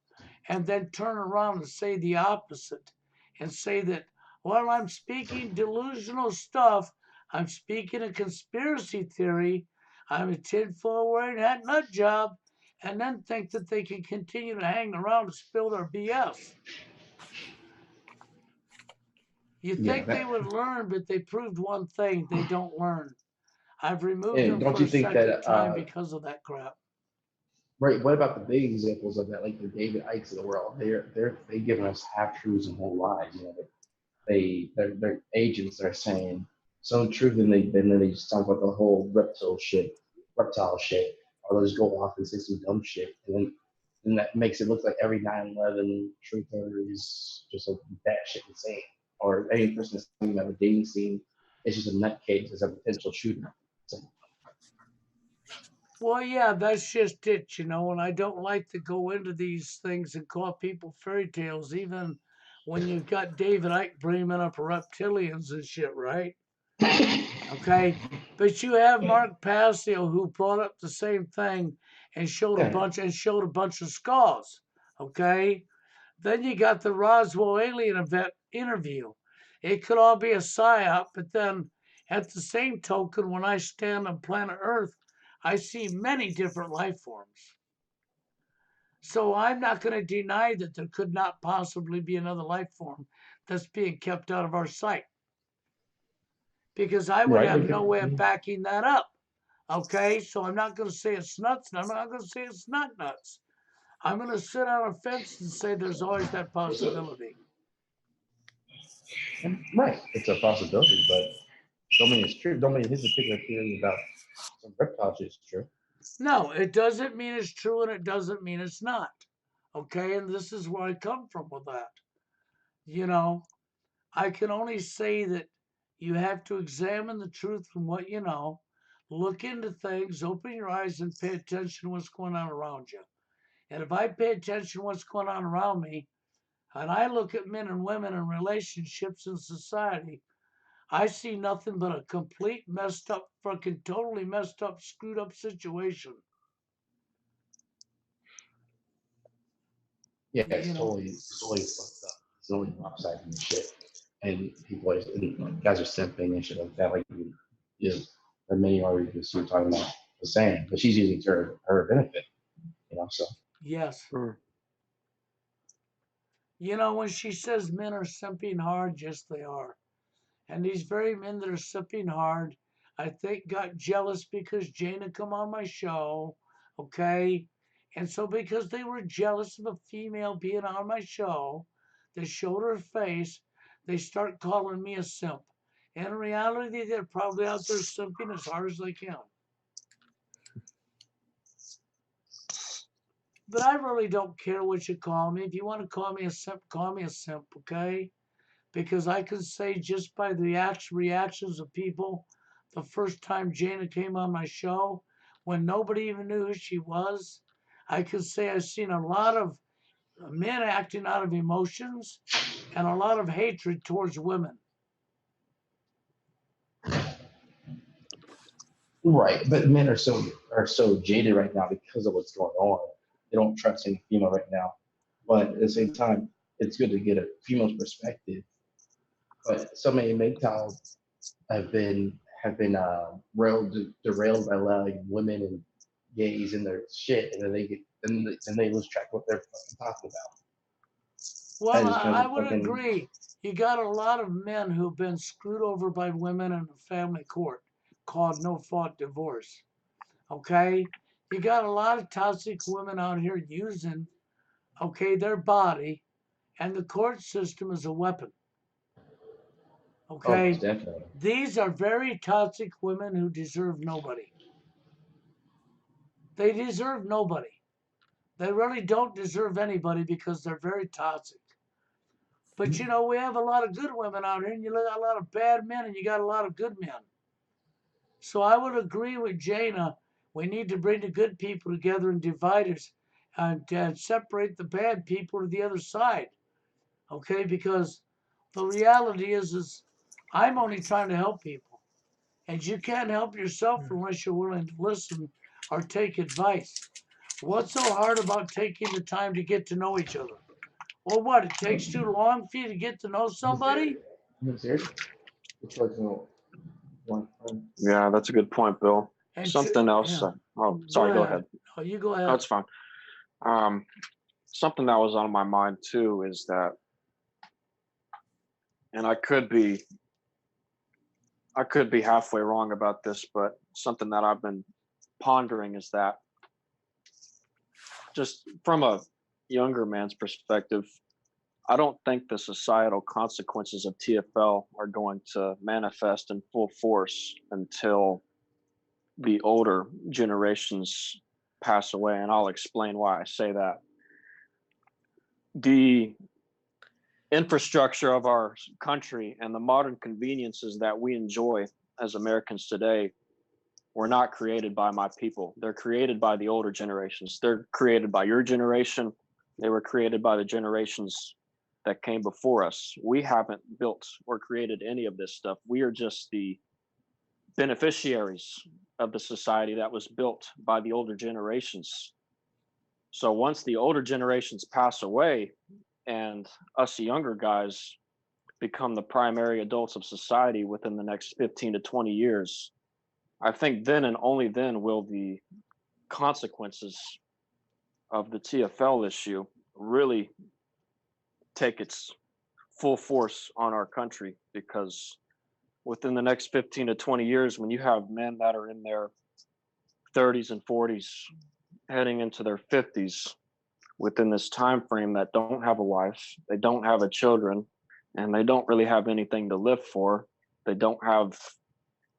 and then turn around and say the opposite and say that, well, I'm speaking delusional stuff. I'm speaking a conspiracy theory. I'm a tinfoil wearing hat nut job. And then think that they can continue to hang around and spill their BS. You Yeah, think they would learn, but they proved one thing: they don't learn. I've removed and them don't for you a think second that time because of that crap. right? What about the big examples of that, like the David Ikes of the world? They giving us half truths and whole lies. They're agents that are saying some truth and then they just talk about the whole reptile shit, or they'll just go off and say some dumb shit, and that makes it look like every 9/11 truther is just a batshit insane, or any person that's talking about a dating scene is just a nutcase as a potential shooter. So, Well, yeah, that's just it, and I don't like to go into these things and call people fairy tales, even when you've got David Icke bringing up reptilians and shit, right? Okay, but you have Mark Passio who brought up the same thing and yeah, showed a bunch of skulls. Okay, then you got the Roswell alien event interview. It could all be a psyop, but then at the same token, when I stand on planet Earth, I see many different life forms. So I'm not going to deny that there could not possibly be another life form that's being kept out of our sight because I would right. have no way of backing that up. Okay, so I'm not going to say it's nuts, and I'm not going to say it's not nuts. I'm going to sit on a fence and say there's always that possibility. Right, it's a possibility, but don't mean it's true. Don't mean his particular theory about some reptile shit is true. No, it doesn't mean it's true and it doesn't mean it's not. Okay, and this is where I come from with that. You know, I can only say that you have to examine the truth from what you know, look into things, open your eyes, and pay attention to what's going on around you. And if I pay attention to what's going on around me, and I look at men and women and relationships in society, I see nothing but a complete messed up, fucking totally messed up, screwed up situation. Yeah, You know, it's totally fucked up. It's totally lopsided and shit. And people are, and guys are simping and shit like that. Like, the many arguments you're talking about the same, but she's using it to her benefit, so. yes. You know, when she says men are simping hard, yes, they are. And these very men that are sipping hard, I think got jealous because Jana come on my show, okay? And so because they were jealous of a female being on my show, they showed her face, they start calling me a simp. In reality, they're probably out there simping as hard as they can. But I really don't care what you call me. If you want to call me a simp, call me a simp, okay? Because I could say just by the reactions of people the first time Jana came on my show, when nobody even knew who she was, I could say I've seen a lot of men acting out of emotions and a lot of hatred towards women. Right, but men are so jaded right now because of what's going on. They don't trust any female right now. But at the same time, it's good to get a female's perspective. But so many MGTOWs have been derailed by allowing women and gays in their shit, and then they lose track of what they're fucking talking about. Well, I just I been would fucking agree. You got a lot of men who've been screwed over by women in a family court called no fault divorce. Okay? You got a lot of toxic women out here using, okay, their body, and the court system is a weapon. oh most Okay? definitely. These are very toxic women who deserve nobody. They deserve nobody. They really don't deserve anybody because they're very toxic. But you know, we have a lot of good women out here, and you got a lot of bad men, and you got a lot of good men. So I would agree with Jana. We need to bring the good people together and divide us and separate the bad people to the other side. Okay? Because the reality is I'm only trying to help people. And you can't help yourself unless you're willing to listen or take advice. What's so hard about taking the time to get to know each other? Well, what? It takes too long for you to get to know somebody? Serious? Which was one. Yeah, that's a good point, Bill. And Something else. yeah, Oh, go sorry. Go ahead. ahead. Oh, you go Oh, ahead. it's fine. Um, Something that was on my mind too is that, and I could be halfway wrong about this, but something that I've been pondering is that just from a younger man's perspective, I don't think the societal consequences of TFL are going to manifest in full force until the older generations pass away. And I'll explain why I say that. The infrastructure of our country and the modern conveniences that we enjoy as Americans today were not created by my people. They're created by the older generations. They're created by your generation. They were created by the generations that came before us. We haven't built or created any of this stuff. We are just the beneficiaries of the society that was built by the older generations. So once the older generations pass away and us younger guys become the primary adults of society within the next 15 to 20 years, I think then and only then will the consequences of the TFL issue really take its full force on our country, because within the next 15 to 20 years, when you have men that are in their 30s and 40s heading into their 50s within this time frame that don't have a wife, they don't have a children, and they don't really have anything to live for, they don't have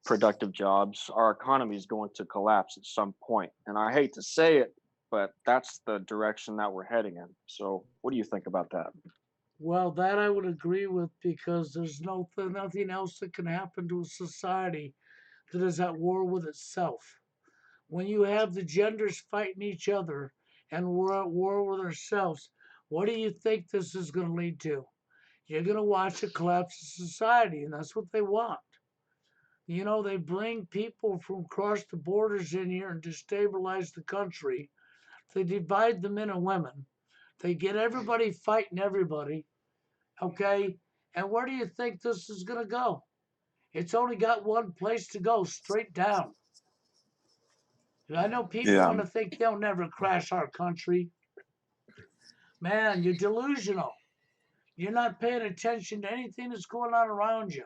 productive jobs, our economy is going to collapse at some point. And I hate to say it, but that's the direction that we're heading in. So what do you think about that? Well, that I would agree with because there's nothing else that can happen to a society that is at war with itself. When you have the genders fighting each other and we're at war with ourselves, what do you think this is going to lead to? You're going to watch a collapse of society, and that's what they want. You know, they bring people from across the borders in here and destabilize the country. They divide the men and women. They get everybody fighting everybody, okay? And where do you think this is going to go? It's only got one place to go, straight down. I know people Yeah. want to think they'll never crash our country. Man, you're delusional. You're not paying attention to anything that's going on around you.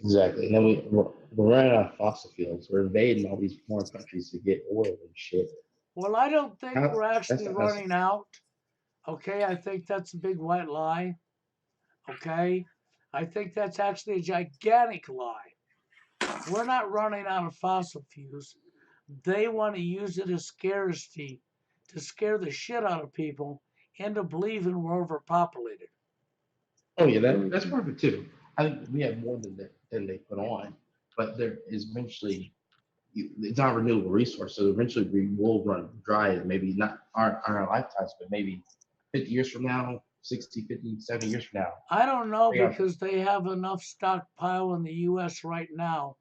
Exactly. And then we're running out of fossil fuels. We're invading all these foreign countries to get oil and shit. Well, I don't think How, we're actually that's running out. Okay, I think that's a big white lie. Okay, I think that's actually a gigantic lie. We're not running out of fossil fuels. They want to use it as scarcity to scare the shit out of people into believing we're overpopulated. Oh yeah, that's part of it too. I think we have more than they put on, but there is eventually it's not a renewable resource, so eventually we will run dry. Maybe not our lifetimes, but maybe 50 years from now, 60, 50, 70 years from now. I don't know Yeah. because they have enough stockpile in the U.S. right now.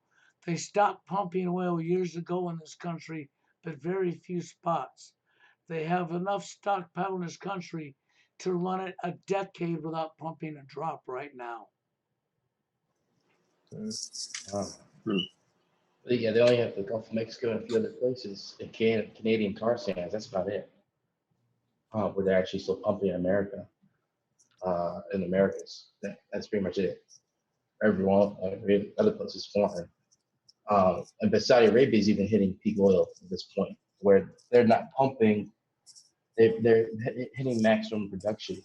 They stopped pumping oil years ago in this country, but very few spots. They have enough stockpile in this country to run it a decade without pumping a drop right now. But yeah, they only have the Gulf of Mexico and a few other places, and Canadian tar sands. That's about it. Where they're actually still pumping in America, in the Americas. That's pretty much it. Every other place is foreign. But Saudi Arabia is even hitting peak oil at this point, where they're not pumping, they're hitting maximum production.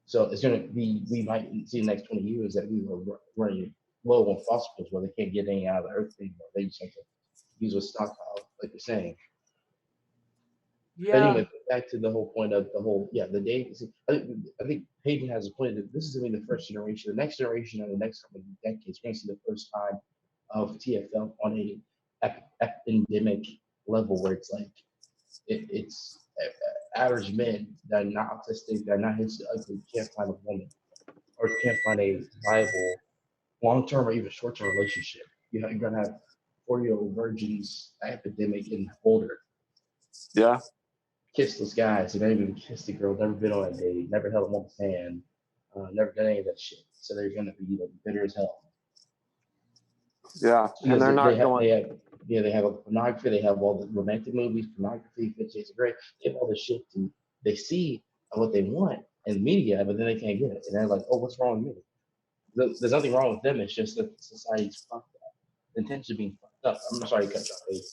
So it's going to be, we might see in the next 20 years that we were running low on fossil fuels where they can't get any out of the earth anymore. They just have to use a stockpile, like you're saying. But Yeah, anyway, back to the whole point of the day. I think Hayden has a point that this is going to be the first generation. The next generation in the next couple of decades, we're going to see the first time of TFL on a epidemic level where it's like it's average men that are not autistic, that are not into ugly, can't find a woman or can't find a viable long-term or even short-term relationship. You're gonna have 40-year-old virgins, epidemic, and older. Yeah. Kissless guys who never even kissed a girl, never been on a date, never held a woman's hand, never done any of that shit. So they're gonna be like bitter as hell. Yeah. And they're not going. They have a pornography, they have all the romantic movies, pornography, 50 Shades of Grey, they have all this shit and they see what they want in the media, but then they can't get it. And they're like, oh, what's wrong with me? There's nothing wrong with them, it's just that society's fucked up. The intention of being fucked up. I'm sorry to cut you off.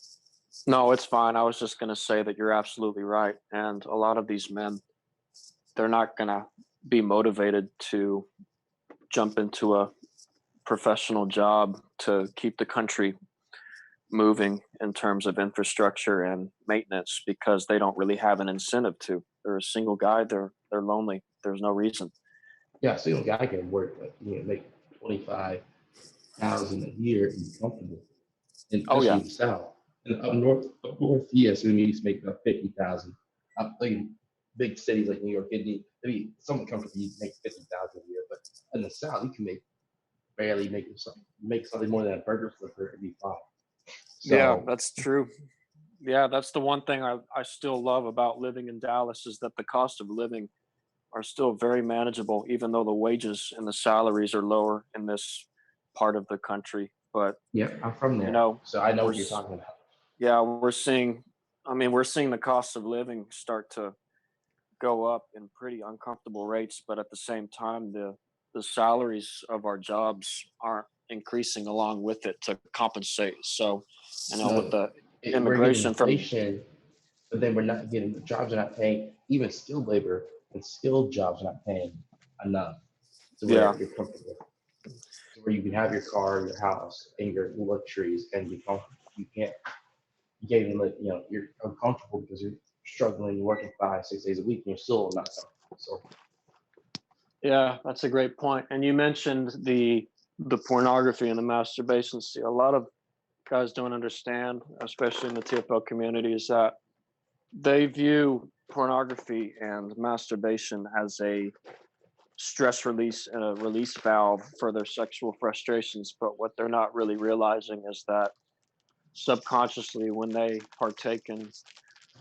No, it's fine. I was just going to say that you're absolutely right. And a lot of these men, they're not going to be motivated to jump into a professional job to keep the country moving in terms of infrastructure and maintenance because they don't really have an incentive to. They're a single guy. They're lonely. There's no reason. Yeah, single guy can work, make 25,000 a year and be comfortable, and especially in the South. And up north, yes, it needs to make about 50,000. I'm thinking big cities like New York, maybe someone comfortable you make 50,000 a year, but in the South you can barely make something more than a burger flipper and be fine. So, yeah, that's true. Yeah, that's the one thing I still love about living in Dallas is that the cost of living are still very manageable, even though the wages and the salaries are lower in this part of the country. But yeah, I'm from there, so I know what you're talking about. Yeah, we're seeing the cost of living start to go up in pretty uncomfortable rates, but at the same time, the salaries of our jobs aren't increasing along with it to compensate. So, with the immigration we're getting inflation, but then we're not getting, the jobs are not paying, even skilled labor and skilled jobs are not paying enough to where you're comfortable, to where you can have your car, your house, and your luxuries and be comfortable. You can't even let, you're uncomfortable because you're struggling, you're working 5-6 days a week and you're still not comfortable. So yeah, that's a great point. And you mentioned the pornography and the masturbation. See, a lot of guys don't understand, especially in the TFL community, is that they view pornography and masturbation as a stress release and a release valve for their sexual frustrations. But what they're not really realizing is that subconsciously, when they partake in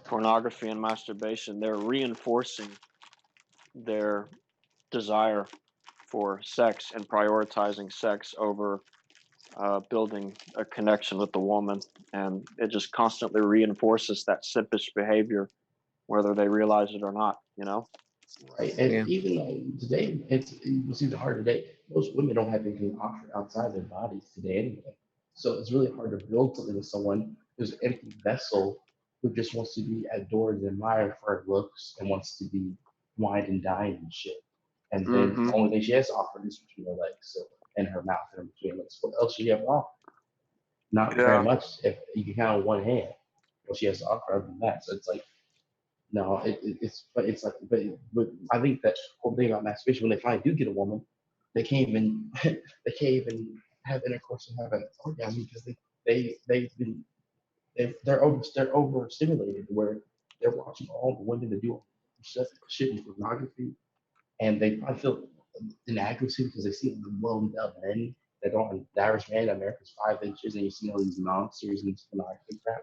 pornography and masturbation, they're reinforcing their desire for sex and prioritizing sex over building a connection with the woman. And it just constantly reinforces that simpish behavior, whether they realize it or not, Right. And Yeah. even though today it's even harder today, most women don't have anything to offer outside their bodies today anyway. So it's really hard to build something with someone who's an empty vessel who just wants to be adored and admired for her looks and wants to be wined and dined and shit. And then Mm-hmm. the only thing she has to offer is between her legs, so and her mouth and her between her legs. What else should you have to offer? Not very Yeah. much if you can count on one hand what she has to offer other than that. So it's like no, it's like but I think that whole thing about masturbation when they finally do get a woman, they can't even they can't even have intercourse and have an orgasm because they've been they're overstimulated where they're watching all the women that do shit in pornography and they probably feel inadequacy because they see the well-endowed men that don't the average man in America is 5 inches and you see all these monsters and pornography crap.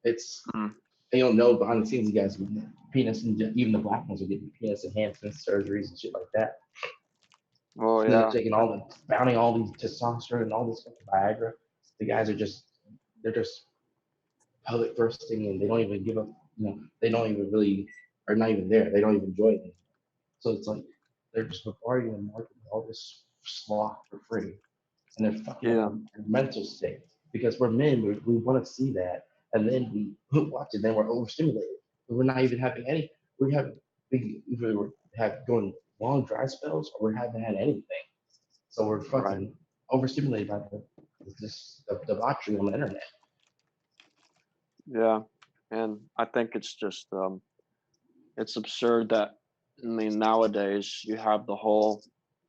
It's Mm. they don't know behind the scenes, you guys, penis, and even the black ones are getting penis enhancement surgeries and shit like that. Oh And they're yeah. taking all the, bounding all these testosterone and all this stuff, Viagra. The guys are just, they're just pelvic thirsting and they don't even give up, they don't even really, are not even there. They don't even enjoy it. So it's like, they're just bombarding the market with all this slop for free. And they're fucking up Yeah. our mental state because we're men. We want to see that, and then we watch it. Then we're overstimulated. We're not even having any. We have we either have going long dry spells, or we haven't had anything. So we're Right. fucking overstimulated by the debauchery on the internet. Yeah. And I think it's absurd that I mean nowadays you have the whole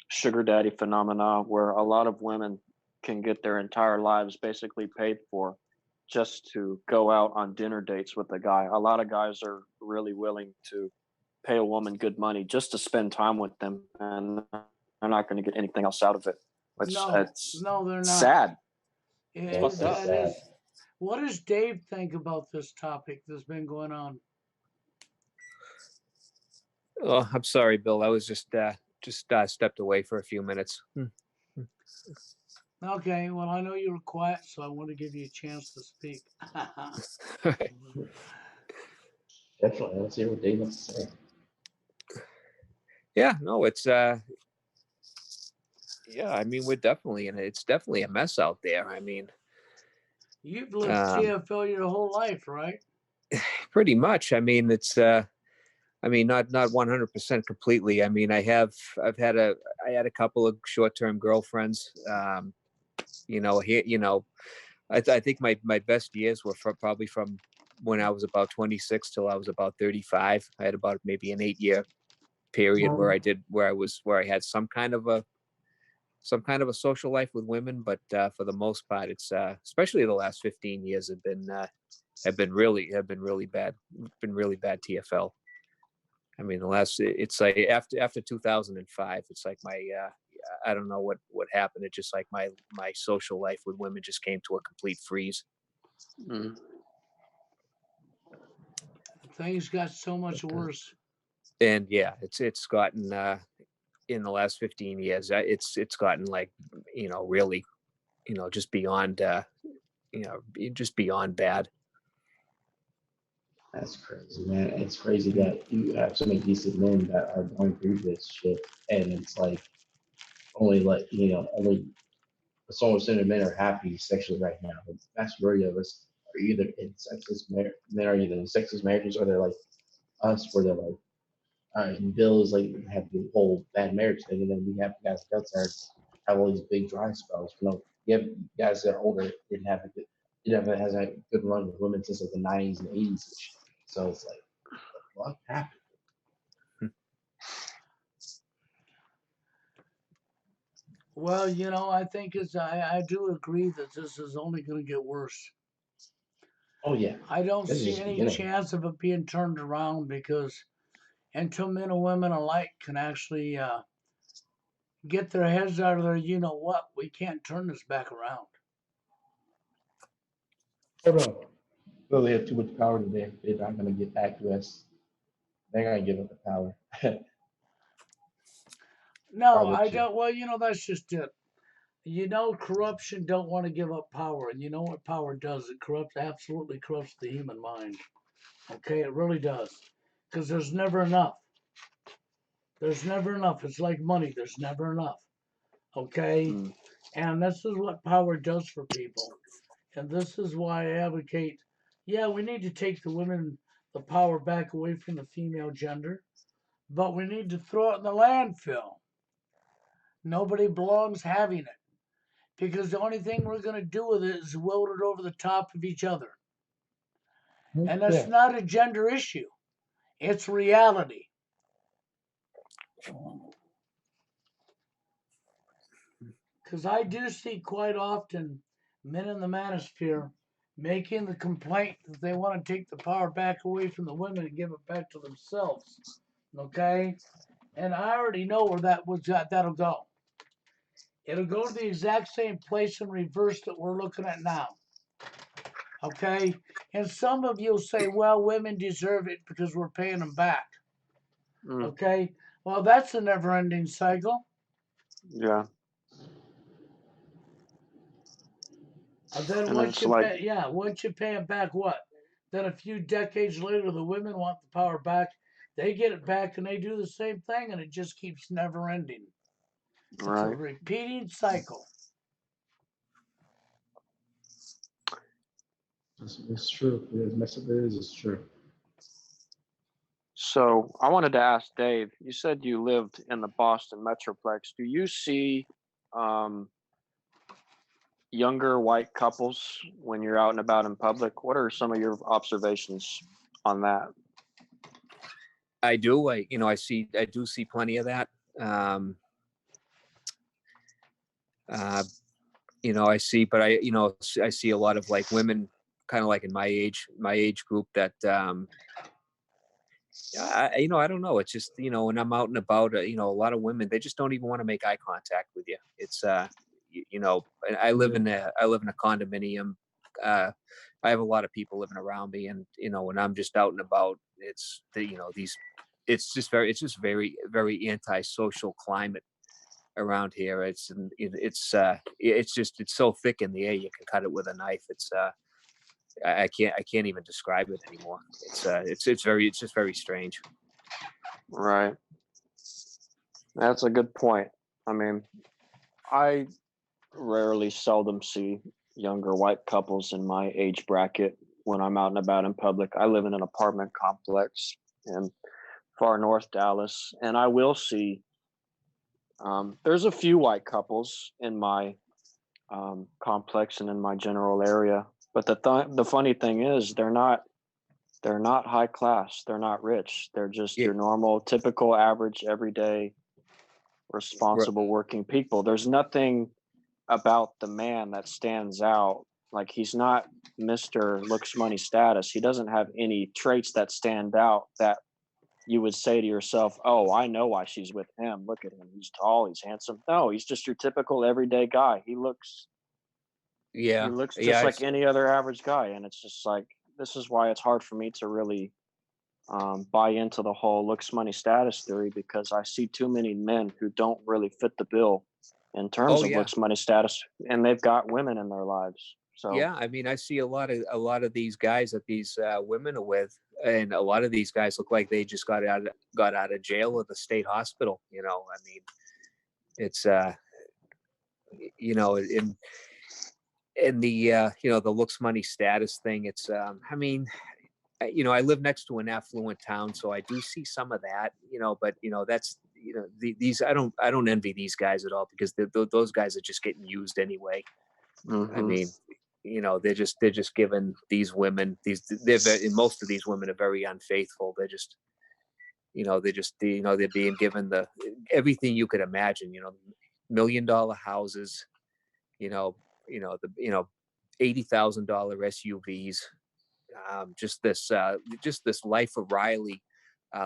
sugar daddy phenomena where a lot of women can get their entire lives basically paid for just to go out on dinner dates with a guy. A lot of guys are really willing to pay a woman good money just to spend time with them, and they're not going to get anything else out of it. No, It's no, they're not. sad. It's Yeah, it's fucked so up. That is. sad. What does Dave think about this topic that's been going on? Oh, I'm sorry, Bill. I was just stepped away for a few minutes. Okay, well, I know you were quiet, so I want to give you a chance to speak. Definitely. Let's hear what Dave has to say. Yeah, no, it's yeah, I mean we're definitely in it. It's definitely a mess out there. I mean, You've lived um, TFL your whole life, right? pretty much. I mean, it's I mean not 100% completely. I mean, I had a couple of short-term girlfriends. Here, I think my best years were probably from when I was about 26 till I was about 35. I had about maybe an 8-year period where I had some kind of a social life with women, but for the most part, it's especially the last 15 years have been really bad. Been really bad TFL. I mean, it's like after 2005, it's like I don't know what happened. It just like my social life with women just came to a complete freeze. Mm. Things got so much worse. And yeah, it's gotten in the last 15 years, it's gotten like really just beyond just beyond bad. That's crazy, man. It's crazy that you have so many decent men that are going through this shit, and it's like only so much of men are happy sexually right now. The vast majority of us are either in sexist men are either in sexist marriages or they're like us, where they're like, all right, and Bill is like have the whole bad marriage thing, and then we have guys like us that have all these big dry spells. You have guys that are older didn't have has a good run with women since like the 90s and 80s and shit. So it's like, what happened? Well, I think I do agree that this is only going to get worse. Oh yeah, I don't this is see just any beginning. chance of it being turned around because until men and women alike can actually get their heads out of there, what, we can't turn this back around. Oh no, well, they have too much power today. They're not gonna get back to us. They're gonna give up the power. No, Probably I too. don't. Well, that's just it. Corruption don't want to give up power, and you know what power does? It absolutely corrupts the human mind. Okay, it really does, because there's never enough. There's never enough. It's like money. There's never enough. Okay? Mm. And this is what power does for people. And this is why I advocate, yeah, we need to take the women, the power back away from the female gender, but we need to throw it in the landfill. Nobody belongs having it because the only thing we're going to do with it is wield it over the top of each other. And that's Yeah. not a gender issue, it's reality. Because I do see quite often men in the manosphere making the complaint that they want to take the power back away from the women and give it back to themselves. Okay? And I already know where that'll go. It'll go to the exact same place in reverse that we're looking at now. Okay? And some of you will say, well, women deserve it because we're paying them back. Mm. Okay? Well, that's a never ending cycle. Yeah. And then And once it's you like, pay, yeah, once you pay them back, what? Then a few decades later, the women want the power back. They get it back and they do the same thing, and it just keeps never ending. It's a right. repeating cycle. It's true. As messed up as it is, it's true. So I wanted to ask Dave, you said you lived in the Boston Metroplex. Do you see um, younger white couples when you're out and about in public? What are some of your observations on that? I do. I do see plenty of that. Um, I see, but I see a lot of like women kind of like in my age group that, I don't know. It's just, when I'm out and about, a lot of women, they just don't even want to make eye contact with you. It's, and I live in a condominium. I have a lot of people living around me, and, when I'm just out and about, it's it's just very, very antisocial climate around here. It's so thick in the air, you can cut it with a knife. I can't even describe it anymore. It's just very strange. Right. That's a good point. I mean, I seldom see younger white couples in my age bracket when I'm out and about in public. I live in an apartment complex in far north Dallas, and I will see there's a few white couples in my complex and in my general area. But the funny thing is, they're not high class. They're not rich. They're just Yeah. your normal, typical, average, everyday, responsible working people. There's nothing about the man that stands out. Like, he's not Mr. Looks Money Status. He doesn't have any traits that stand out that you would say to yourself, "Oh, I know why she's with him. Look at him. He's tall, he's handsome." No, he's just your typical everyday guy. He Yeah. looks just Yeah. like any other average guy, and it's just like, this is why it's hard for me to really buy into the whole looks money status theory, because I see too many men who don't really fit the bill in terms Oh, of yeah. looks money status, and they've got women in their lives. So Yeah. I mean, I see a lot of these guys that these women are with, and a lot of these guys look like they just got out of jail or the state hospital. I mean, it's in the the looks money status thing. It's I mean, I live next to an affluent town, so I do see some of that. But that's these I don't envy these guys at all, because those guys are just getting used anyway. I mhm. mean, they're just giving these women most of these women are very unfaithful. They're just they're being given everything you could imagine. $1 million houses. You know, the $80,000 SUVs. Just this life of Riley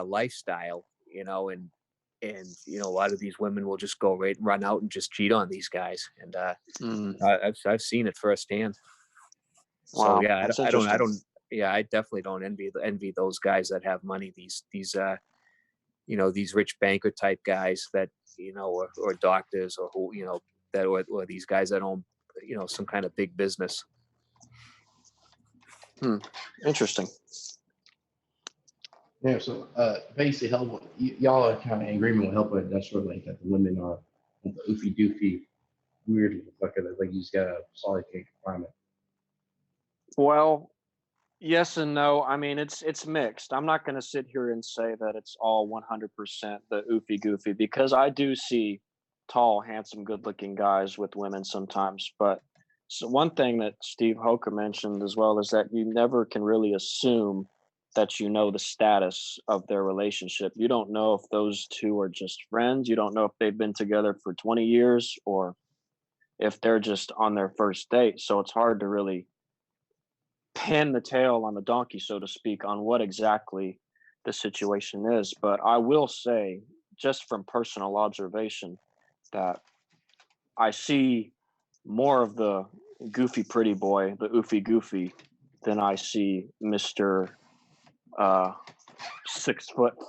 lifestyle. And a lot of these women will just go run out and just cheat on these guys. And Mm. I've seen it firsthand. So Wow, yeah, that's I interesting. don't, yeah, I definitely don't envy those guys that have money. These rich banker type guys that, or doctors, or who, that, or these guys that own, some kind of big business. Interesting. Yeah, so basically, y'all are kind of in agreement with helping industrial, like that the women are the oofy doofy, weird, like you just got a solid cake requirement. Well, yes and no. I mean, it's mixed. I'm not going to sit here and say that it's all 100% the oofy goofy, because I do see tall, handsome, good-looking guys with women sometimes. But so one thing that Steve Hoker mentioned as well is that you never can really assume that you know the status of their relationship. You don't know if those two are just friends. You don't know if they've been together for 20 years or if they're just on their first date. So it's hard to really pin the tail on the donkey, so to speak, on what exactly the situation is. But I will say, just from personal observation, that I see more of the goofy pretty boy, the oofy goofy, than I see Mr. 6'4",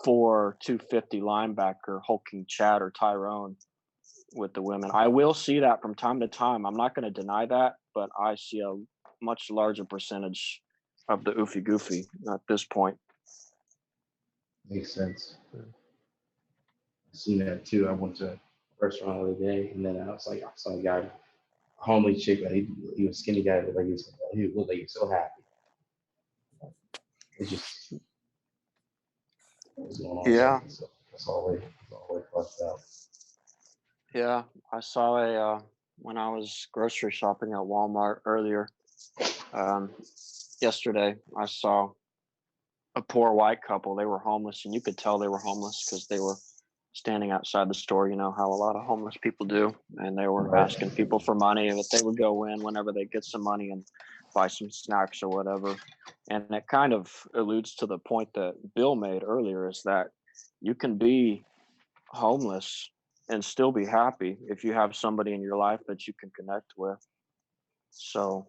250 linebacker hulking Chad or Tyrone with the women. I will see that from time to time. I'm not going to deny that, but I see a much larger percentage of the oofy goofy at this point. Makes sense. I seen that too. I went to a restaurant the other day, and then I saw a guy, a homely chick, but he was skinny guy, but he looked like he was so happy. It's just what's going on. Yeah, So it's always fucked up. yeah. I saw when I was grocery shopping at Walmart earlier yesterday, I saw a poor white couple. They were homeless, and you could tell they were homeless because they were standing outside the store. You know how a lot of homeless people do, and they were Right. asking people for money, that they would go in whenever they get some money and buy some snacks or whatever. And it kind of alludes to the point that Bill made earlier, is that you can be homeless and still be happy if you have somebody in your life that you can connect with. So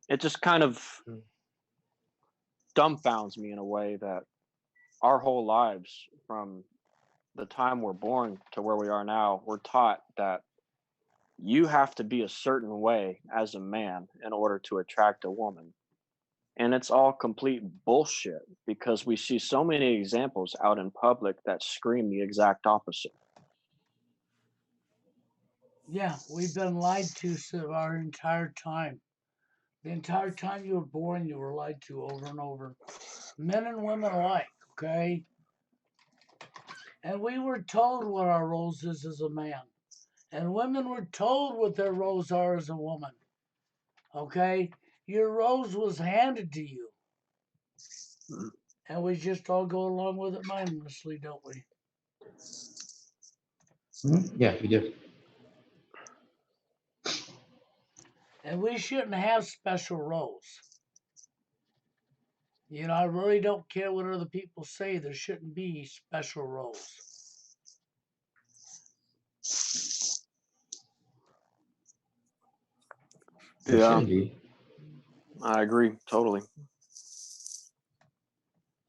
it just kind of dumbfounds me in a way that our whole lives, from the time we're born to where we are now, we're taught that you have to be a certain way as a man in order to attract a woman. And it's all complete bullshit, because we see so many examples out in public that scream the exact opposite. Yeah, we've been lied to our entire time. The entire time you were born, you were lied to over and over. Men and women alike, okay? And we were told what our roles is as a man. And women were told what their roles are as a woman. Okay? Your rose was handed to you. And we just all go along with it mindlessly, don't we? Mm-hmm. Yeah, we do. And we shouldn't have special roles. You know, I really don't care what other people say. There shouldn't be special roles. There Yeah, shouldn't be. I agree totally.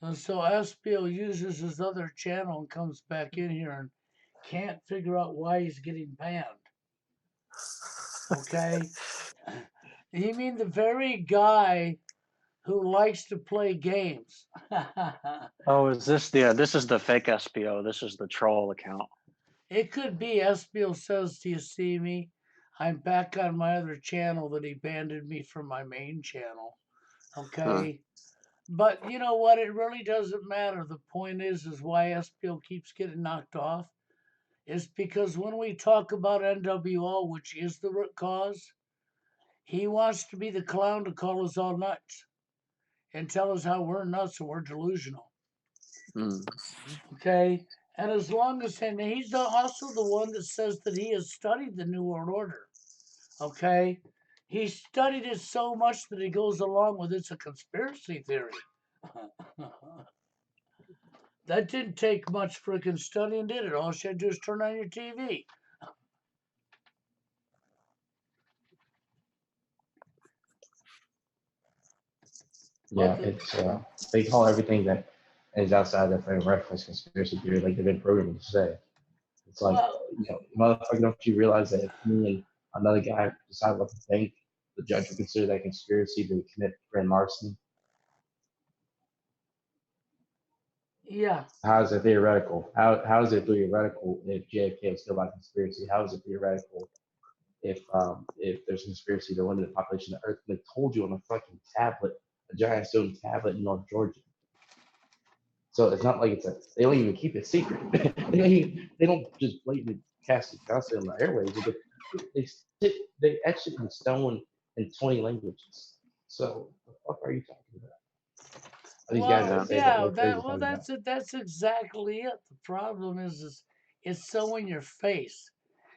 And so SBO uses his other channel and comes back in here and can't figure out why he's getting banned. Okay? You mean the very guy who likes to play games? Oh, is this this is the fake SPO. This is the troll account. It could be SBO says, "Do you see me? I'm back on my other channel that he banned me from my main channel." Okay? But you know what? It really doesn't matter. The point is why SPO keeps getting knocked off is because when we talk about NWO, which is the root cause, he wants to be the clown to call us all nuts and tell us how we're nuts and we're delusional. Mm. Okay? And as long as, and he's also the one that says that he has studied the New World Order. Okay? He studied it so much that he goes along with it's a conspiracy theory. That didn't take much freaking studying, did it? All you had to do is turn on your TV. Yeah, But the, it's they call everything that is outside the frame of reference conspiracy theory, like they've been programmed to say. It's like, well, motherfucker, don't you realize that if me and another guy decide what to think, the judge would consider that conspiracy to commit grand larceny? Yeah. How is it theoretical? How is it theoretical if JFK was killed by conspiracy? How is it theoretical if there's a conspiracy to limit the population of Earth? They told you on a fucking tablet, a giant stone tablet in North Georgia. So it's not like they don't even keep it secret. They don't just blatantly cast it constantly on the airwaves. They etch it in stone in 20 languages. So the fuck are you talking about? These guys Well, that say that yeah, we're crazy well, talking about. that's it. That's exactly it. The problem is it's so in your face.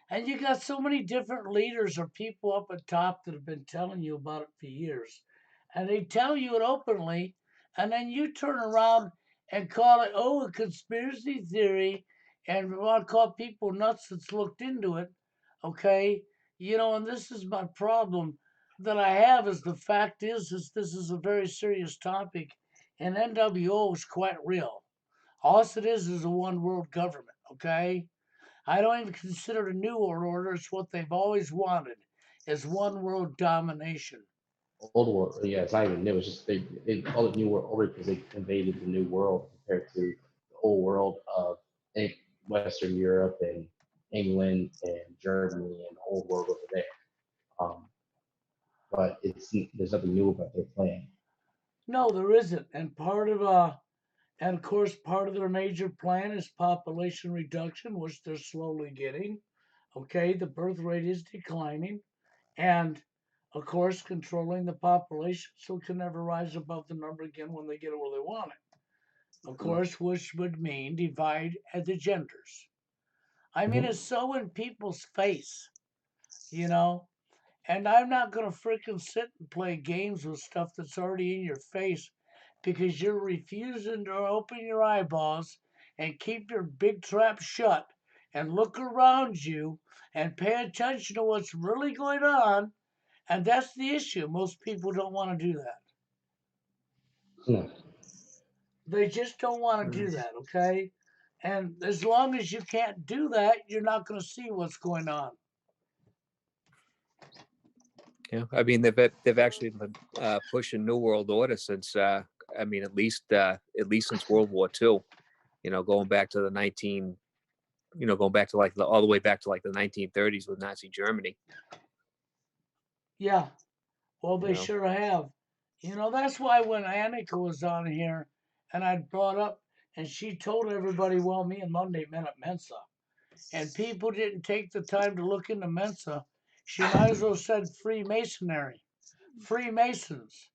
And you got so many different leaders or people up at top that have been telling you about it for years. And they tell you it openly, and then you turn around and call it, oh, a conspiracy theory, and want to call people nuts that's looked into it. Okay? And this is my problem that I have is the fact is this is a very serious topic, and NWO is quite real. All it is a one world government, okay? I don't even consider it a new world order. It's what they've always wanted, is one world domination. Old world, yeah, it's not even new. It's just they call it new world order because they invaded the new world compared to the old world of Western Europe and England and Germany and the old world over there. Um, but there's nothing new about their plan. No, there isn't. And of course, part of their major plan is population reduction, which they're slowly getting. Okay, the birth rate is declining, and of course, controlling the population so it can never rise above the number again when they get it where they want it. Of Mm. course, which would mean divide at the genders. I mean, it's so in people's face, you know. And I'm not going to freaking sit and play games with stuff that's already in your face because you're refusing to open your eyeballs and keep your big trap shut and look around you and pay attention to what's really going on. And that's the issue. Most people don't want to do that. No. They just don't want to Mm. do that, okay? And as long as you can't do that, you're not going to see what's going on. Yeah, I mean they've actually been pushing New World Order since I mean at least since World War II. Going back to going back to like all the way back to like the 1930s with Nazi Germany. Yeah, well, You they know, sure have. That's why when Annika was on here and I brought up, and she told everybody, well, me and Monday met at Mensa, and people didn't take the time to look into Mensa, she might as well said Freemasonry, Freemasons,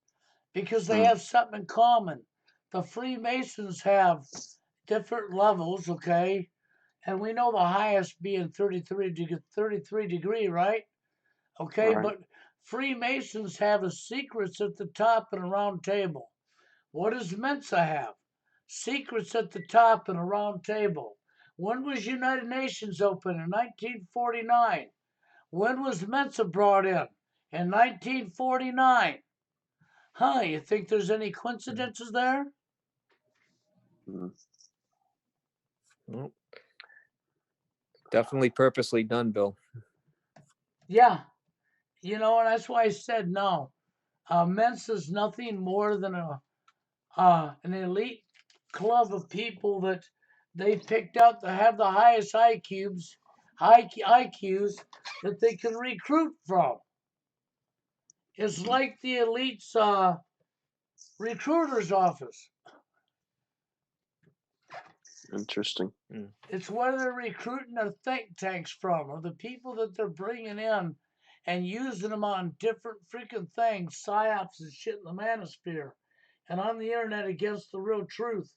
because they Mm. have something in common. The Freemasons have different levels, okay? And we know the highest being 33 degree, right? All Okay, right. but Freemasons have a secrets at the top and a round table. What does Mensa have? Secrets at the top and a round table. When was United Nations opened? In 1949. When was Mensa brought in 1949. Huh, you think there's any coincidences there? Mm. well, definitely purposely done, Bill. Yeah, and that's why I said no. Mensa's nothing more than an elite club of people that they picked out to have the highest IQs that they can recruit from. It's Mm. like the elite's recruiter's office. Interesting. It's where they're recruiting their think tanks from, or the people that they're bringing in and using them on different freaking things, psyops and shit in the manosphere, and on the internet against the real truth.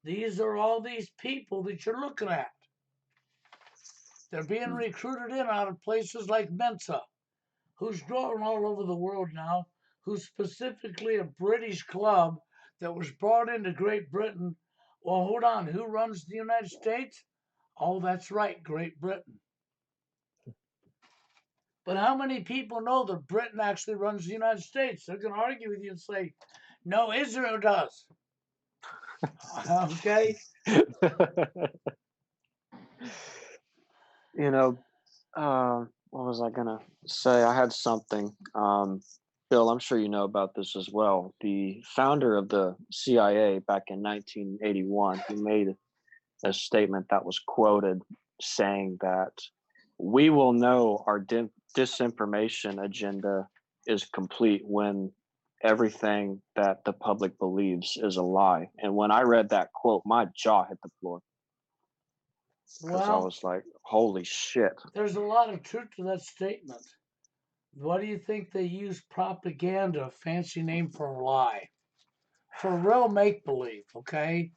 These are all these people that you're looking at. They're being Mm. recruited in out of places like Mensa, who's growing all over the world now, who's specifically a British club that was brought into Great Britain. Well, hold on, who runs the United States? Oh, that's right, Great Britain. But how many people know that Britain actually runs the United States? They're going to argue with you and say, no, Israel does. Okay? you know, what was I gonna say? I had something. Bill, I'm sure you know about this as well. The founder of the CIA back in 1981, he made a statement that was quoted saying that we will know our disinformation agenda is complete when everything that the public believes is a lie. And when I read that quote, my jaw hit the floor because I Well, was like, holy shit. there's a lot of truth to that statement. What do you think they use propaganda, a fancy name for a lie, for real make believe, okay?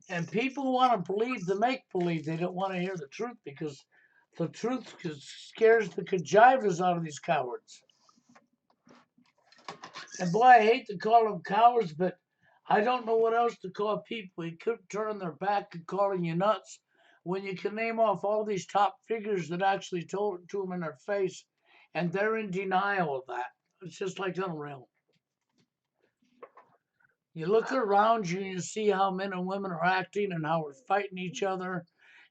And people want to believe the make believe. They don't want to hear the truth because the truth scares the kajivas out of these cowards. And boy, I hate to call them cowards, but I don't know what else to call people who keep turning their back and calling you nuts when you can name off all these top figures that actually told it to them in their face, and they're in denial of that. It's just like unreal. You look around you and you see how men and women are acting and how we're fighting each other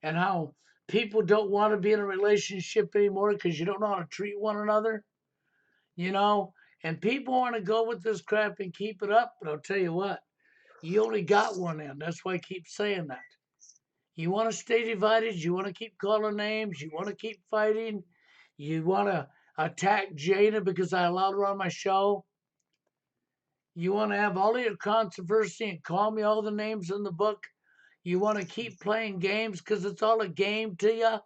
and how people don't want to be in a relationship anymore because you don't know how to treat one another, you know? And people want to go with this crap and keep it up, but I'll tell you what, you only got one end. That's why I keep saying that. You want to stay divided, you want to keep calling names, you want to keep fighting, you want to attack Jada because I allowed her on my show. You want to have all of your controversy and call me all the names in the book. You want to keep playing games because it's all a game to you.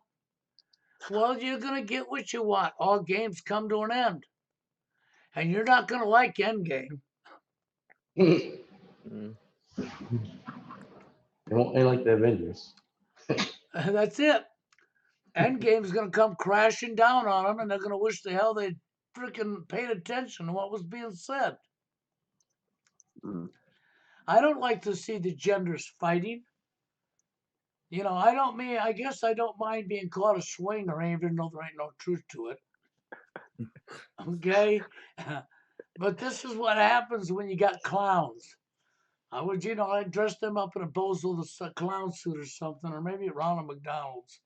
Well, you're going to get what you want. All games come to an end. And you're not going to like Endgame. They Mm. won't end like the Avengers. That's it. Endgame's going to come crashing down on them, and they're going to wish the hell they'd freaking paid attention to what was being said. Mm. I don't like to see the genders fighting. You know, I guess I don't mind being called a swinger, even though there ain't no truth to it. Okay? But this is what happens when you got clowns. I'd dress them up in a bozo the clown suit or something, or maybe at Ronald McDonald's.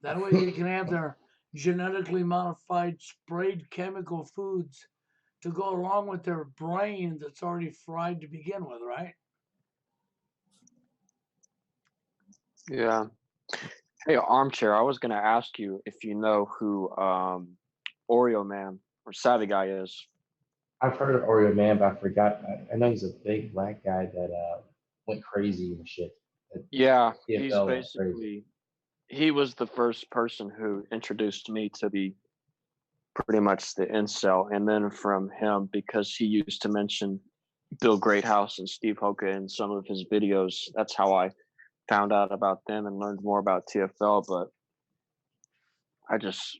That way they can have their genetically modified sprayed chemical foods to go along with their brain that's already fried to begin with, right? Yeah. Hey, Armchair, I was going to ask you if you know who Oreo Man or Savvy Guy is. I've heard of Oreo Man, but I forgot. I know he's a big black guy that went crazy and shit. Yeah, he's TFL went crazy. basically, he was the first person who introduced me to the pretty much the incel. And then from him, because he used to mention Bill Greathouse and Steve Hoka in some of his videos, that's how I found out about them and learned more about TFL. But I just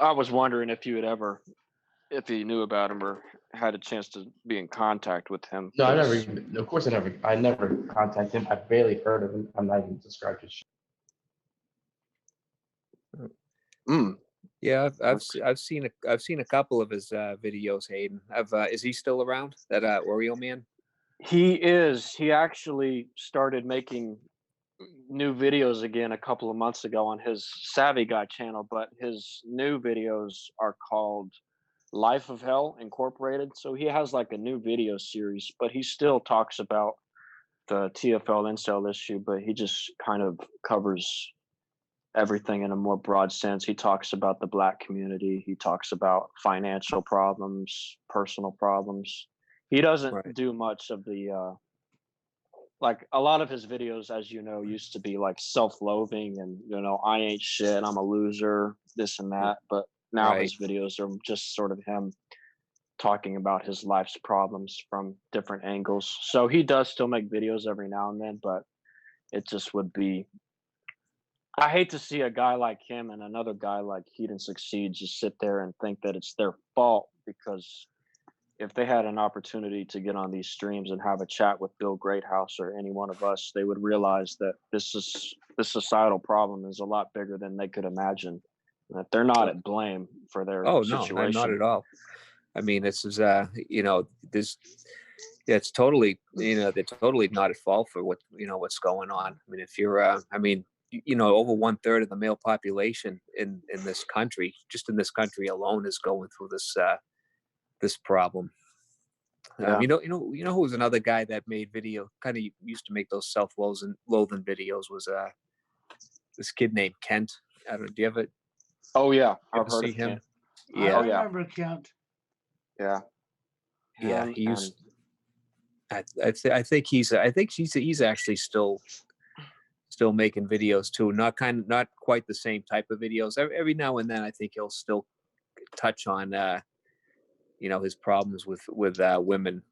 I was wondering if you had ever, if you knew about him or had a chance to be in contact with him. No, I never even, of course I never contacted him. I barely heard of him. I'm not even subscribed to his show. Mm. Yeah, I've seen a couple of his videos, Hayden. Is he still around? That Oreo Man? He is. He actually started making new videos again a couple of months ago on his Savvy Guy channel, but his new videos are called Life of Hell Incorporated. So he has like a new video series, but he still talks about the TFL incel issue, but he just kind of covers everything in a more broad sense. He talks about the black community. He talks about financial problems, personal problems. He doesn't Right. do much of the like a lot of his videos, as you know, used to be like self-loathing and I ain't shit, I'm a loser, this and that. But now Right. his videos are just sort of him talking about his life's problems from different angles. So he does still make videos every now and then, but it just would be, I hate to see a guy like him and another guy like Heat Succeed just sit there and think that it's their fault, because if they had an opportunity to get on these streams and have a chat with Bill Greathouse or any one of us, they would realize that this societal problem is a lot bigger than they could imagine. That they're not at blame for their Oh no, situation. not at all. I mean, this is this. It's totally, they're totally not at fault for what's going on. I mean, if you're, over 1/3 of the male population in this country, just in this country alone, is going through this problem. Yeah. You know who was another guy that made video, kind of used to make those self-loathing videos, was this kid named Kent. I don't. Do you ever Oh yeah, I've ever heard see of him? Kent. I Oh Yeah, yeah, remember Kent. yeah. yeah. Him He and used. I think he's actually still making videos too. Not quite the same type of videos. Every now and then, I think he'll still touch on his problems with women.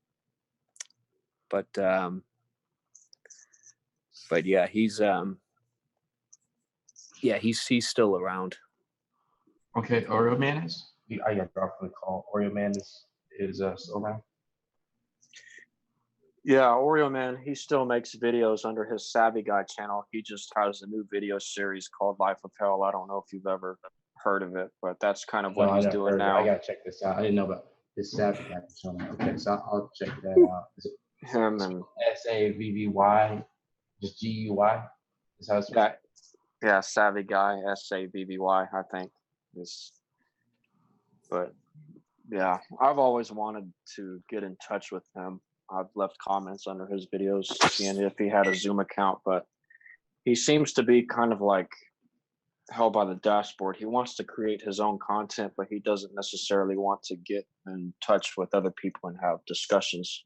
But yeah, he's he's still around. Okay, Oreo Man is. I got dropped from the call. Oreo Man is still around. yeah, Oreo Man, he still makes videos under his Savvy Guy channel. He just has a new video series called Life of Hell. I don't know if you've ever heard of it, but that's kind of what he's doing now. I gotta check this out. I didn't know about this Savvy Guy channel. Okay, so I'll check that out. Is it Him and SAVVY, just GUY? Is how it's yeah, Savvy Guy, SAVVY, I think. But yeah, I've always wanted to get in touch with him. I've left comments under his videos seeing if he had a Zoom account, but he seems to be kind of like held by the dashboard. He wants to create his own content, but he doesn't necessarily want to get in touch with other people and have discussions,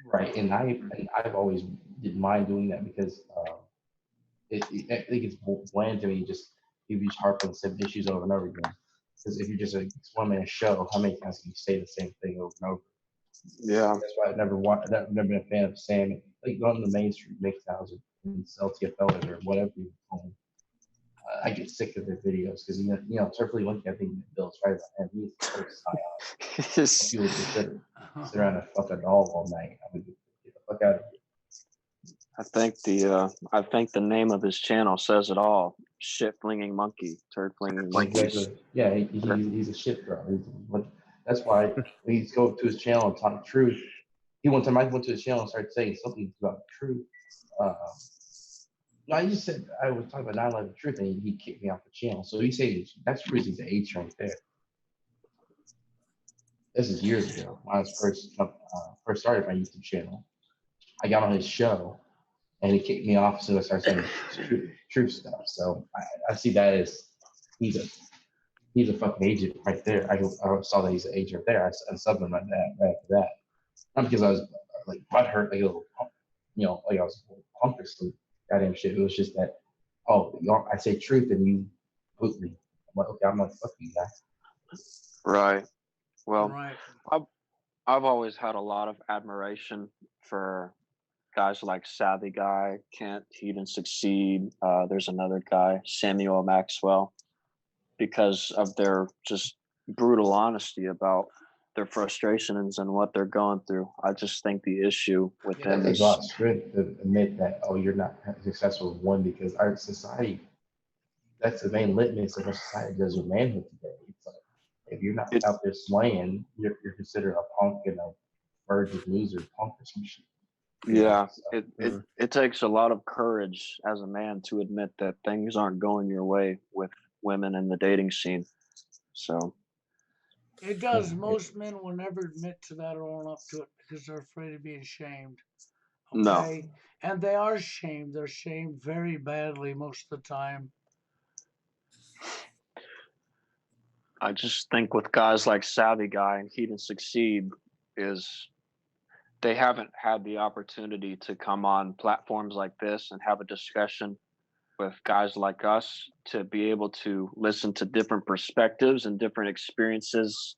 Right, and I've always didn't mind doing that because I think it's bland to me. You just harp on the same issues over and over again. Because if you're just a one-man show, how many times can you say the same thing over and over? Yeah. That's why I've never been a fan of Sam. Like going to the mainstream MGTOWs and LTFL or whatever you call them. I get sick of their videos because Turfley Monkey, I think Bill's right about him. He's so psyotic. People just sit around and fuck a dog all night. I mean, get the fuck out of here. I think the name of his channel says it all. Shit flinging monkey, turd flinging monkey. Exactly. Yeah, he's a shit girl. That's why when you go to his channel and talk truth, one time I went to his channel and started saying something about truth. No, I just said I was talking about 9/11 truth, and he kicked me off the channel. So he said that's crazy. The H right there. This is years ago when I was first started my YouTube channel. I got on his show, and he kicked me off as soon as I started saying truth stuff. So I see that as he's a fucking agent right there. I saw that he's an agent right there. I subbed him right after that. Not because I was like butthurt, like a little, like I was pumped or some goddamn shit. It was just that, I say truth and you boot me. I'm like, okay, I'm like, fuck you guys. Right. Well, Right. I've always had a lot of admiration for guys like Savvy Guy, Kent, He Didn't Succeed. There's another guy, Samuel Maxwell, because of their just brutal honesty about their frustrations and what they're going through. I just think the issue with them It takes is a lot of strength to admit that, you're not successful with one, because our society, that's the main litmus of what society does with manhood today. It's like, if you're not out there slaying, you're considered a punk and a virgin loser punk or some shit. Yeah, it takes a lot of courage as a man to admit that things aren't going your way with women in the dating scene. So It does. Most men will never admit to that or own up to it because they're afraid of being shamed. Okay? No. And they are shamed. They're shamed very badly most of the time. I just think with guys like Savvy Guy and He Didn't Succeed is they haven't had the opportunity to come on platforms like this and have a discussion with guys like us to be able to listen to different perspectives and different experiences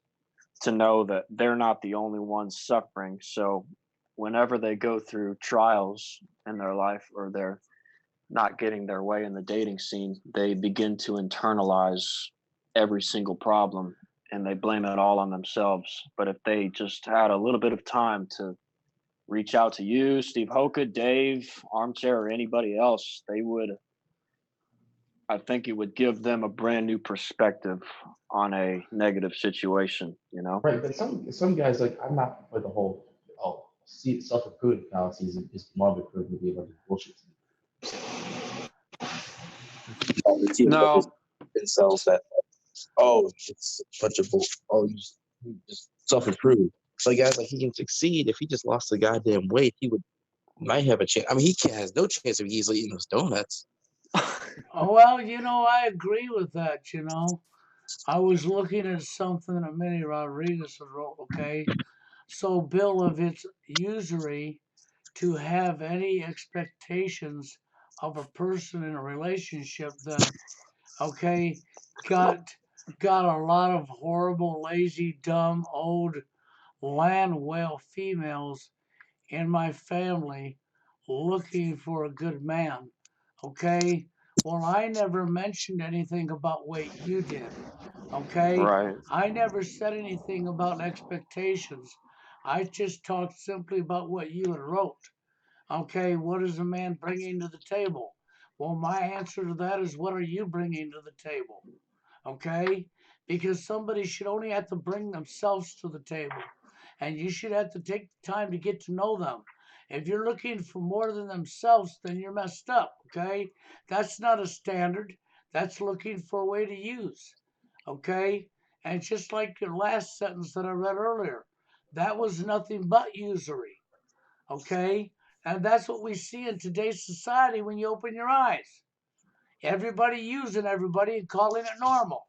to know that they're not the only ones suffering. So whenever they go through trials in their life or they're not getting their way in the dating scene, they begin to internalize every single problem and they blame it all on themselves. But if they just had a little bit of time to reach out to you, Steve Hoka, Dave, Armchair, or anybody else, I think it would give them a brand new perspective on a negative situation, Right, but some guys, like, I'm not for the whole self-improvement fallacies is more of a proof to be able to bullshit. No. Themselves that it's a bunch of bull. You just self-improve. So guys, like, he can succeed. If he just lost the goddamn weight, he might have a chance. I mean, he has no chance of easily eating those donuts. Oh, well, I agree with that. I was looking at something that Minnie Rodriguez wrote. Okay, so Bill, if it's usury to have any expectations of a person in a relationship, then okay, got got a lot of horrible, lazy, dumb, old land whale females in my family looking for a good man. Okay? Well, I never mentioned anything about weight. You did. Okay? Right. I never said anything about expectations. I just talked simply about what you had wrote. Okay, what is a man bringing to the table? Well, my answer to that is, what are you bringing to the table? Okay? Because somebody should only have to bring themselves to the table. And you should have to take the time to get to know them. If you're looking for more than themselves, then you're messed up. Okay? That's not a standard. That's looking for a way to use. Okay? And just like your last sentence that I read earlier, that was nothing but usury. Okay? And that's what we see in today's society when you open your eyes. Everybody using everybody and calling it normal.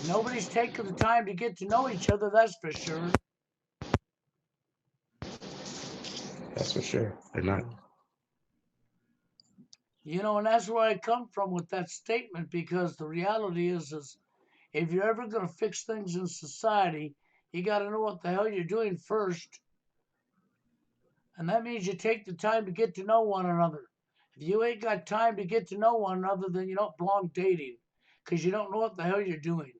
Nobody's taking the time to get to know each other, that's for sure. That's for sure. They're not. And that's where I come from with that statement, because the reality is if you're ever going to fix things in society, you got to know what the hell you're doing first. And that means you take the time to get to know one another. If you ain't got time to get to know one another, then you don't belong dating, because you don't know what the hell you're doing.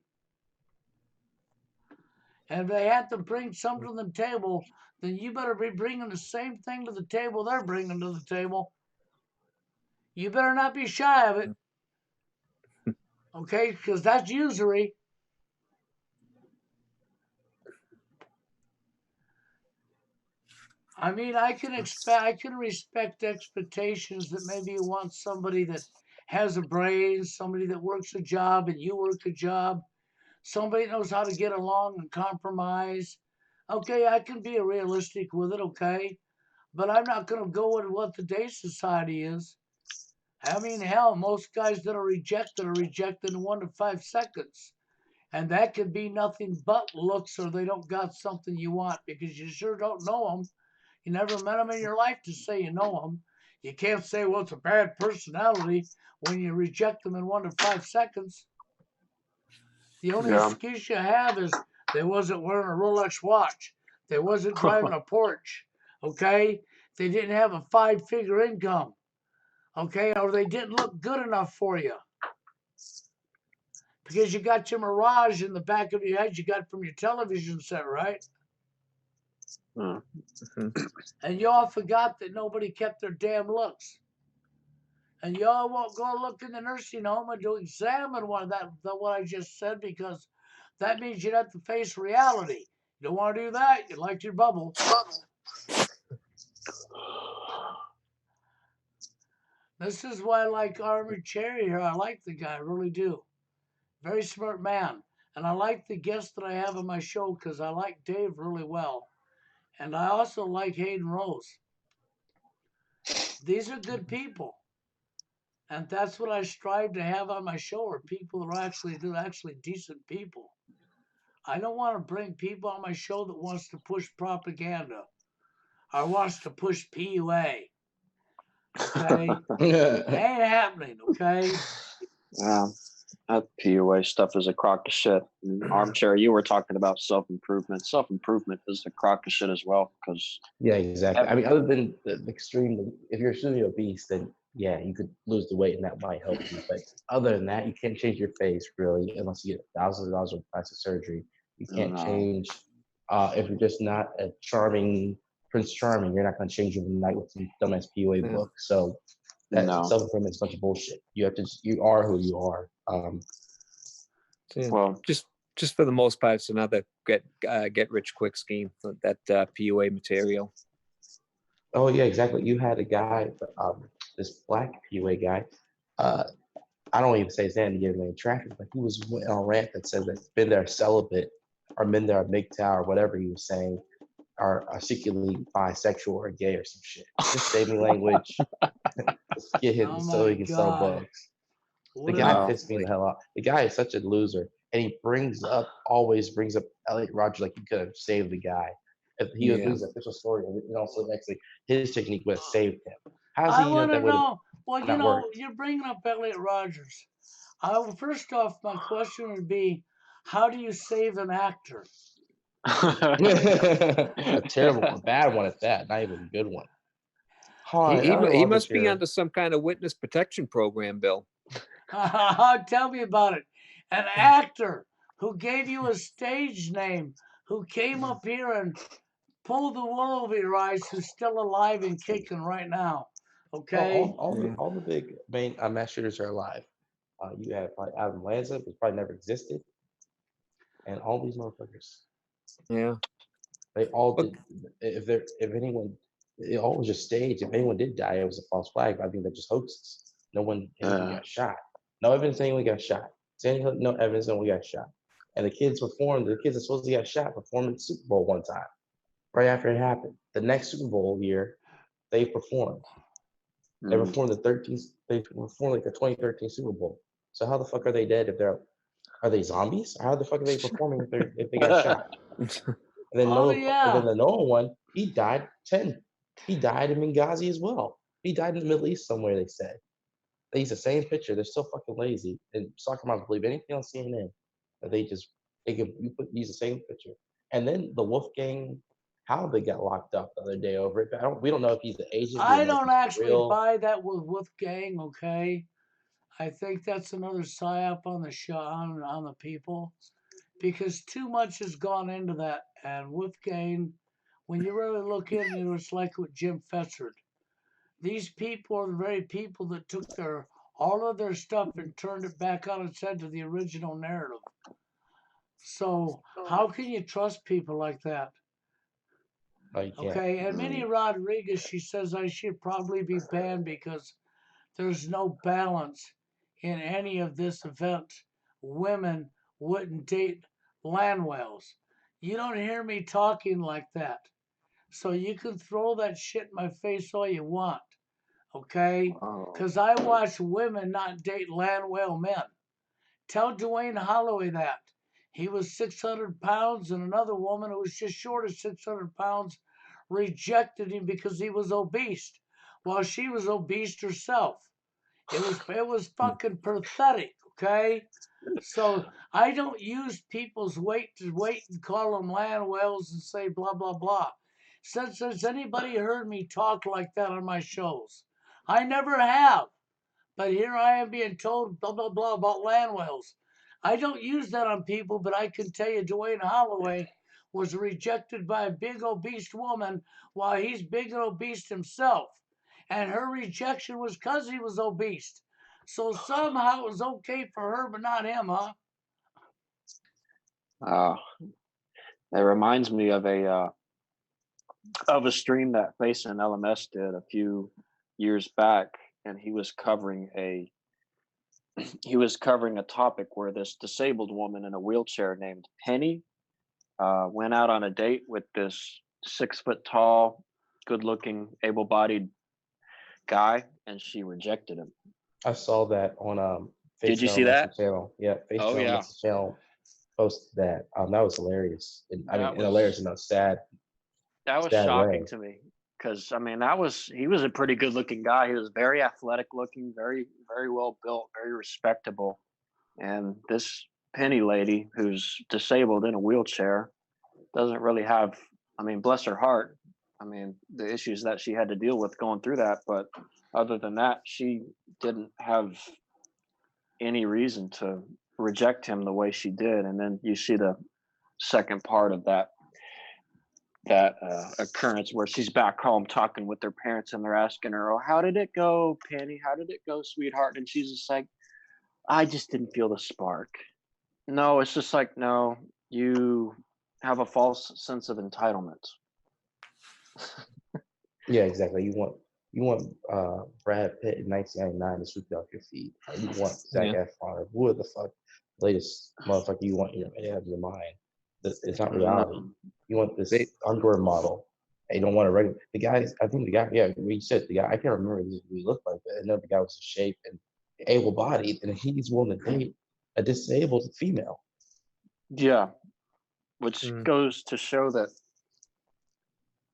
And if they have to bring something to the table, then you better be bringing the same thing to the table they're bringing to the table. You better not be shy of it, okay? Because that's usury. I mean, I can respect expectations that maybe you want somebody that has a brain, somebody that works a job and you work a job, somebody that knows how to get along and compromise. Okay, I can be realistic with it, okay? But I'm not going to go with what today's society is. I mean, hell, most guys that are rejected in 1 to 5 seconds. And that could be nothing but looks, or they don't got something you want, because you sure don't know them. You never met them in your life to say you know them. You can't say, well, it's a bad personality when you reject them in 1 to 5 seconds. The only Yeah. excuse you have is they wasn't wearing a Rolex watch. They wasn't driving a Porsche. Okay? They didn't have a 5-figure income. Okay? Or they didn't look good enough for you. Because you got your mirage in the back of your head you got from your television set, right? Mm-hmm. And you all forgot that nobody kept their damn looks. And you all won't go look in the nursing home and to examine what I just said, because that means you'd have to face reality. You don't want to do that. You like your bubble. This is why I like Armored Cherry here. I like the guy, I really do. Very smart man. And I like the guests that I have on my show, because I like Dave really well. And I also like Hayden Rose. These are good people. And that's what I strive to have on my show, are people that are actually decent people. I don't want to bring people on my show that wants to push propaganda or wants to push PUA. Okay? Ain't happening, okay? That PUA stuff is a crock of shit. Armchair, you were talking about self-improvement. Self-improvement is a crock of shit as well, because Yeah, exactly. I mean, other than the extreme, if you're extremely obese, then yeah, you could lose the weight and that might help you. But other than that, you can't change your face really unless you get thousands of dollars of plastic surgery. You can't change if you're just not a charming Prince Charming. You're not going to change overnight with some dumbass PUA book. So that self-improvement is a bunch of bullshit. You are who you are. Well, just for the most part, it's another get rich quick scheme for that PUA material. Oh yeah, exactly. You had a guy, this black PUA guy. I don't even say his name to give him any traffic, but he was on a rant that said that been there celibate are men that are MGTOW or whatever he was saying are secretly bisexual or gay or some shit. Just save me language. Just get him Oh so my he can sell God. books. The What guy else? pissed me the hell off. The guy is such a loser, and he always brings up Elliot Rogers like he could have saved the guy. If he Yeah. brings the official story, and also actually his technique would have saved him. How's I he want to that would have know. Well, not worked? you're bringing up Elliot Rogers. First off, my question would be, how do you save an actor? A terrible, a bad one at that, not even a good one. Hi, Elliot He Rogers must be here. under some kind of witness protection program, Bill. Tell me about it. An actor who gave you a stage name, who came up here and pulled the wool over your eyes, who's still alive and kicking right now. Okay? All the big main mass shooters are alive. You have probably Adam Lanza, who probably never existed, and all these motherfuckers. Yeah. They all did. If anyone, it all was just staged. If anyone did die, it was a false flag. But I think they're just hoaxes. No one anyone got shot. No evidence anyone got shot. No evidence anyone got shot. And the kids performed. The kids that supposedly got shot performed in the Super Bowl one time, right after it happened. The next Super Bowl year, they performed. They performed the 13th. They performed like the 2013 Super Bowl. So how the fuck are they dead if they're? Are they zombies? How the fuck are they performing if they got shot? And then Oh, and then yeah. the Noah one, he died 10. He died in Benghazi as well. He died in the Middle East somewhere, they said. They use the same picture. They're so fucking lazy. And soccer moms believe anything on CNN. That they can use the same picture. And then the Wolfgang, how they got locked up the other day over it. We don't know if he's the agent. We I don't know if don't he's actually real. buy that with Wolfgang, okay? I think that's another psyop on the show, on the people, because too much has gone into that. And Wolfgang, when you really look into it, it's like with Jim Fessard. These people are the very people that took all of their stuff and turned it back on its head to the original narrative. So how can you trust people like that? No, you can't. Okay, and Minnie Rodriguez, she says I should probably be banned because there's no balance in any of this event. Women wouldn't date land whales. You don't hear me talking like that. So you can throw that shit in my face all you want, okay? Because I watch women not date land whale men. Tell Dwayne Holloway that. He was 600 pounds, and another woman who was just short of 600 pounds rejected him because he was obese, while she was obese herself. It was fucking pathetic, okay? So I don't use people's weight and call them land whales and say blah blah blah. Since has anybody heard me talk like that on my shows? I never have. But here I am being told blah blah blah about land whales. I don't use that on people, but I can tell you Dwayne Holloway was rejected by a big obese woman while he's big and obese himself. And her rejection was because he was obese. So somehow it was okay for her, but not him, huh? It reminds me of a stream that Face and LMS did a few years back, and he was covering a topic where this disabled woman in a wheelchair named Penny went out on a date with this 6 foot tall, good looking, able bodied guy, and she rejected him. I saw that on Did you Face see that? channel. Yeah, Face Oh yeah, channel posted that. That was hilarious. Hilarious in a sad shocking way. to me, because I mean he was a pretty good looking guy. He was very athletic looking, very very well built, very respectable. And this Penny lady, who's disabled in a wheelchair, doesn't really have, I mean, bless her heart, I mean, the issues that she had to deal with going through that, but other than that, she didn't have any reason to reject him the way she did. And then you see the second part of that occurrence where she's back home talking with her parents, and they're asking her, "Oh, how did it go, Penny? How did it go, sweetheart?" And she's just like, "I just didn't feel the spark." No, it's just like, no, you have a false sense of entitlement. Yeah, exactly. You want Brad Pitt in 1999 to sweep you off your feet. You want Zac Efron or who the fuck latest motherfucker you want in your mind. It's not reality. Mm. You want this They- underwear model. And you don't want a regular. The guy, I think the guy, yeah, we said the guy. I can't remember what he looked like, but I know the guy was in shape and able-bodied, and he's willing to date a disabled female. Yeah, which Mm. goes to show that,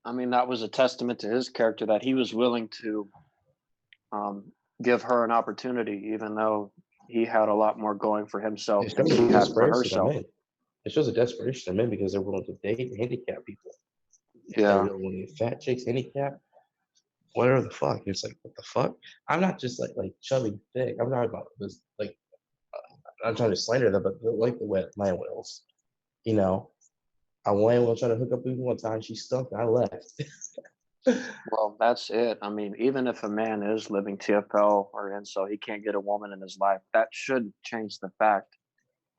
I mean, that was a testament to his character that he was willing to give her an opportunity, even though he had a lot more going for himself It than shows she a had for desperation of herself. men. It shows a desperation of men because they're willing to date handicapped people. Yeah, They're willing to get fat chicks, handicapped, whatever the fuck. It's like, what the fuck? I'm not just like chubby thick. I'm not about this. Like, I'm trying to slander them, but they're like the wet land whales. You know, I land whale trying to hook up with me one time. She stunk. And I left. well, that's it. I mean, even if a man is living TFL or incel, he can't get a woman in his life. That should change the fact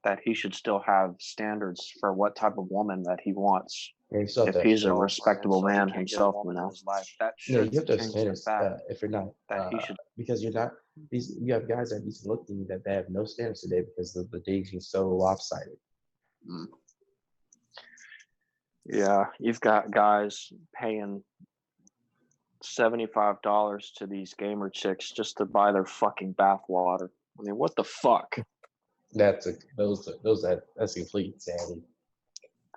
that he should still have standards for what type of woman that he wants. Yeah, you still have If to, he's a respectable man himself, you know, that yeah, you should have to change understand the is fact if you're not that he should. because you're not these. You have guys that decent looking that they have no standards today because the dating is so lopsided. Mm. Yeah, you've got guys paying $75 to these gamer chicks just to buy their fucking bath water. I mean, what the fuck? That's that's complete insanity.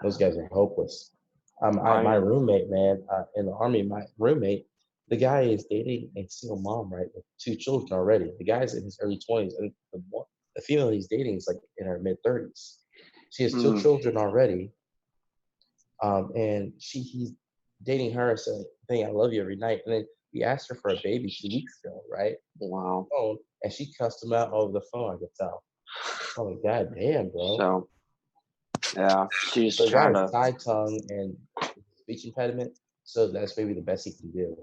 Those guys are hopeless. My roommate, man, in the army, my roommate, the guy is dating a single mom, right, with 2 children already. The guy's in his early 20s, and the female he's dating is like in her mid 30s. She has 2 children already, and he's dating her, saying, "I love you every night." And then he asked her for a baby 2 weeks ago, right? Wow. Oh, and she cussed him out over the phone. I could tell. Oh my god, damn, bro. So, yeah, she's The trying guy's to. tie tongue and speech impediment, so that's maybe the best he can do.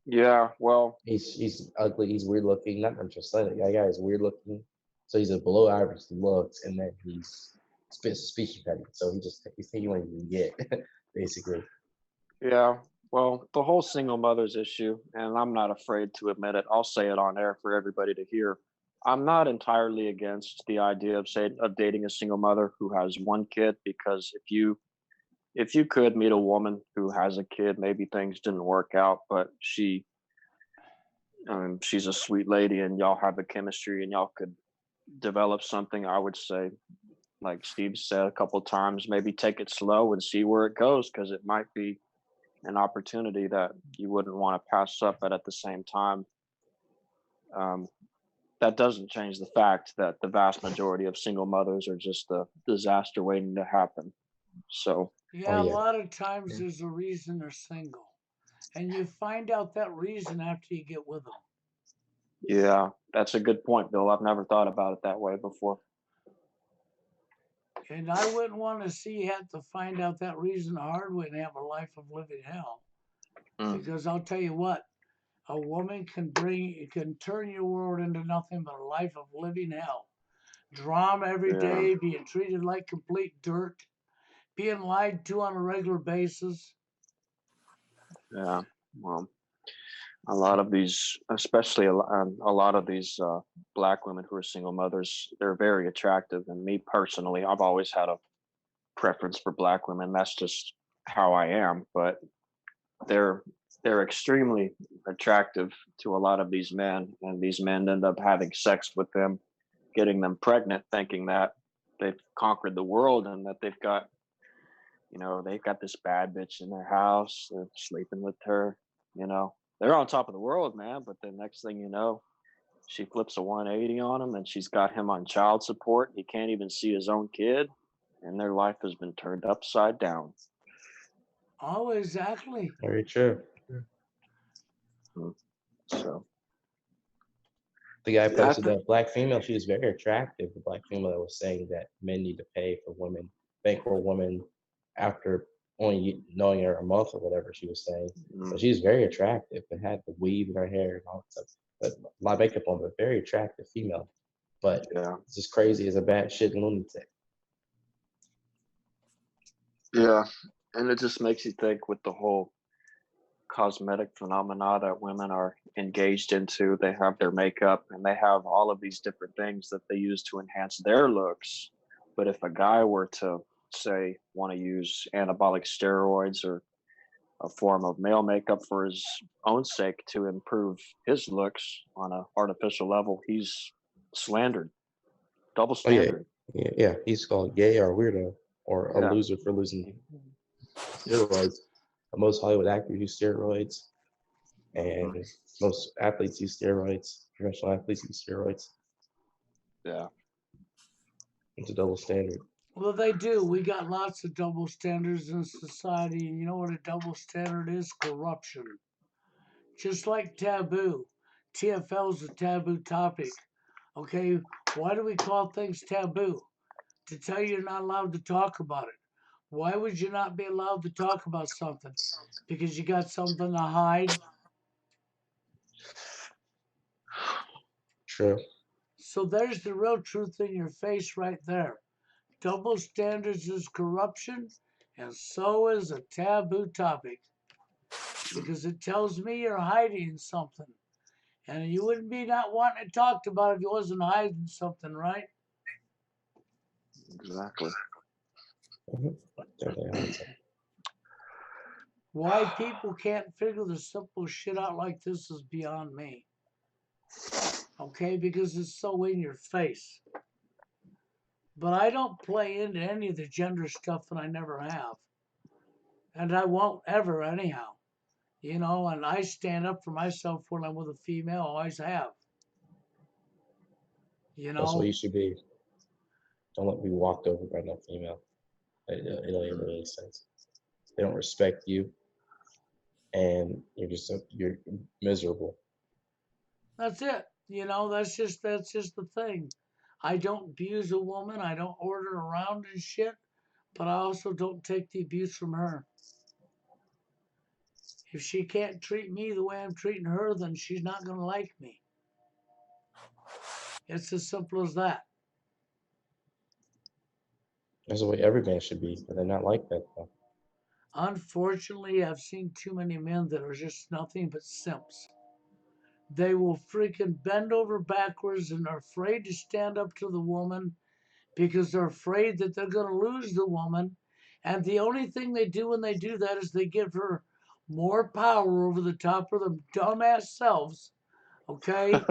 Yeah, well, He's ugly, he's weird looking. Not I'm just saying, that guy is weird looking, so he's a below average looks, and then he's speech impediment. So he's taking what he can get, basically. yeah, well, the whole single mother's issue, and I'm not afraid to admit it. I'll say it on air for everybody to hear. I'm not entirely against the idea of dating a single mother who has 1 kid, because if you could meet a woman who has a kid, maybe things didn't work out, but she's a sweet lady and y'all have a chemistry and y'all could develop something, I would say, like Steve said a couple of times, maybe take it slow and see where it goes, because it might be an opportunity that you wouldn't want to pass up. But at the same time, that doesn't change the fact that the vast majority of single mothers are just a disaster waiting to happen. So, Yeah, a yeah. lot of times there's a reason they're single, and you find out that reason after you get with them. yeah, that's a good point, Bill. I've never thought about it that way before. And I wouldn't want to see you have to find out that reason the hard way and have a life of living hell. Because I'll tell you what, a woman can turn your world into nothing but a life of living hell. Drama every day, being treated like complete dirt, being lied to on a regular basis. Yeah, well, a lot of these, especially a lot of these black women who are single mothers, they're very attractive. And me personally, I've always had a preference for black women. That's just how I am. But they're they're extremely attractive to a lot of these men, and these men end up having sex with them, getting them pregnant, thinking that they've conquered the world and that they've got this bad bitch in their house, they're sleeping with her, they're on top of the world, man. But the next thing you know, she flips a 180 on him and she's got him on child support. He can't even see his own kid, and their life has been turned upside down. Oh, exactly. Very true. So the guy posted that black female, she was very attractive. The black female that was saying that men need to pay for women, bankroll women after only knowing her a month or whatever she was saying. So she's very attractive and had the weave in her hair and all that stuff. But a lot of makeup on, but very attractive female. But it's just crazy as a bad shit lunatic. Yeah. And it just makes you think with the whole cosmetic phenomena that women are engaged into. They have their makeup and they have all of these different things that they use to enhance their looks. But if a guy were to say, want to use anabolic steroids or a form of male makeup for his own sake to improve his looks on an artificial level, he's slandered, double Oh yeah, standard. yeah. He's called gay or weirdo or a Yeah, loser for losing steroids. Most Hollywood actors use steroids, and most athletes use steroids. Professional athletes use steroids. yeah, It's a double standard. Well, they do. We got lots of double standards in society, and you know what a double standard is? Corruption. Just like taboo. TFL is a taboo topic. Okay, why do we call things taboo? To tell you you're not allowed to talk about it. Why would you not be allowed to talk about something? Because you got something to hide? True. So there's the real truth in your face right there. Double standards is corruption, and so is a taboo topic. Because it tells me you're hiding something. And you wouldn't be not wanting to talk about it if you wasn't hiding something, right? exactly. Why people can't figure the simple shit out like this is beyond me. Okay, because it's so in your face. But I don't play into any of the gender stuff, and I never have. And I won't ever, anyhow. You know, and I stand up for myself when I'm with a female, always have. You That's what know, you should be. Don't let me be walked over by no female. It don't even make sense. They don't respect you, and you're miserable. that's it. You know, that's just the thing. I don't abuse a woman. I don't order around and shit. But I also don't take the abuse from her. If she can't treat me the way I'm treating her, then she's not going to like me. It's as simple as that. That's the way every man should be, but they're not like that though. Unfortunately, I've seen too many men that are just nothing but simps. They will freaking bend over backwards and are afraid to stand up to the woman because they're afraid that they're going to lose the woman. And the only thing they do when they do that is they give her more power over the top of their dumbass selves. Okay?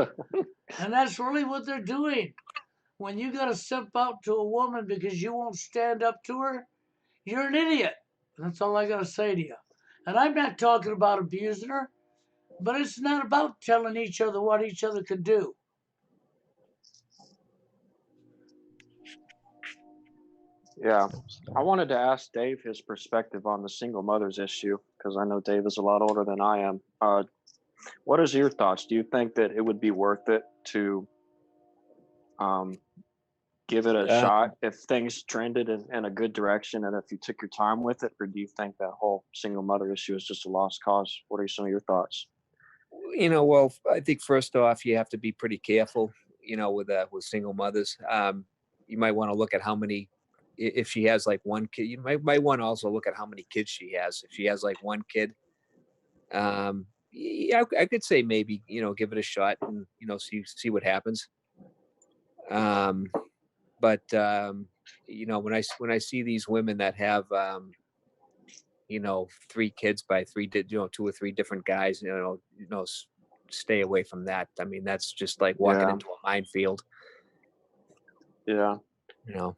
And that's really what they're doing. When you got to simp out to a woman because you won't stand up to her, you're an idiot. That's all I got to say to you. And I'm not talking about abusing her, but it's not about telling each other what each other can do. Yeah. I wanted to ask Dave his perspective on the single mothers issue because I know Dave is a lot older than I am. What is your thoughts? Do you think that it would be worth it to um, give it a Uh, shot if things trended in a good direction and if you took your time with it? Or do you think that whole single mother issue is just a lost cause? What are some of your thoughts? well, I think first off, you have to be pretty careful, with single mothers. You might want to look at how many, if she has like one kid, you might want to also look at how many kids she has. If she has like one kid, yeah, I could say maybe, give it a shot and, see what happens. But when I see these women that have, three kids by two or three different guys, stay away from that. I mean, that's just like walking Yeah. into a minefield. Yeah.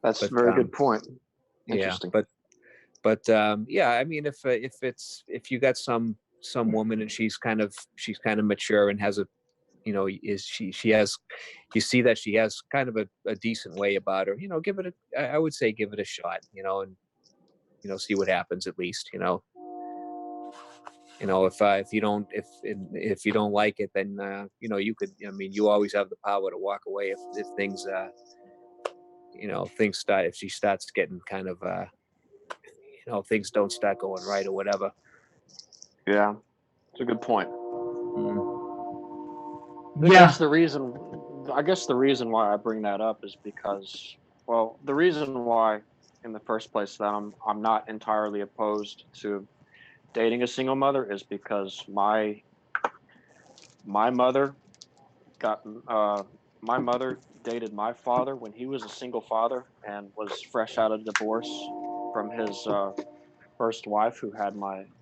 That's a But very good point. yeah, Interesting. but yeah, I mean, if you got some woman and she's kind of mature and has a, she has, you see that she has kind of a decent way about her, I would say give it a shot, and see what happens at least, if you don't like it, then you could, I mean, you always have the power to walk away if things things start, if she starts getting kind of things don't start going right or whatever. Yeah, it's a good point. I Yeah. guess the reason why I bring that up is because, well, the reason why in the first place that I'm not entirely opposed to dating a single mother is because my mother got my mother dated my father when he was a single father and was fresh out of divorce, from his first wife, who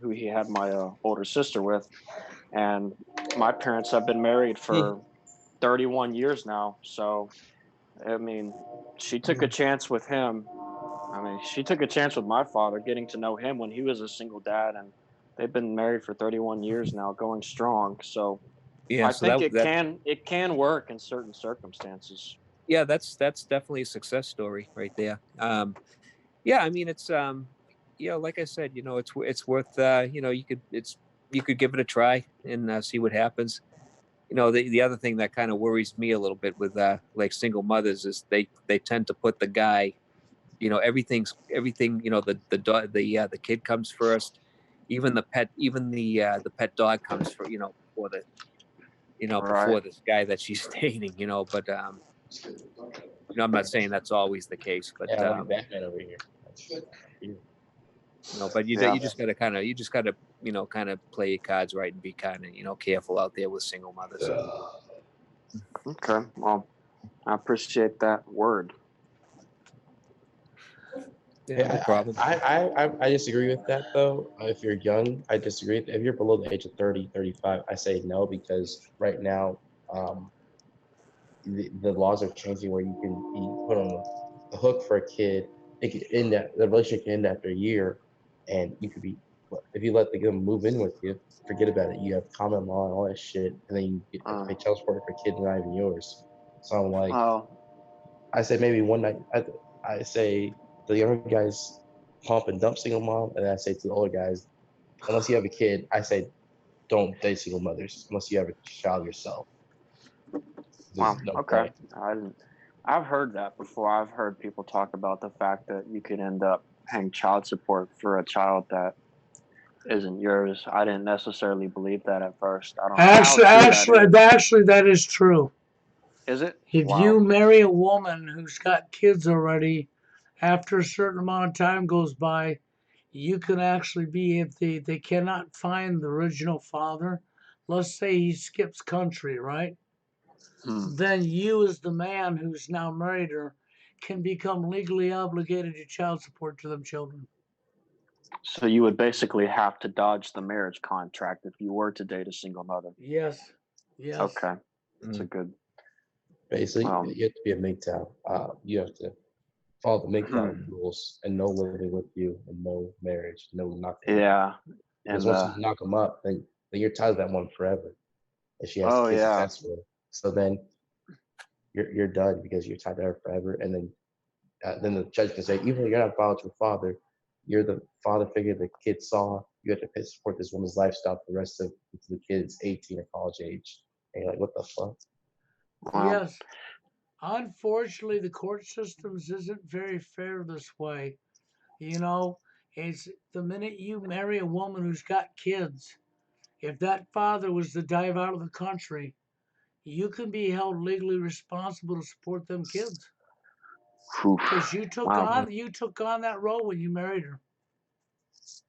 he had my older sister with, and my parents have been married for 31 years now. So I mean, she took a chance with him. I mean, she took a chance with my father, getting to know him when he was a single dad, and they've been married for 31 years now, going strong. So Yeah, I so think that it can work in certain circumstances. yeah, that's definitely a success story right there. Yeah, I mean it's yeah, like I said, it's worth you could give it a try and see what happens. The other thing that kind of worries me a little bit with like single mothers is they tend to put the guy, everything, the dog, the kid comes first, even the pet dog comes for, before the Right. before this guy that she's dating, but I'm not saying that's always the case, but Yeah, I'm like Batman over here. Yeah. but Yeah. you just gotta kind of play your cards right and be kind of careful out there with single mothers. Okay. Well, I appreciate that word. Yeah, no Yeah, problem. I disagree with that though. If you're young, I disagree. If you're below the age of 30, 35, I say no because right now, um, the laws are changing where you can be put on the hook for a kid. It can end that the relationship can end after a year, and you could be if you let the them move in with you, forget about it. You have common law and all that shit, and then you get to Uh, pay child support for a kid not even yours. So I'm like, oh, I say maybe one night. I say the younger guys pump and dump single mom, and I say to the older guys, unless you have a kid, I say don't date single mothers unless you have a child yourself. wow. There's no Okay. point. I didn't. I've heard that before. I've heard people talk about the fact that you could end up paying child support for a child that isn't yours. I didn't necessarily believe that at first. I don't know how true that is. Actually, that is true. Is it? If you Wow. marry a woman who's got kids already, after a certain amount of time goes by, you can actually be, if they cannot find the original father, let's say he skips country, right? Hmm. Then you, as the man who's now married her, can become legally obligated to child support to them children. So you would basically have to dodge the marriage contract if you were to date a single mother. Yes, yes. Okay. That's a Mm. good. Basically, Um. you have to be a MGTOW. You have to follow the MGTOW Hmm. rules and no living with you and no marriage, no nothing. Yeah. Because And once you knock them up, then you're tied to that one forever. And she has oh kids yeah. successfully. So then you're done because you're tied to her forever. And then the judge can say, even though you're not biological father, you're the father figure the kid saw. You have to support this woman's lifestyle for the rest of until the kid's 18 or college age. And you're like, what the fuck? Well. Yes. Unfortunately, the court systems isn't very fair this way. You know, it's the minute you marry a woman who's got kids, if that father was to dive out of the country, you can be held legally responsible to support them kids because Oof. Wow. you took on that role when you married her.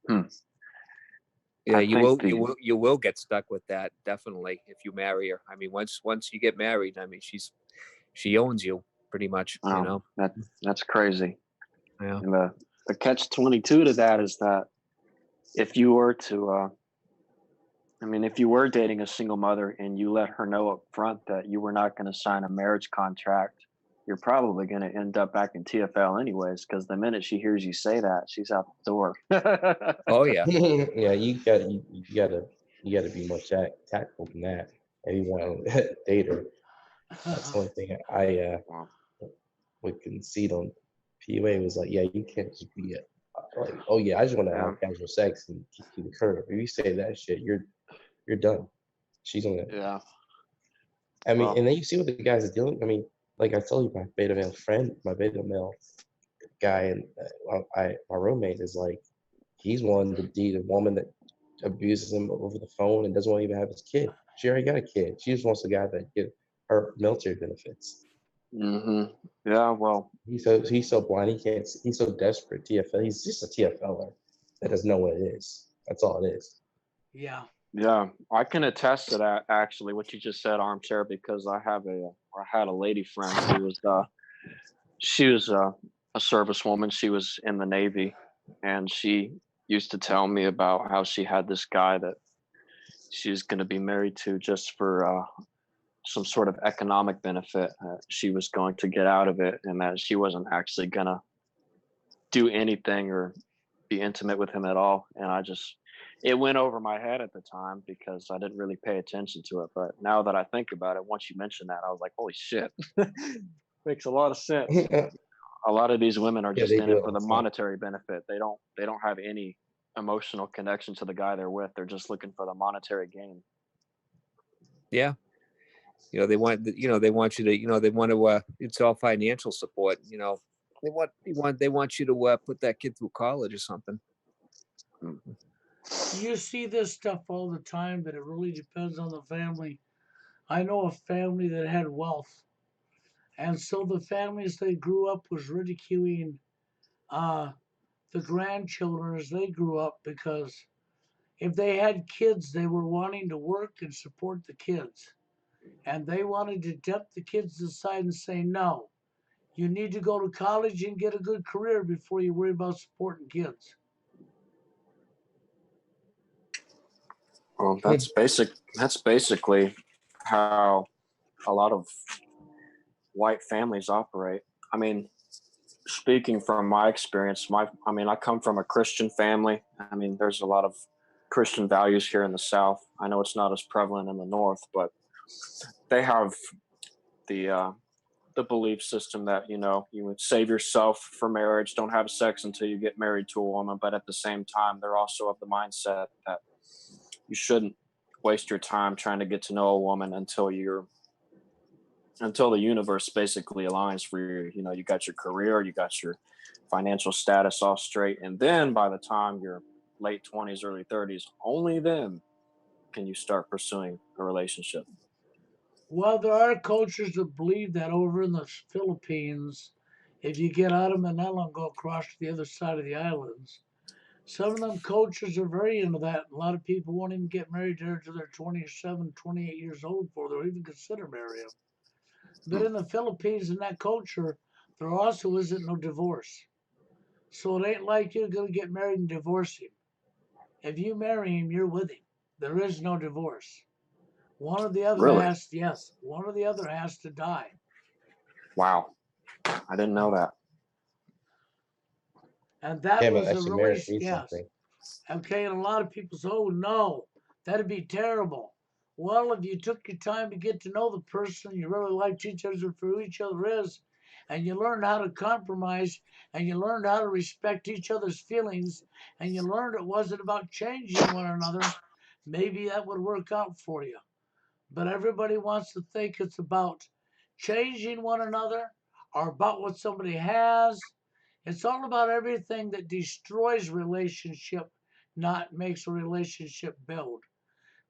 Hmm. Yeah, I think the. you will get stuck with that definitely if you marry her. I mean, once you get married, I mean, she owns you pretty much. That's crazy. Yeah. And the catch-22 to that is that if you were to I mean, if you were dating a single mother and you let her know up front that you were not going to sign a marriage contract, you're probably going to end up back in TFL anyways, because the minute she hears you say that, she's out the door. Oh yeah. Yeah, you gotta be more tactful than that. And you want to date her. That's the only thing I Wow. would concede on PUA was like, yeah, you can't just be like, oh yeah, I just want to Yeah. have casual sex and keep to the curve. If you say that shit, you're done. She's gonna. Yeah. I mean, Well, and then you see what the guys are doing. I mean, like I told you, my beta male guy, and my roommate is like, he's willing to date a woman that abuses him over the phone and doesn't want to even have his kid. She already got a kid. She just wants a guy that get her military benefits. yeah, well, He's so blind he can't. He's so desperate. TFL. He's just a TFLer that doesn't know what it is. That's all it is. Yeah. yeah, I can attest to that actually, what you just said, Armchair, because I had a lady friend who was, she was a servicewoman. She was in the Navy, and she used to tell me about how she had this guy that she's going to be married to just for some sort of economic benefit she was going to get out of it, and that she wasn't actually going to do anything or be intimate with him at all. And it went over my head at the time because I didn't really pay attention to it. But now that I think about it, once you mentioned that, I was like, holy shit. Makes a lot of sense. A lot of these women are Yeah, just they in do it it for all the the time. monetary benefit. They don't have any emotional connection to the guy they're with. They're just looking for the monetary gain. Yeah. They want you to, they want to, it's all financial support. They want you to put that kid through college or something. You see this stuff all the time, but it really depends on the family. I know a family that had wealth, and so the families they grew up was ridiculing uh, the grandchildren as they grew up, because if they had kids, they were wanting to work and support the kids. And they wanted to tempt the kids aside and say, no, you need to go to college and get a good career before you worry about supporting kids. Well, that's basically how a lot of white families operate. I mean, speaking from my experience, I come from a Christian family. I mean, there's a lot of Christian values here in the South. I know it's not as prevalent in the North, but they have the the belief system that you would save yourself for marriage, don't have sex until you get married to a woman. But at the same time, they're also of the mindset that you shouldn't waste your time trying to get to know a woman until the universe basically aligns for you. You got your career, you got your financial status all straight, and then by the time you're late 20s, early 30s, only then can you start pursuing a relationship. Well, there are cultures that believe that over in the Philippines, if you get out of Manila and go across to the other side of the islands, some of them cultures are very into that. A lot of people won't even get married there until they're 27, 28 years old before they'll even consider marrying. But in the Philippines, in that culture, there also isn't no divorce. So it ain't like you're going to get married and divorce him. If you marry him, you're with him. There is no divorce. One or the other Really? has, yes, one or the other has to die. Wow, I didn't know that. And that Yeah, but was a actually, really, marriage means yes. something. Okay, and a lot of people say, oh no, that'd be terrible. Well, if you took your time to get to know the person, you really liked each other for who each other is, and you learned how to compromise, and you learned how to respect each other's feelings, and you learned it wasn't about changing one another, maybe that would work out for you. But everybody wants to think it's about changing one another or about what somebody has. It's all about everything that destroys relationship, not makes a relationship build.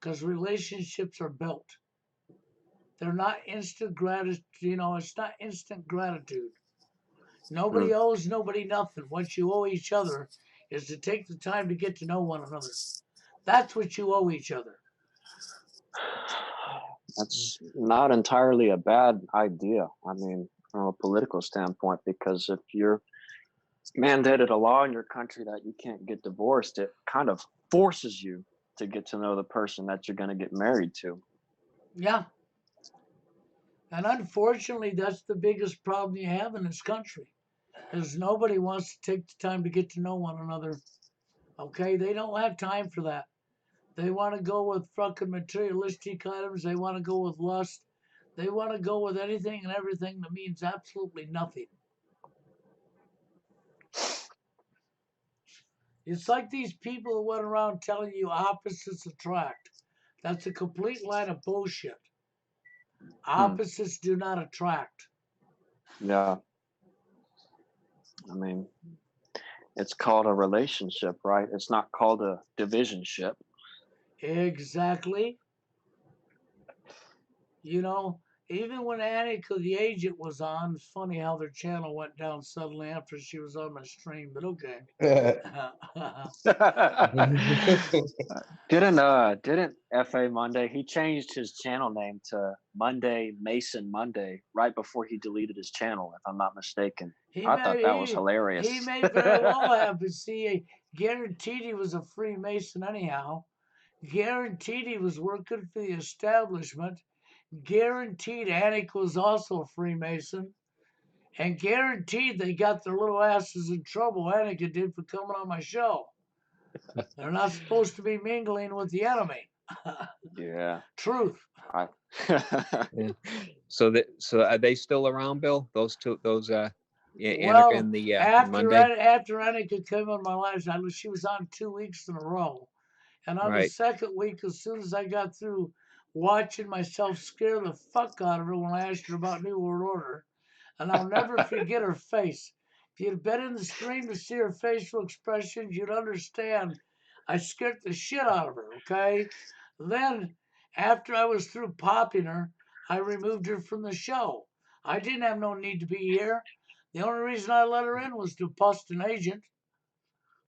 Because relationships are built. They're not instant gratitude. It's not instant gratitude. Nobody Mm. owes nobody nothing. What you owe each other is to take the time to get to know one another. That's what you owe each other. That's not entirely a bad idea. I mean, from a political standpoint, because if you're mandated a law in your country that you can't get divorced, it kind of forces you to get to know the person that you're going to get married to. Yeah. And unfortunately, that's the biggest problem you have in this country. Is nobody wants to take the time to get to know one another. Okay, they don't have time for that. They want to go with fucking materialistic items. They want to go with lust. They want to go with anything and everything that means absolutely nothing. It's like these people who went around telling you opposites attract. That's a complete line of bullshit. Hmm. Opposites do not attract. Yeah. I mean, it's called a relationship, right? It's not called a divisionship. Exactly. You know, even when Annika the agent was on, it's funny how their channel went down suddenly after she was on my stream, but okay. didn't FA Monday, he changed his channel name to Monday Mason Monday right before he deleted his channel, if I'm not mistaken. I thought that was He hilarious. may very well have, but see, guaranteed he was a Freemason anyhow. Guaranteed he was working for the establishment. Guaranteed Anik was also a Freemason. And guaranteed they got their little asses in trouble, Anakin did, for coming on my show. They're not supposed to be mingling with the enemy. Yeah. Truth. I Yeah. So are they still around, Bill? Those two, Annika Well, and the after Monday, after Anakin came on my life, she was on 2 weeks in a row. And on the right? second week, as soon as I got through watching myself scare the fuck out of her when I asked her about New World Order, and I'll never forget her face. If you'd been in the stream to see her facial expressions, you'd understand I scared the shit out of her, okay? Then, after I was through popping her, I removed her from the show. I didn't have no need to be here. The only reason I let her in was to bust an agent.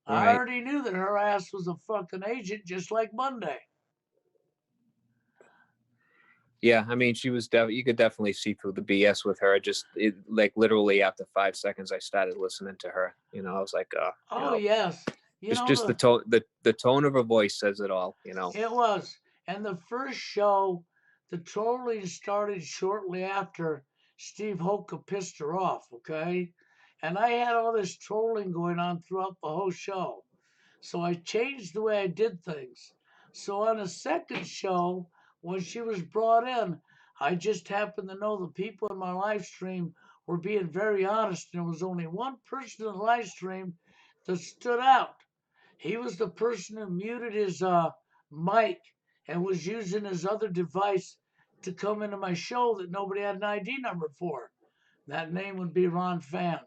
I Right. already knew that her ass was a fucking agent, just like Monday. Yeah, I mean, she was you could definitely see through the BS with her. Like literally after 5 seconds, I started listening to her. I was like, Oh yes, just the tone, the tone of her voice says it all. It was. And the first show, the trolling started shortly after Steve Hoka pissed her off, okay? And I had all this trolling going on throughout the whole show. So I changed the way I did things. So on the second show, when she was brought in, I just happened to know the people in my live stream were being very honest. And there was only one person in the live stream that stood out. He was the person who muted his mic and was using his other device to come into my show that nobody had an ID number for. That name would be Ron Fan.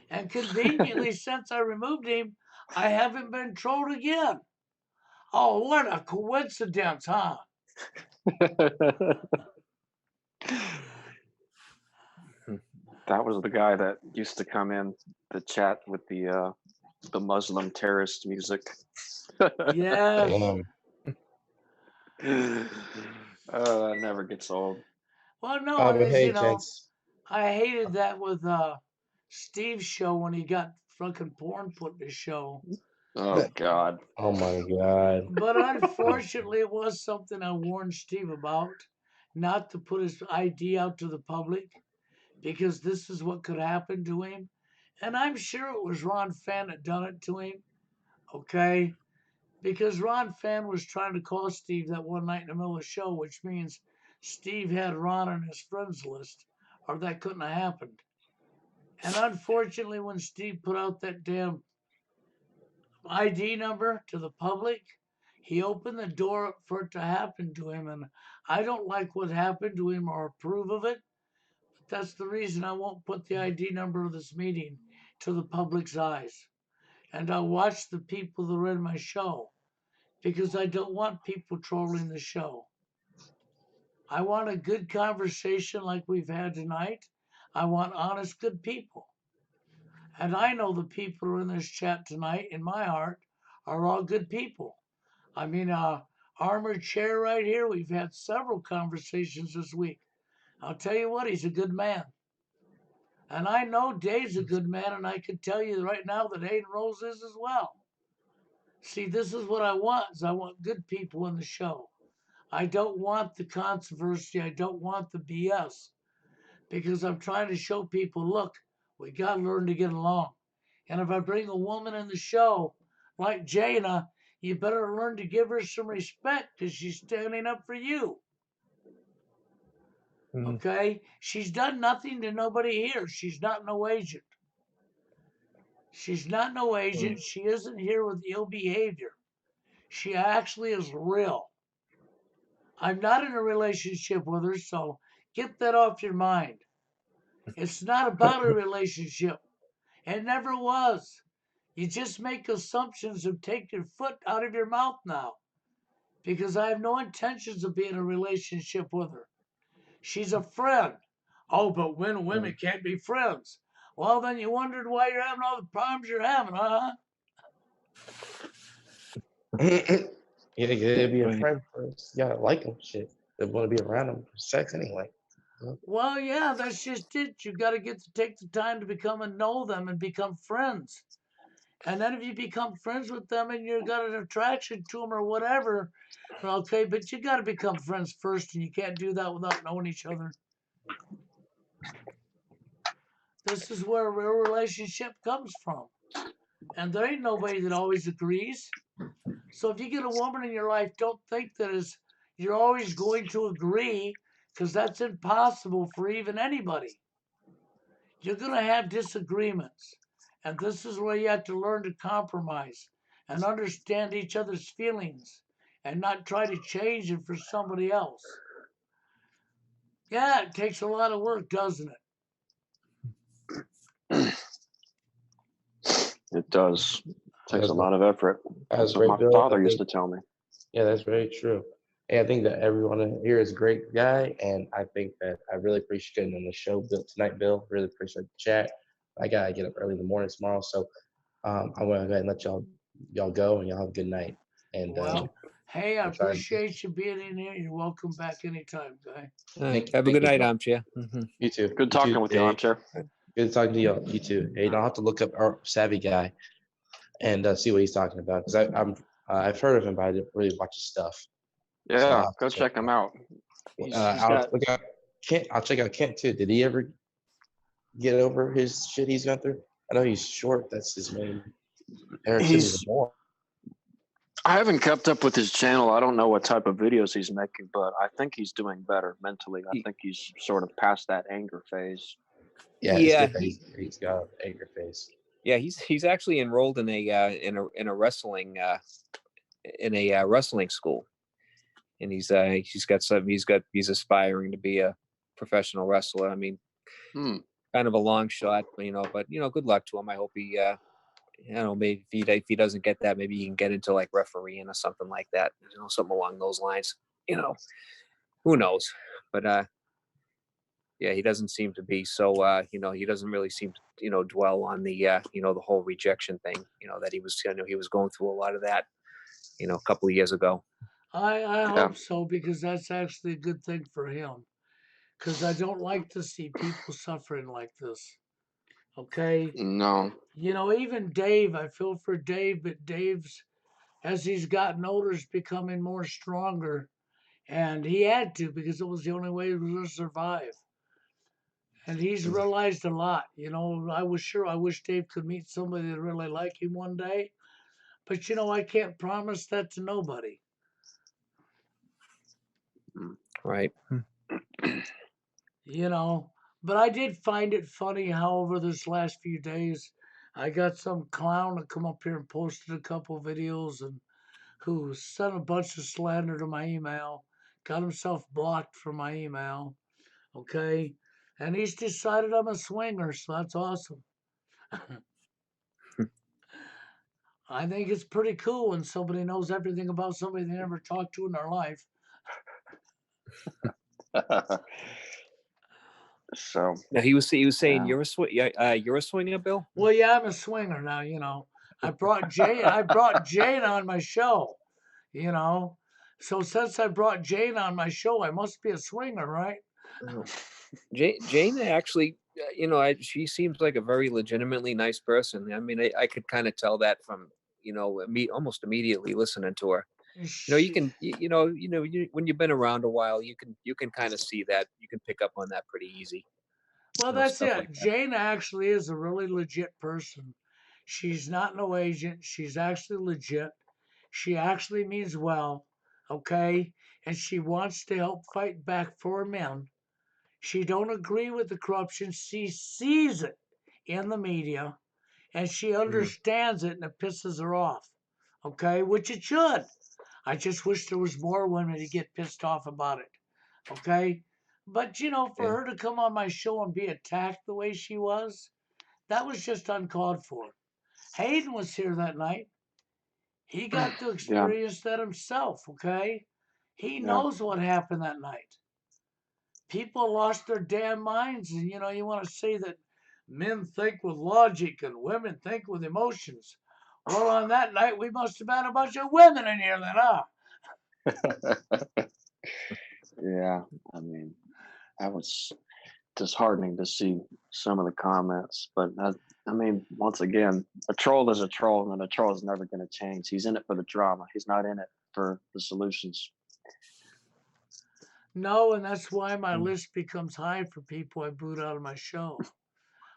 And conveniently, since I removed him, I haven't been trolled again. Oh, what a coincidence, huh? that was the guy that used to come in the chat with the Muslim terrorist music. Yes. That never gets old. Well, no, but as hey, you know, gents. I hated that with Steve's show when he got fucking porn put in his show. Oh God. Oh my God. But unfortunately, it was something I warned Steve about, not to put his ID out to the public, because this is what could happen to him. And I'm sure it was Ron Fan that done it to him, okay? Because Ron Fan was trying to call Steve that one night in the middle of the show, which means Steve had Ron on his friends list, or that couldn't have happened. And unfortunately, when Steve put out that damn ID number to the public, he opened the door for it to happen to him. And I don't like what happened to him or approve of it. But that's the reason I won't put the ID number of this meeting to the public's eyes. And I'll watch the people that are in my show because I don't want people trolling the show. I want a good conversation like we've had tonight. I want honest, good people. And I know the people who are in this chat tonight, in my heart, are all good people. I mean, Armored Chair right here, we've had several conversations this week. I'll tell you what, he's a good man. And I know Dave's a good man, and I can tell you right now that Hayden Rose is as well. See, this is what I want, is I want good people in the show. I don't want the controversy. I don't want the BS. Because I'm trying to show people, look, we got to learn to get along. And if I bring a woman in the show like Jaina, you better learn to give her some respect because she's standing up for you. Okay? She's done nothing to nobody here. She's not no agent. She's not no agent. She isn't here with ill behavior. She actually is real. I'm not in a relationship with her, so get that off your mind. It's not about a relationship. It never was. You just make assumptions and take your foot out of your mouth now. Because I have no intentions of being in a relationship with her. She's a friend. Oh, but when women can't be friends. Well, then you wondered why you're having all the problems you're having, huh? You gotta be a friend first. You gotta like them, shit. They want to be around them for sex anyway. Well, yeah, that's just it. You got to take the time to become and know them and become friends. And then if you become friends with them and you got an attraction to them or whatever, okay, but you got to become friends first, and you can't do that without knowing each other. This is where a real relationship comes from. And there ain't nobody that always agrees. So if you get a woman in your life, don't think that you're always going to agree, because that's impossible for even anybody. You're going to have disagreements. And this is where you have to learn to compromise and understand each other's feelings and not try to change it for somebody else. Yeah, it takes a lot of work, doesn't it? It does. It takes That's a lot of effort. That's what great, my Bill. father used to tell me. Yeah, that's very true. Hey, I think that everyone here is a great guy, and I think that I really appreciate getting on the show, Bill, tonight, Bill. Really appreciate the chat. I gotta get up early in the morning tomorrow, so I'm gonna go ahead and let y'all go, and y'all have a good night. And Well, hey, I we'll try. appreciate you being in here. You're welcome back anytime, guy. Have a good night, Armchair. You too. Good talking with you, Armchair. Good talking to you. You too. Hey, I'll have to look up our Savvy Guy and see what he's talking about, because I've heard of him, but I didn't really watch his stuff. Yeah, go check him out. I'll check out Kent too. Did he ever get over his shit he's gone through? I know he's short. That's his main. I haven't kept up with his channel. I don't know what type of videos he's making, but I think he's doing better mentally. I think he's sort of past that anger phase. Yeah, he's got anger phase. Yeah, he's actually enrolled in a wrestling wrestling school, and he's aspiring to be a professional wrestler. I mean, kind of a long shot, but good luck to him. I hope he maybe if he doesn't get that, maybe he can get into like refereeing or something like that, something along those lines. Who knows? But yeah, he doesn't seem to be so. He doesn't really seem to dwell on the the whole rejection thing. That he was he was going through a lot of that a couple of years ago. I hope so, because that's actually a good thing for him. Because I don't like to see people suffering like this. Okay? No. Even Dave, I feel for Dave, but Dave's, as he's gotten older, is becoming more stronger. And he had to, because it was the only way he was going to survive. And he's realized a lot. I wish Dave could meet somebody that really like him one day. But, I can't promise that to nobody. Right. But I did find it funny how over this last few days, I got some clown to come up here and posted a couple videos and who sent a bunch of slander to my email, got himself blocked from my email. Okay. And he's decided I'm a swinger, so that's awesome. I think it's pretty cool when somebody knows everything about somebody they never talked to in their life. So now he was saying you're a swinger, Bill. Well, yeah, I'm a swinger now. I brought Jane on my show. So since I brought Jane on my show, I must be a swinger, right? Jane actually, she seems like a very legitimately nice person. I mean, I could kind of tell that from almost immediately listening to her. You can when you've been around a while, you can kind of see that. You can pick up on that pretty easy. Well, that's it. Like Jane actually is a really legit person. She's not no agent. She's actually legit. She actually means well, okay? And she wants to help fight back for men. She don't agree with the corruption. She sees it in the media, and she understands it, and it pisses her off, okay? Which it should. I just wish there was more women to get pissed off about it, okay? But for her to come on my show and be attacked the way she was, that was just uncalled for. Hayden was here that night. He got to experience that himself, okay? He knows what happened that night. People lost their damn minds, and you want to say that men think with logic and women think with emotions. Well, on that night, we must have had a bunch of women in here then, huh? Yeah, I mean, that was disheartening to see some of the comments. But I mean, once again, a troll is a troll, and a troll is never going to change. He's in it for the drama. He's not in it for the solutions. No, and that's why my list becomes high for people I boot out of my show.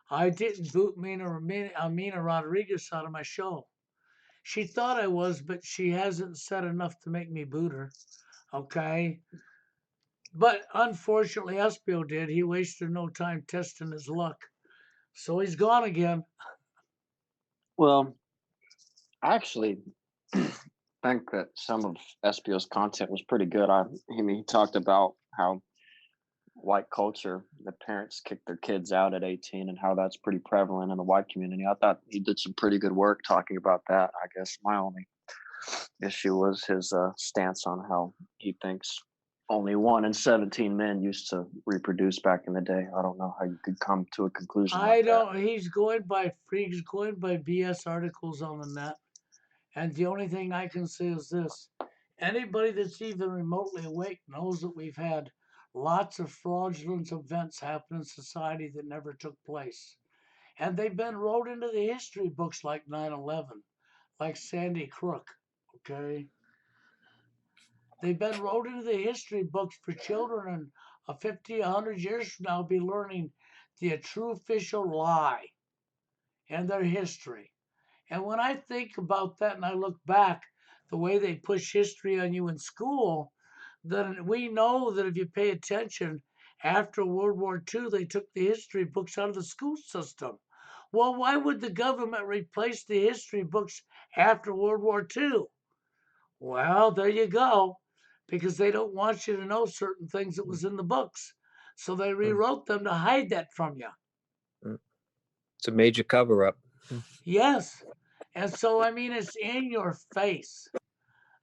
I didn't boot Amina Rodriguez out of my show. She thought I was, but she hasn't said enough to make me boot her. Okay? But unfortunately, Espio did. He wasted no time testing his luck. So he's gone again. Well, I actually think that some of SPO's content was pretty good. I mean, he talked about how white culture, the parents kick their kids out at 18 and how that's pretty prevalent in the white community. I thought he did some pretty good work talking about that. I guess my only issue was his stance on how he thinks only 1 in 17 men used to reproduce back in the day. I don't know how you could come to a conclusion I like that. don't. He's going by BS articles on the net, and the only thing I can say is this: anybody that's even remotely awake knows that we've had lots of fraudulent events happen in society that never took place, and they've been wrote into the history books like 9/11, like Sandy Crook. Okay, they've been wrote into the history books for children, and 50, 100 years from now, be learning the true official lie and their history. And when I think about that and I look back, the way they push history on you in school, then we know that if you pay attention, after World War II, they took the history books out of the school system. Well, why would the government replace the history books after World War II? Well, there you go, because they don't want you to know certain things that was in the books. So they rewrote them to hide that from you. It's a major cover up. Yes. And so, I mean, it's in your face.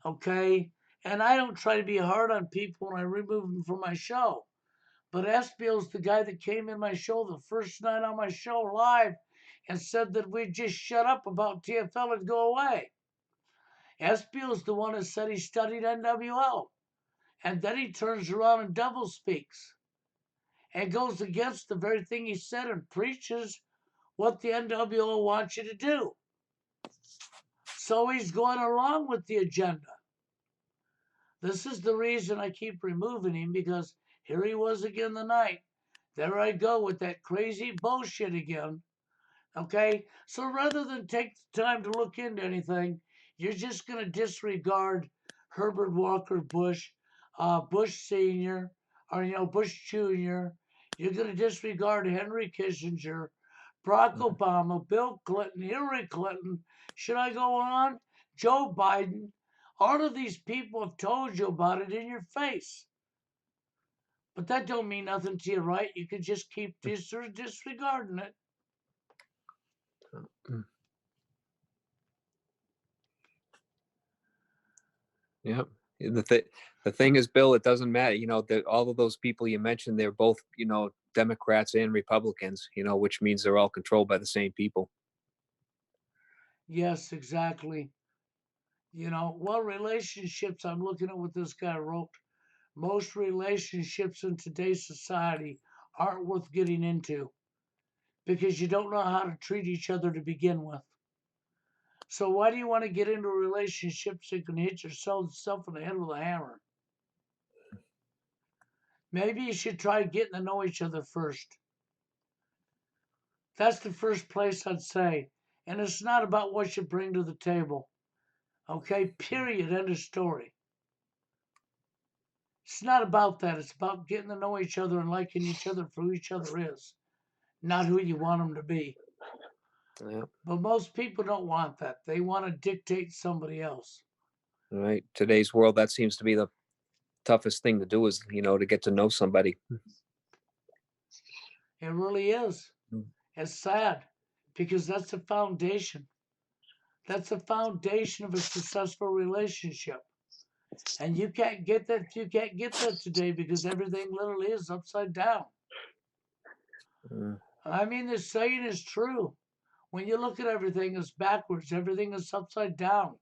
Okay. And I don't try to be hard on people when I remove them from my show. But Espio's the guy that came in my show the first night on my show live and said that we'd just shut up about TFL and go away. Espio's the one that said he studied NWL. And then he turns around and double speaks and goes against the very thing he said and preaches what the NWO wants you to do. So he's going along with the agenda. This is the reason I keep removing him, because here he was again tonight. There I go with that crazy bullshit again. Okay? So rather than take the time to look into anything, you're just going to disregard Herbert Walker Bush, Bush Sr., or, Bush Jr. You're going to disregard Henry Kissinger, Barack Obama, Bill Clinton, Hillary Clinton. Should I go on? Joe Biden. All of these people have told you about it in your face. But that don't mean nothing to you, right? You could just keep disregarding it. Yeah. The thing is, Bill, it doesn't matter. All of those people you mentioned, they're both, Democrats and Republicans, which means they're all controlled by the same people. Yes, exactly. Well, relationships, I'm looking at what this guy wrote. Most relationships in today's society aren't worth getting into because you don't know how to treat each other to begin with. So why do you want to get into relationships that can hit yourself in the head with a hammer? Maybe you should try getting to know each other first. That's the first place I'd say. And it's not about what you bring to the table. Okay, period. End of story. It's not about that. It's about getting to know each other and liking each other for who each other is, not who you want them to be. Yeah. But most people don't want that. They want to dictate somebody else. Right. Today's world, that seems to be the toughest thing to do, is, to get to know somebody. It really is. It's sad because that's the foundation. That's the foundation of a successful relationship. And you can't get that. You can't get that today because everything literally is upside down. I mean, the saying is true. When you look at everything, it's backwards. Everything is upside down.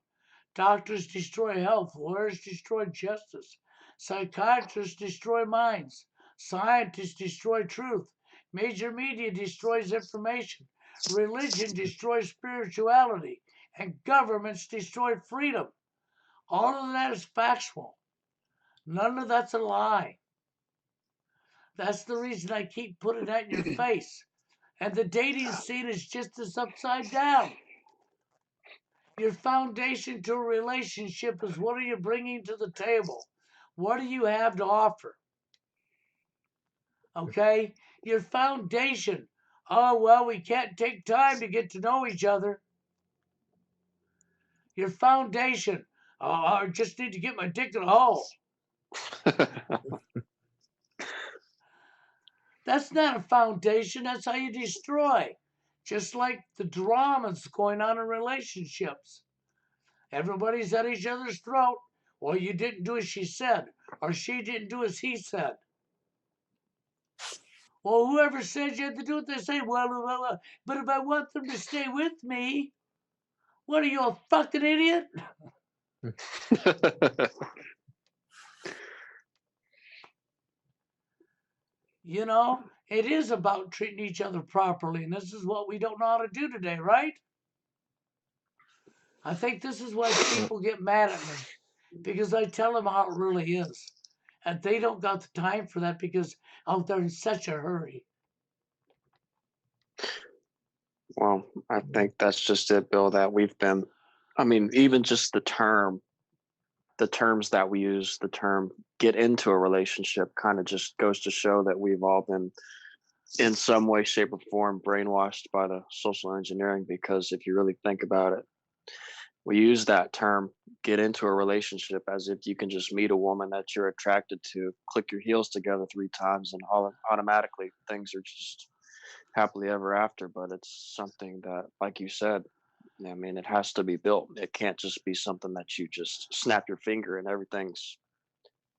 Doctors destroy health. Lawyers destroy justice. Psychiatrists destroy minds. Scientists destroy truth. Major media destroys information. Religion destroys spirituality. And governments destroy freedom. All of that is factual. None of that's a lie. That's the reason I keep putting that in your face. And the dating scene is just as upside down. Your foundation to a relationship is what are you bringing to the table? What do you have to offer? Okay? Your foundation. Oh, well, we can't take time to get to know each other. Your foundation. Oh, I just need to get my dick in a hole. That's not a foundation. That's how you destroy. Just like the dramas going on in relationships. Everybody's at each other's throat. Well, you didn't do as she said, or she didn't do as he said. Well, whoever said you had to do what they say, well, but if I want them to stay with me, what are you, a fucking idiot? You know, it is about treating each other properly, and this is what we don't know how to do today, right? I think this is why people get mad at me, because I tell them how it really is. And they don't got the time for that because they're in such a hurry. Well, I think that's just it, Bill, that we've been, I mean, even just the terms that we use, the term get into a relationship kind of just goes to show that we've all been in some way, shape, or form brainwashed by the social engineering. Because if you really think about it, we use that term get into a relationship as if you can just meet a woman that you're attracted to, click your heels together 3 times, and automatically things are just happily ever after. But it's something that, like you said, I mean, it has to be built. It can't just be something that you just snap your finger and everything's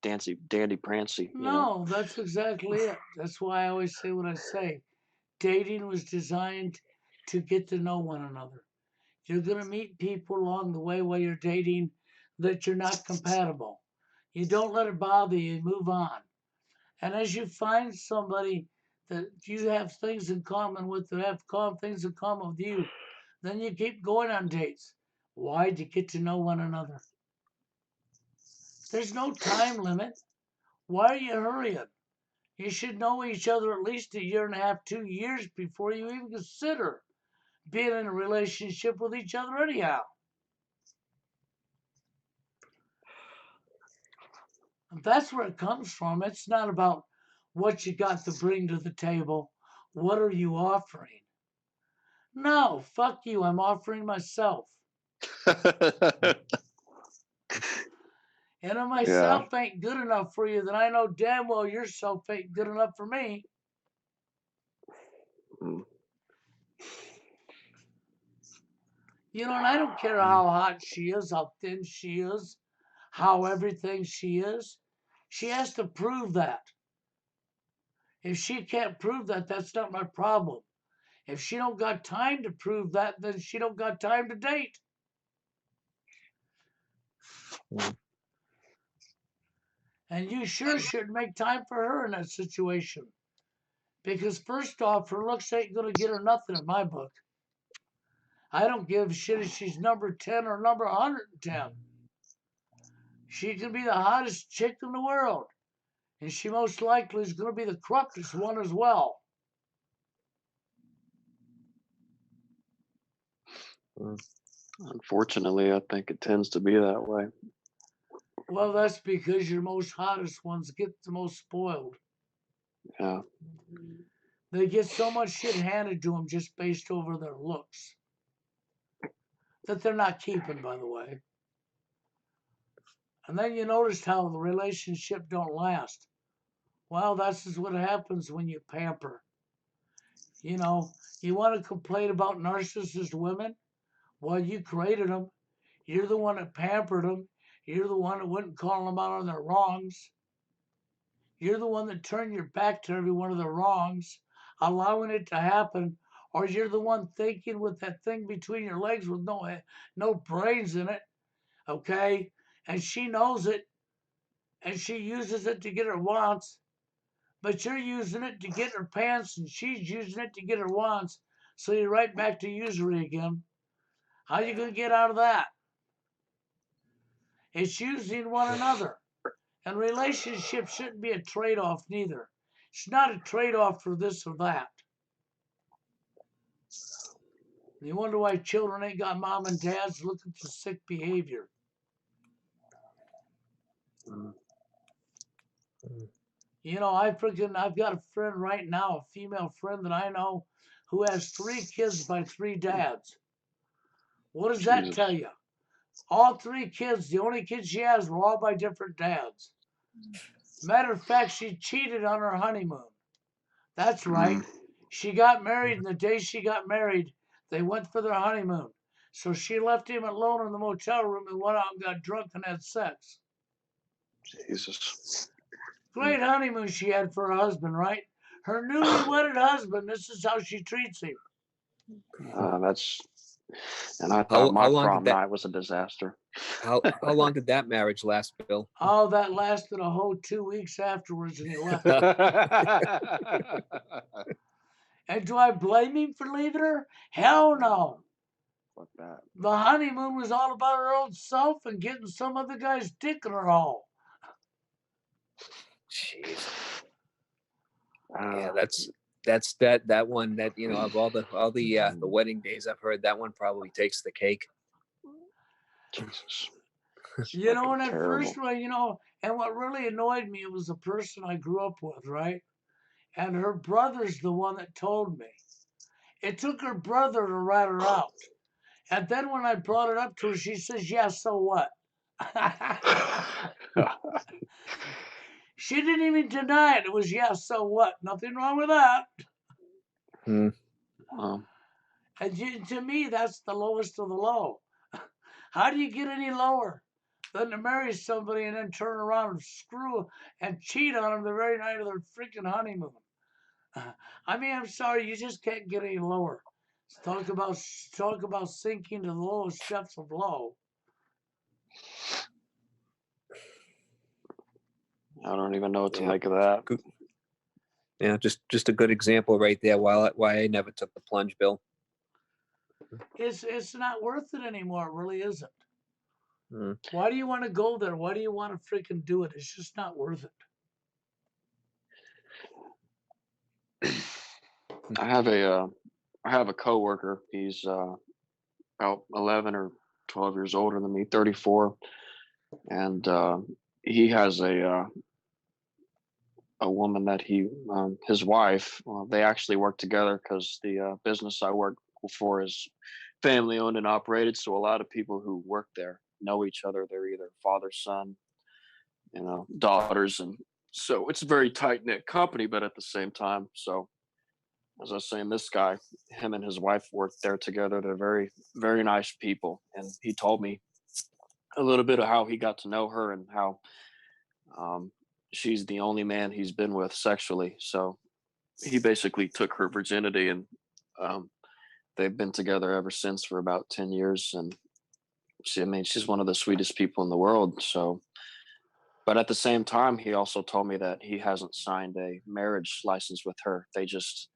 dandy prancy, you know? No, that's exactly it. That's why I always say what I say. Dating was designed to get to know one another. You're going to meet people along the way while you're dating that you're not compatible. You don't let it bother you, move on. And as you find somebody that you have things in common with, that have things in common with you, then you keep going on dates. Why? To get to know one another. There's no time limit. Why are you hurrying? You should know each other at least a year and a half, 2 years before you even consider being in a relationship with each other, anyhow. And that's where it comes from. It's not about what you got to bring to the table. What are you offering? No, fuck you. I'm offering myself. And if Yeah. myself ain't good enough for you, then I know damn well yourself ain't good enough for me. Mm. You know, and I don't care how hot she is, how thin she is, how everything she is. She has to prove that. If she can't prove that, that's not my problem. If she don't got time to prove that, then she don't got time to date. And you sure should make time for her in that situation. Because first off, her looks ain't gonna get her nothing in my book. I don't give a shit if she's number 10 or number 110. She can be the hottest chick in the world. And she most likely is gonna be the corruptest one as well. Unfortunately, I think it tends to be that way. Well, that's because your most hottest ones get the most spoiled. Yeah. They get so much shit handed to them just based over their looks that they're not keeping, by the way. And then you notice how the relationship don't last. Well, that's just what happens when you pamper. You know, you want to complain about narcissist women? Well, you created them. You're the one that pampered them. You're the one that wouldn't call them out on their wrongs. You're the one that turned your back to every one of their wrongs, allowing it to happen. Or you're the one thinking with that thing between your legs with no brains in it, okay? And she knows it, and she uses it to get her wants. but you're using it to get her pants and she's using it to get her wants. So you're right back to usury again. How you going to get out of that? It's using one another. And relationships shouldn't be a trade off, neither. It's not a trade off for this or that. You wonder why children ain't got mom and dads looking for sick behavior. Mm. You know, I've got a friend right now, a female friend that I know, who has 3 kids by 3 dads. What does that tell Jesus. you? All 3 kids, the only kids she has, were all by different dads. Matter of fact, she cheated on her honeymoon. That's right. Mm. She got married, and the day she got married, they went for their honeymoon. So she left him alone in the motel room and went out and got drunk and had sex. Jesus. Great honeymoon she had for her husband, right? Her newly wedded husband, this is how she treats him. That's, and I thought How my long did prom that night was a disaster. how long did that marriage last, Bill? Oh, that lasted a whole 2 weeks afterwards, and he left her. And do I blame him for leaving her? Hell no. Fuck that. The honeymoon was all about her old self and getting some other guy's dick in her hole. Jeez. Uh, Yeah, that's that one that of all the wedding days I've heard, that one probably takes the cake. Jesus. It's You know, fucking and at terrible. first, and what really annoyed me, it was the person I grew up with, right? And her brother's the one that told me. It took her brother to rat her out. And then when I brought it up to her, she says, yeah, so what? She didn't even deny it. It was, yeah, so what? Nothing wrong with that. Hmm. And to me, that's the lowest of the low. How do you get any lower than to marry somebody and then turn around and screw and cheat on them the very night of their freaking honeymoon? I mean, I'm sorry, you just can't get any lower. Talk about sinking to the lowest depths of low. I don't even know what to Yeah. make of that. Good. Yeah, just a good example right there. Why I never took the plunge, Bill. It's not worth it anymore. It really isn't. Mm. Why do you want to go there? Why do you want to freaking do it? It's just not worth it. I have a coworker. He's about 11 or 12 years older than me, 34, and he has a woman that his wife. They actually work together because the business I work for is family owned and operated. So a lot of people who work there know each other. They're either father, son, daughters, and so it's a very tight knit company. But at the same time, so as I was saying, this guy, him and his wife work there together. They're very, very nice people. And he told me a little bit of how he got to know her and how um, she's the only man he's been with sexually. So he basically took her virginity and um, they've been together ever since for about 10 years. And she's one of the sweetest people in the world. So, but at the same time, he also told me that he hasn't signed a marriage license with her. They just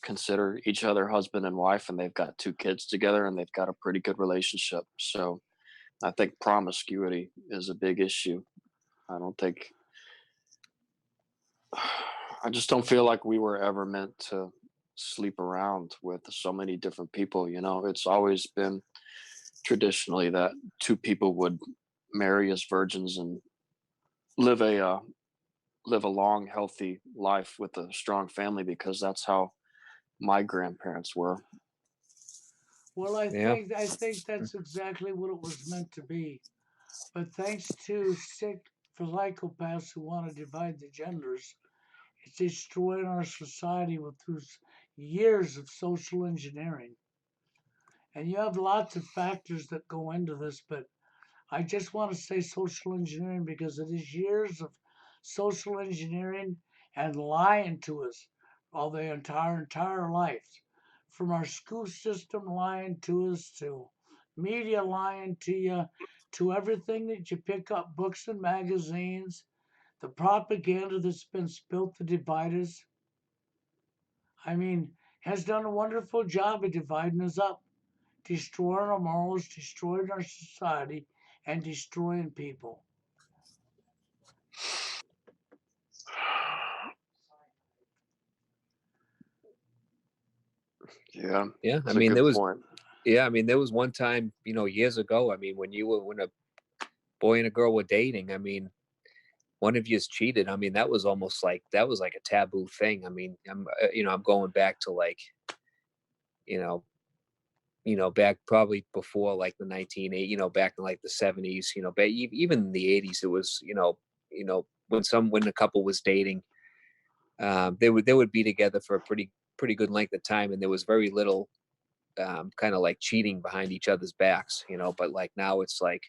consider each other husband and wife, and they've got 2 kids together, and they've got a pretty good relationship. So I think promiscuity is a big issue. I don't think, I just don't feel like we were ever meant to sleep around with so many different people. It's always been traditionally that 2 people would marry as virgins and live a long, healthy life with a strong family, because that's how my grandparents were. Well, I Yeah. think I think that's exactly what it was meant to be. But thanks to sick psychopaths who want to divide the genders, it's destroying our society with through years of social engineering. And you have lots of factors that go into this, but I just want to say social engineering because it is years of social engineering and lying to us all the entire lives. From our school system lying to us to media lying to you to everything that you pick up, books and magazines. The propaganda that's been spilt to divide us, I mean, has done a wonderful job of dividing us up, destroying our morals, destroying our society, and destroying people. Yeah, Yeah, that's a good point. I mean, there was one time, years ago. I mean, when a boy and a girl were dating, I mean, one of you's cheated. I mean, that was like a taboo thing. I mean, I'm going back to like, you know, back probably before like the 1980, back in like the 70s, back, even in the 80s, it was, when a couple was dating, they would be together for a pretty good length of time, and there was very little kind of like cheating behind each other's backs, but like now it's like,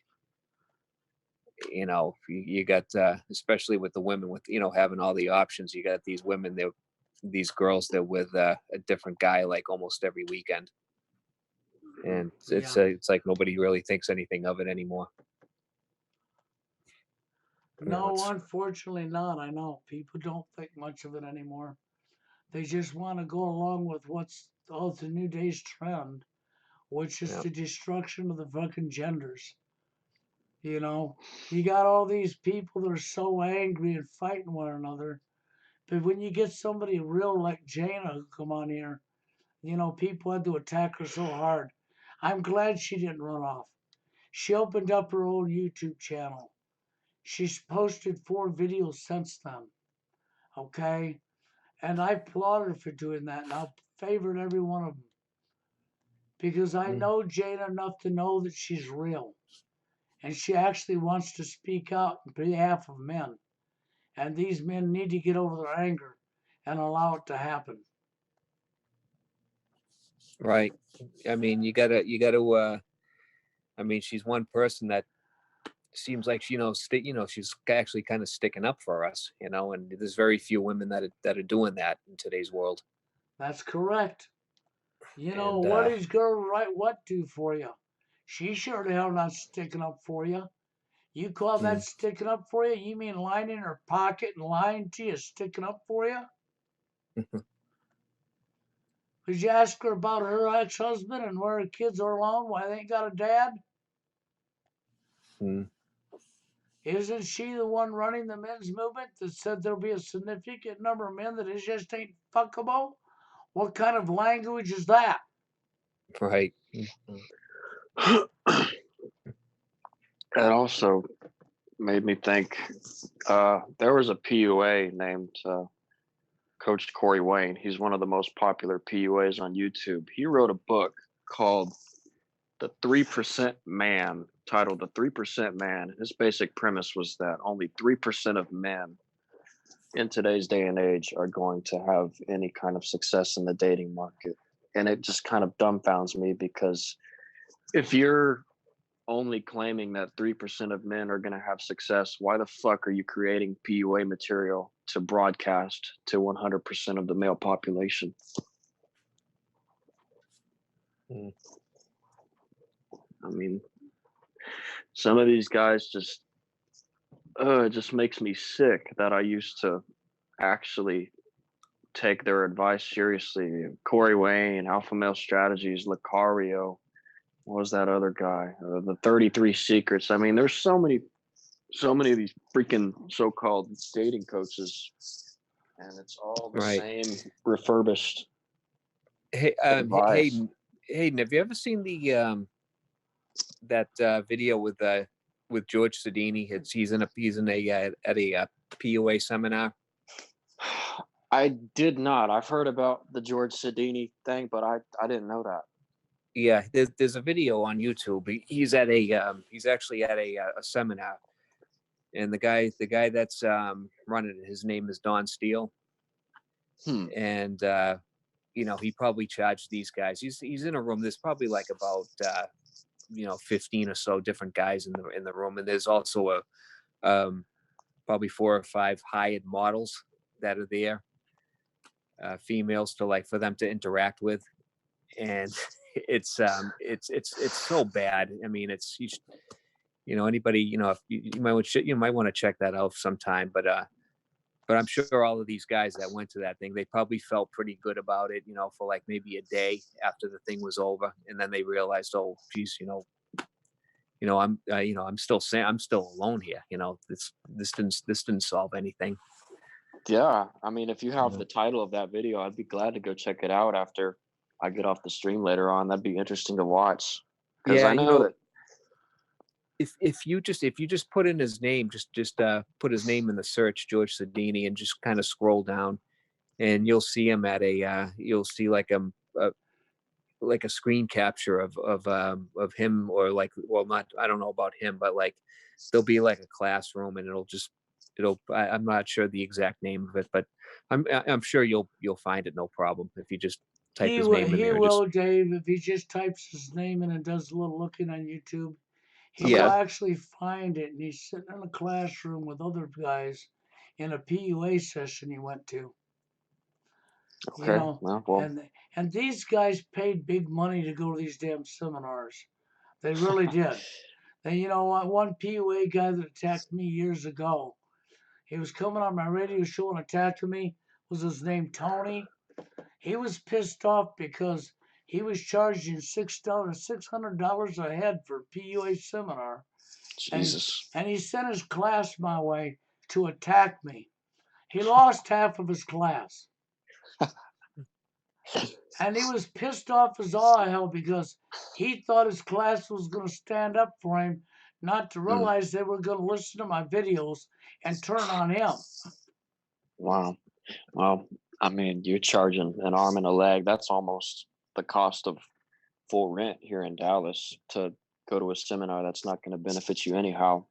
you got especially with the women, with having all the options, you got these women, these girls, they're with a different guy like almost every weekend, and it's like nobody really thinks anything of it anymore. No, unfortunately not. I know people don't think much of it anymore. They just want to go along with what's the new day's trend, which is the destruction of the fucking genders. You got all these people that are so angry and fighting one another. But when you get somebody real like Jana who come on here, people had to attack her so hard. I'm glad she didn't run off. She opened up her own YouTube channel. She's posted 4 videos since then. Okay? And I applaud her for doing that, and I'll favorite every one of them. Because I know Jane enough to know that she's real. And she actually wants to speak out on behalf of men. And these men need to get over their anger and allow it to happen. Right. I mean, you gotta I mean, she's one person that seems like, she's actually kind of sticking up for us, and there's very few women that are doing that in today's world. That's correct. And What is girl right what do for you? She sure the hell not sticking up for you. You call that sticking up for you? You mean lying in her pocket and lying to you sticking up for you? Did you ask her about her ex-husband and where her kids are alone, why they ain't got a dad? Isn't she the one running the men's movement that said there'll be a significant number of men that it just ain't fuckable? What kind of language is that? Right. That also made me think. There was a PUA named Coach Corey Wayne. He's one of the most popular PUAs on YouTube. He wrote a book called The 3% Man, titled The 3% Man. His basic premise was that only 3% of men in today's day and age are going to have any kind of success in the dating market. And it just kind of dumbfounds me, because if you're only claiming that 3% of men are going to have success, why the fuck are you creating PUA material to broadcast to 100% of the male population? I mean, some of these guys just, it just makes me sick that I used to actually take their advice seriously. Corey Wayne, Alpha Male Strategies, Lucario, what was that other guy? The 33 Secrets. I mean, there's so many of these freaking so-called dating coaches, and it's all the same refurbished Hey, advice. Hayden, have you ever seen the that video with George Sedini? He's in at a PUA seminar. I did not. I've heard about the George Sedini thing, but I didn't know that. Yeah, there's a video on YouTube. He's at he's actually at a seminar, and the guy that's running it, his name is Don Steele, and he probably charged these guys. He's in a room. There's probably like about 15 or so different guys in the room, and there's also probably 4 or 5 hired models that are there, females for them to interact with, and it's so bad. I mean, anybody, if you might want to check that out sometime. But I'm sure all of these guys that went to that thing, they probably felt pretty good about it, for like maybe a day after the thing was over, and then they realized, oh, geez, I'm still saying I'm still alone here. This didn't solve anything. Yeah, I mean, if you have the title of that video, I'd be glad to go check it out after I get off the stream later on. That'd be interesting to watch, because Yeah, I know that. If you just put in his name, just put his name in the search, George Sedini, and just kind of scroll down, and you'll see him at you'll see like a screen capture of him, or like, well, not, I don't know about him, but like there'll be like a classroom, and I'm not sure the exact name of it, but I'm sure you'll find it, no problem, if you just type his name in He there. will, Dave, if he just types his name in and does a little looking on YouTube. He Okay. will actually find it, and he's sitting in a classroom with other guys in a PUA session he went to. Okay. Well, And these guys paid big money to go to these damn seminars. They really did. And one PUA guy that attacked me years ago, he was coming on my radio show and attacking me. Was his name Tony? He was pissed off because he was charging $600 a head for a PUA seminar. Jesus. And he sent his class my way to attack me. He lost half of his class. And he was pissed off as all hell because he thought his class was going to stand up for him, not to realize they were going to listen to my videos and turn on him. Wow. Well, I mean, you're charging an arm and a leg. That's almost the cost of full rent here in Dallas to go to a seminar that's not going to benefit you anyhow.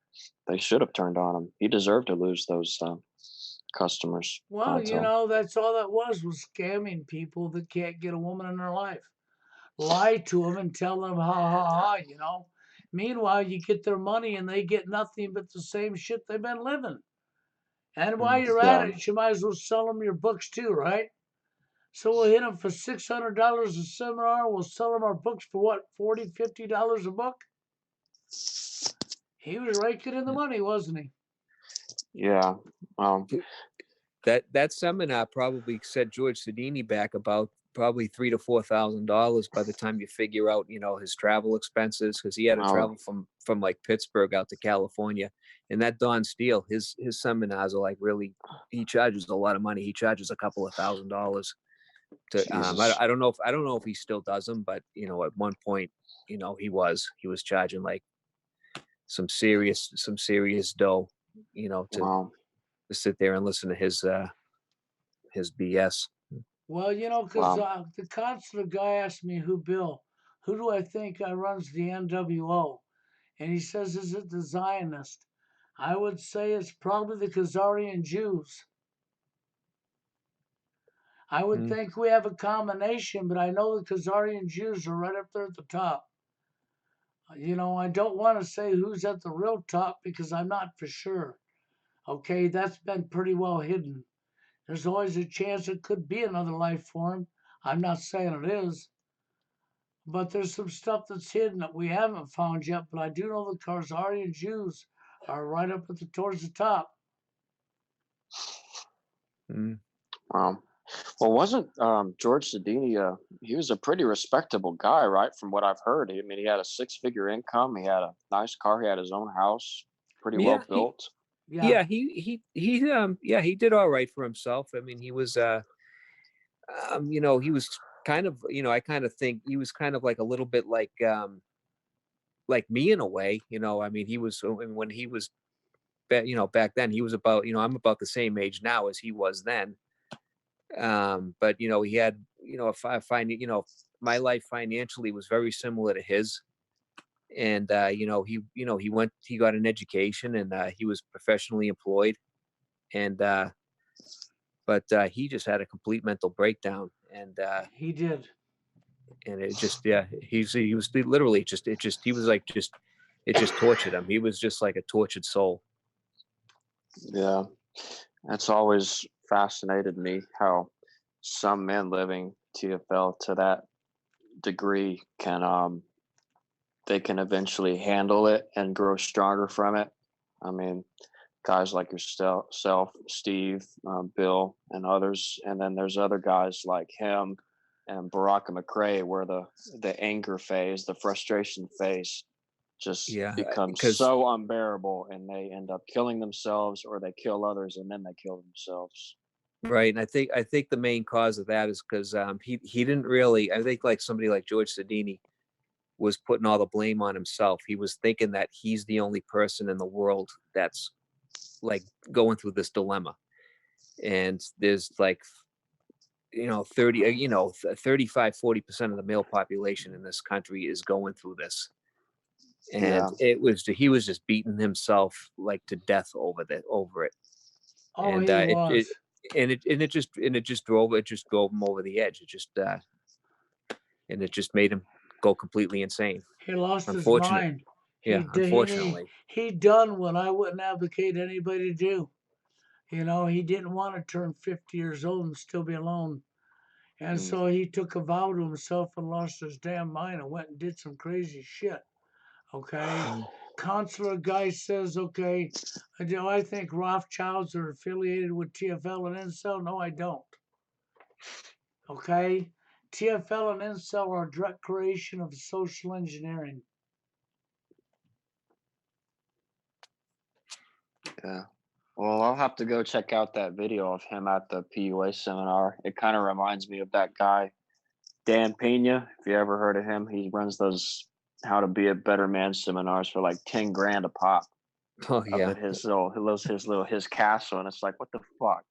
They should have turned on him. He deserved to lose those customers. Well, that's all that was scamming people that can't get a woman in their life. Lie to them and tell them, ha, ha, ha, Meanwhile, you get their money and they get nothing but the same shit they've been living. And while you're at it, you might as well sell them your books too, right? So we'll hit them for $600 a seminar. We'll sell them our books for what, $40, $50 a book? He was raking in the money, wasn't he? Yeah. That seminar probably set George Sedini back about probably $3,000 to $4,000 by the time you figure out, his travel expenses, because he had to travel from like Pittsburgh out to California. And that Don Steele, his seminars are like really, he charges a lot of money. He charges a couple of $1,000s to. I don't know if he still does them, but at one point, he was charging like some serious dough, to sit there and listen to his BS. Well, because the consular guy asked me, who do I think runs the NWO? And he says, is it the Zionist? I would say it's probably the Khazarian Jews. I would think we have a combination, but I know the Khazarian Jews are right up there at the top. I don't want to say who's at the real top because I'm not for sure. Okay, that's been pretty well hidden. There's always a chance it could be another life form. I'm not saying it is. But there's some stuff that's hidden that we haven't found yet. But I do know the Khazarian Jews are right up towards the top. Well, wasn't George Sedini, he was a pretty respectable guy, right? From what I've heard. I mean, he had a 6-figure income. He had a nice car. He had his own house, pretty well built. He did all right for himself. I mean, he was, he was kind of, I kind of think he was kind of like a little bit like me in a way, I mean, he was, when he was, back then he was about, I'm about the same age now as he was then. But he had, if I find, my life financially was very similar to his. And, he got an education, and he was professionally employed. And, but he just had a complete mental breakdown. And he did. And it just, he was literally he was like, it just tortured him. He was just like a tortured soul. Yeah. That's always fascinated me, how some men living TFL to that degree can they can eventually handle it and grow stronger from it. I mean, guys like yourself, Steve, Bill, and others, and then there's other guys like him and Baraka McRae, where the anger phase, the frustration phase, just Yeah, becomes because so unbearable, and they end up killing themselves, or they kill others, and then they kill themselves. right, and I think the main cause of that is because he didn't really. I think like somebody like George Sedini was putting all the blame on himself. He was thinking that he's the only person in the world that's like going through this dilemma, and there's like 35-40% of the male population in this country is going through this, and Yeah. he was just beating himself like to death over it, Oh, and he was. it just drove him over the edge. It just made him go completely insane. He lost his Unfortunate, mind. yeah, unfortunately, He done what I wouldn't advocate anybody to do. He didn't want to turn 50 years old and still be alone. And Mm. so he took a vow to himself and lost his damn mind and went and did some crazy shit. Okay. Consular guy says, okay, do I think Rothschilds are affiliated with TFL and Incel? No, I don't. Okay. TFL and Incel are a direct creation of social engineering. Yeah. Well, I'll have to go check out that video of him at the PUA seminar. It kind of reminds me of that guy, Dan Pena. If you ever heard of him, he runs those how to be a better man seminars for like 10 grand a pop oh up yeah, at his castle. And it's like, what the fuck?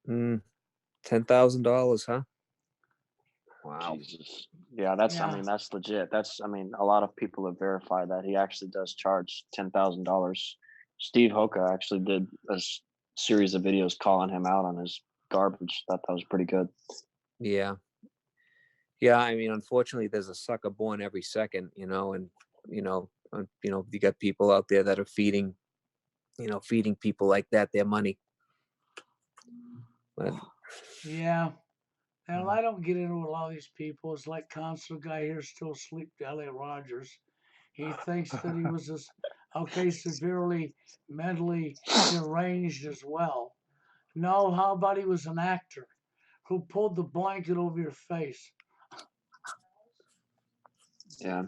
$10,000, huh? Wow. Jesus. Yeah, I Yeah. mean, that's legit. I mean, a lot of people have verified that he actually does charge $10,000. Steve Hoka actually did a series of videos calling him out on his garbage. Thought that was pretty good. Yeah. Yeah, I mean, unfortunately, there's a sucker born every second, and you got people out there that are feeding people like that their money. But Yeah. And I don't get into a lot of these people. It's like consular guy here still asleep to Elliot Rogers. He thinks that he was severely mentally deranged as well. No, how about he was an actor who pulled the blanket over your face? Yeah.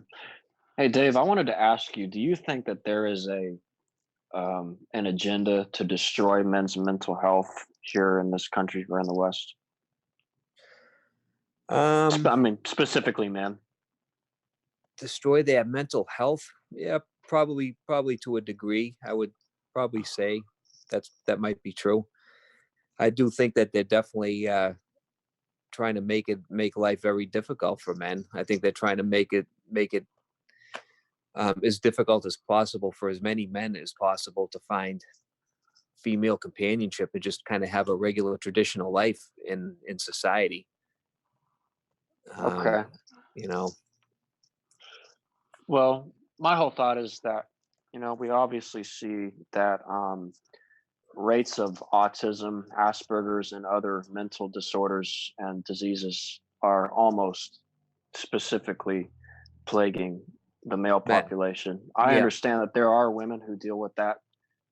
Hey, Dave, I wanted to ask you, do you think that there is an agenda to destroy men's mental health here in this country or in the West? I mean, specifically men. destroy their mental health? Yeah, probably to a degree. I would probably say that might be true. I do think that they're definitely trying to make life very difficult for men. I think they're trying to make it as difficult as possible for as many men as possible to find female companionship and just kind of have a regular traditional life in society. Okay. You know, Well, my whole thought is that, we obviously see that rates of autism, Asperger's, and other mental disorders and diseases are almost specifically plaguing the male men. population. I Yeah, understand that there are women who deal with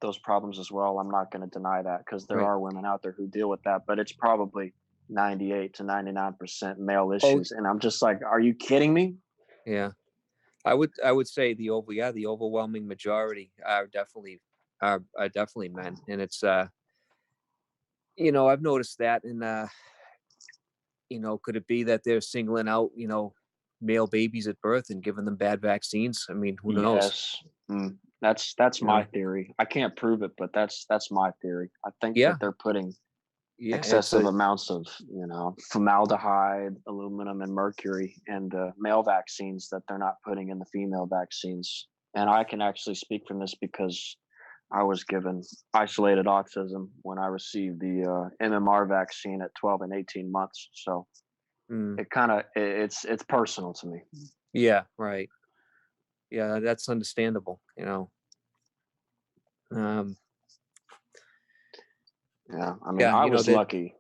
those problems as well. I'm not going to deny that, because there right. are women out there who deal with that, but it's probably 98 to 99% male Oh, issues. And I'm just like, are you kidding me? yeah. I would say the overwhelming majority are definitely men, and it's I've noticed that, and could it be that they're singling out male babies at birth and giving them bad vaccines? I mean, who knows? Yes. That's You my know, theory. I can't prove it, but that's my theory. I think yeah, that they're putting yeah. It's excessive amounts of, formaldehyde, aluminum, and mercury in the male vaccines that they're not putting in the female vaccines. And I can actually speak from this because I was given isolated autism when I received the MMR vaccine at 12 and 18 months. So it kind of it's personal to me. yeah, right. Yeah, that's understandable. Yeah, I mean, Yeah, I was that lucky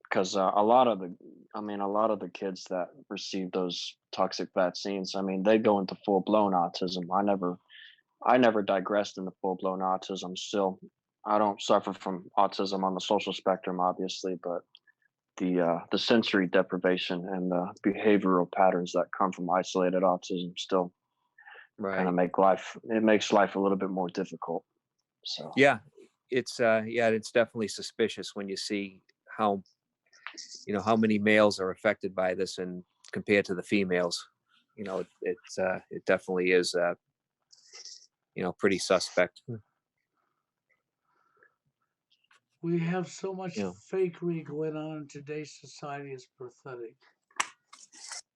because a lot of the I mean, a lot of the kids that receive those toxic vaccines, I mean, they go into full blown autism. I never digressed into full blown autism. Still, I don't suffer from autism on the social spectrum, obviously, but the sensory deprivation and the behavioral patterns that come from isolated autism still kind Right. of makes life a little bit more difficult. So Yeah, it's definitely suspicious when you see how how many males are affected by this and compared to the females. It definitely is pretty suspect. We have so much You know. fakery going on in today's society, it's pathetic.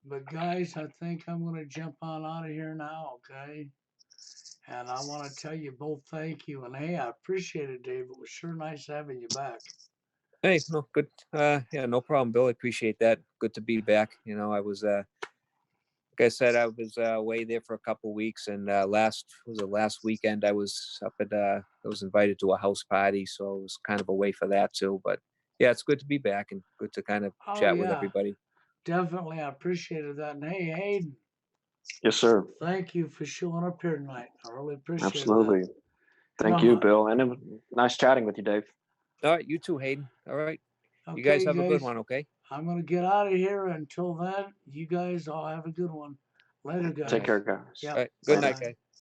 But guys, I think I'm gonna jump on out of here now, okay? And I want to tell you both thank you. And hey, I appreciate it, Dave. It was sure nice having you back. Hey, no, good. Yeah, no problem, Bill. I appreciate that. Good to be back. I was, like I said, I was away there for a couple weeks, and last weekend I was up at, I was invited to a house party, so I was kind of away for that too. But yeah, it's good to be back and good to kind of Oh chat with yeah, everybody. definitely. I appreciated that. And hey, Hayden, yes, sir. thank you for showing up here tonight. I really appreciate that. Absolutely. Thank you, Bill. And it was nice chatting with you, Dave. All right, you too, Hayden. All right, Okay, you guys have a good one. Okay. I'm gonna get out of here. Until then, you guys all have a good one. Later, guys. Take care, guys. Yep. All right. Good Bye-bye. night, guys.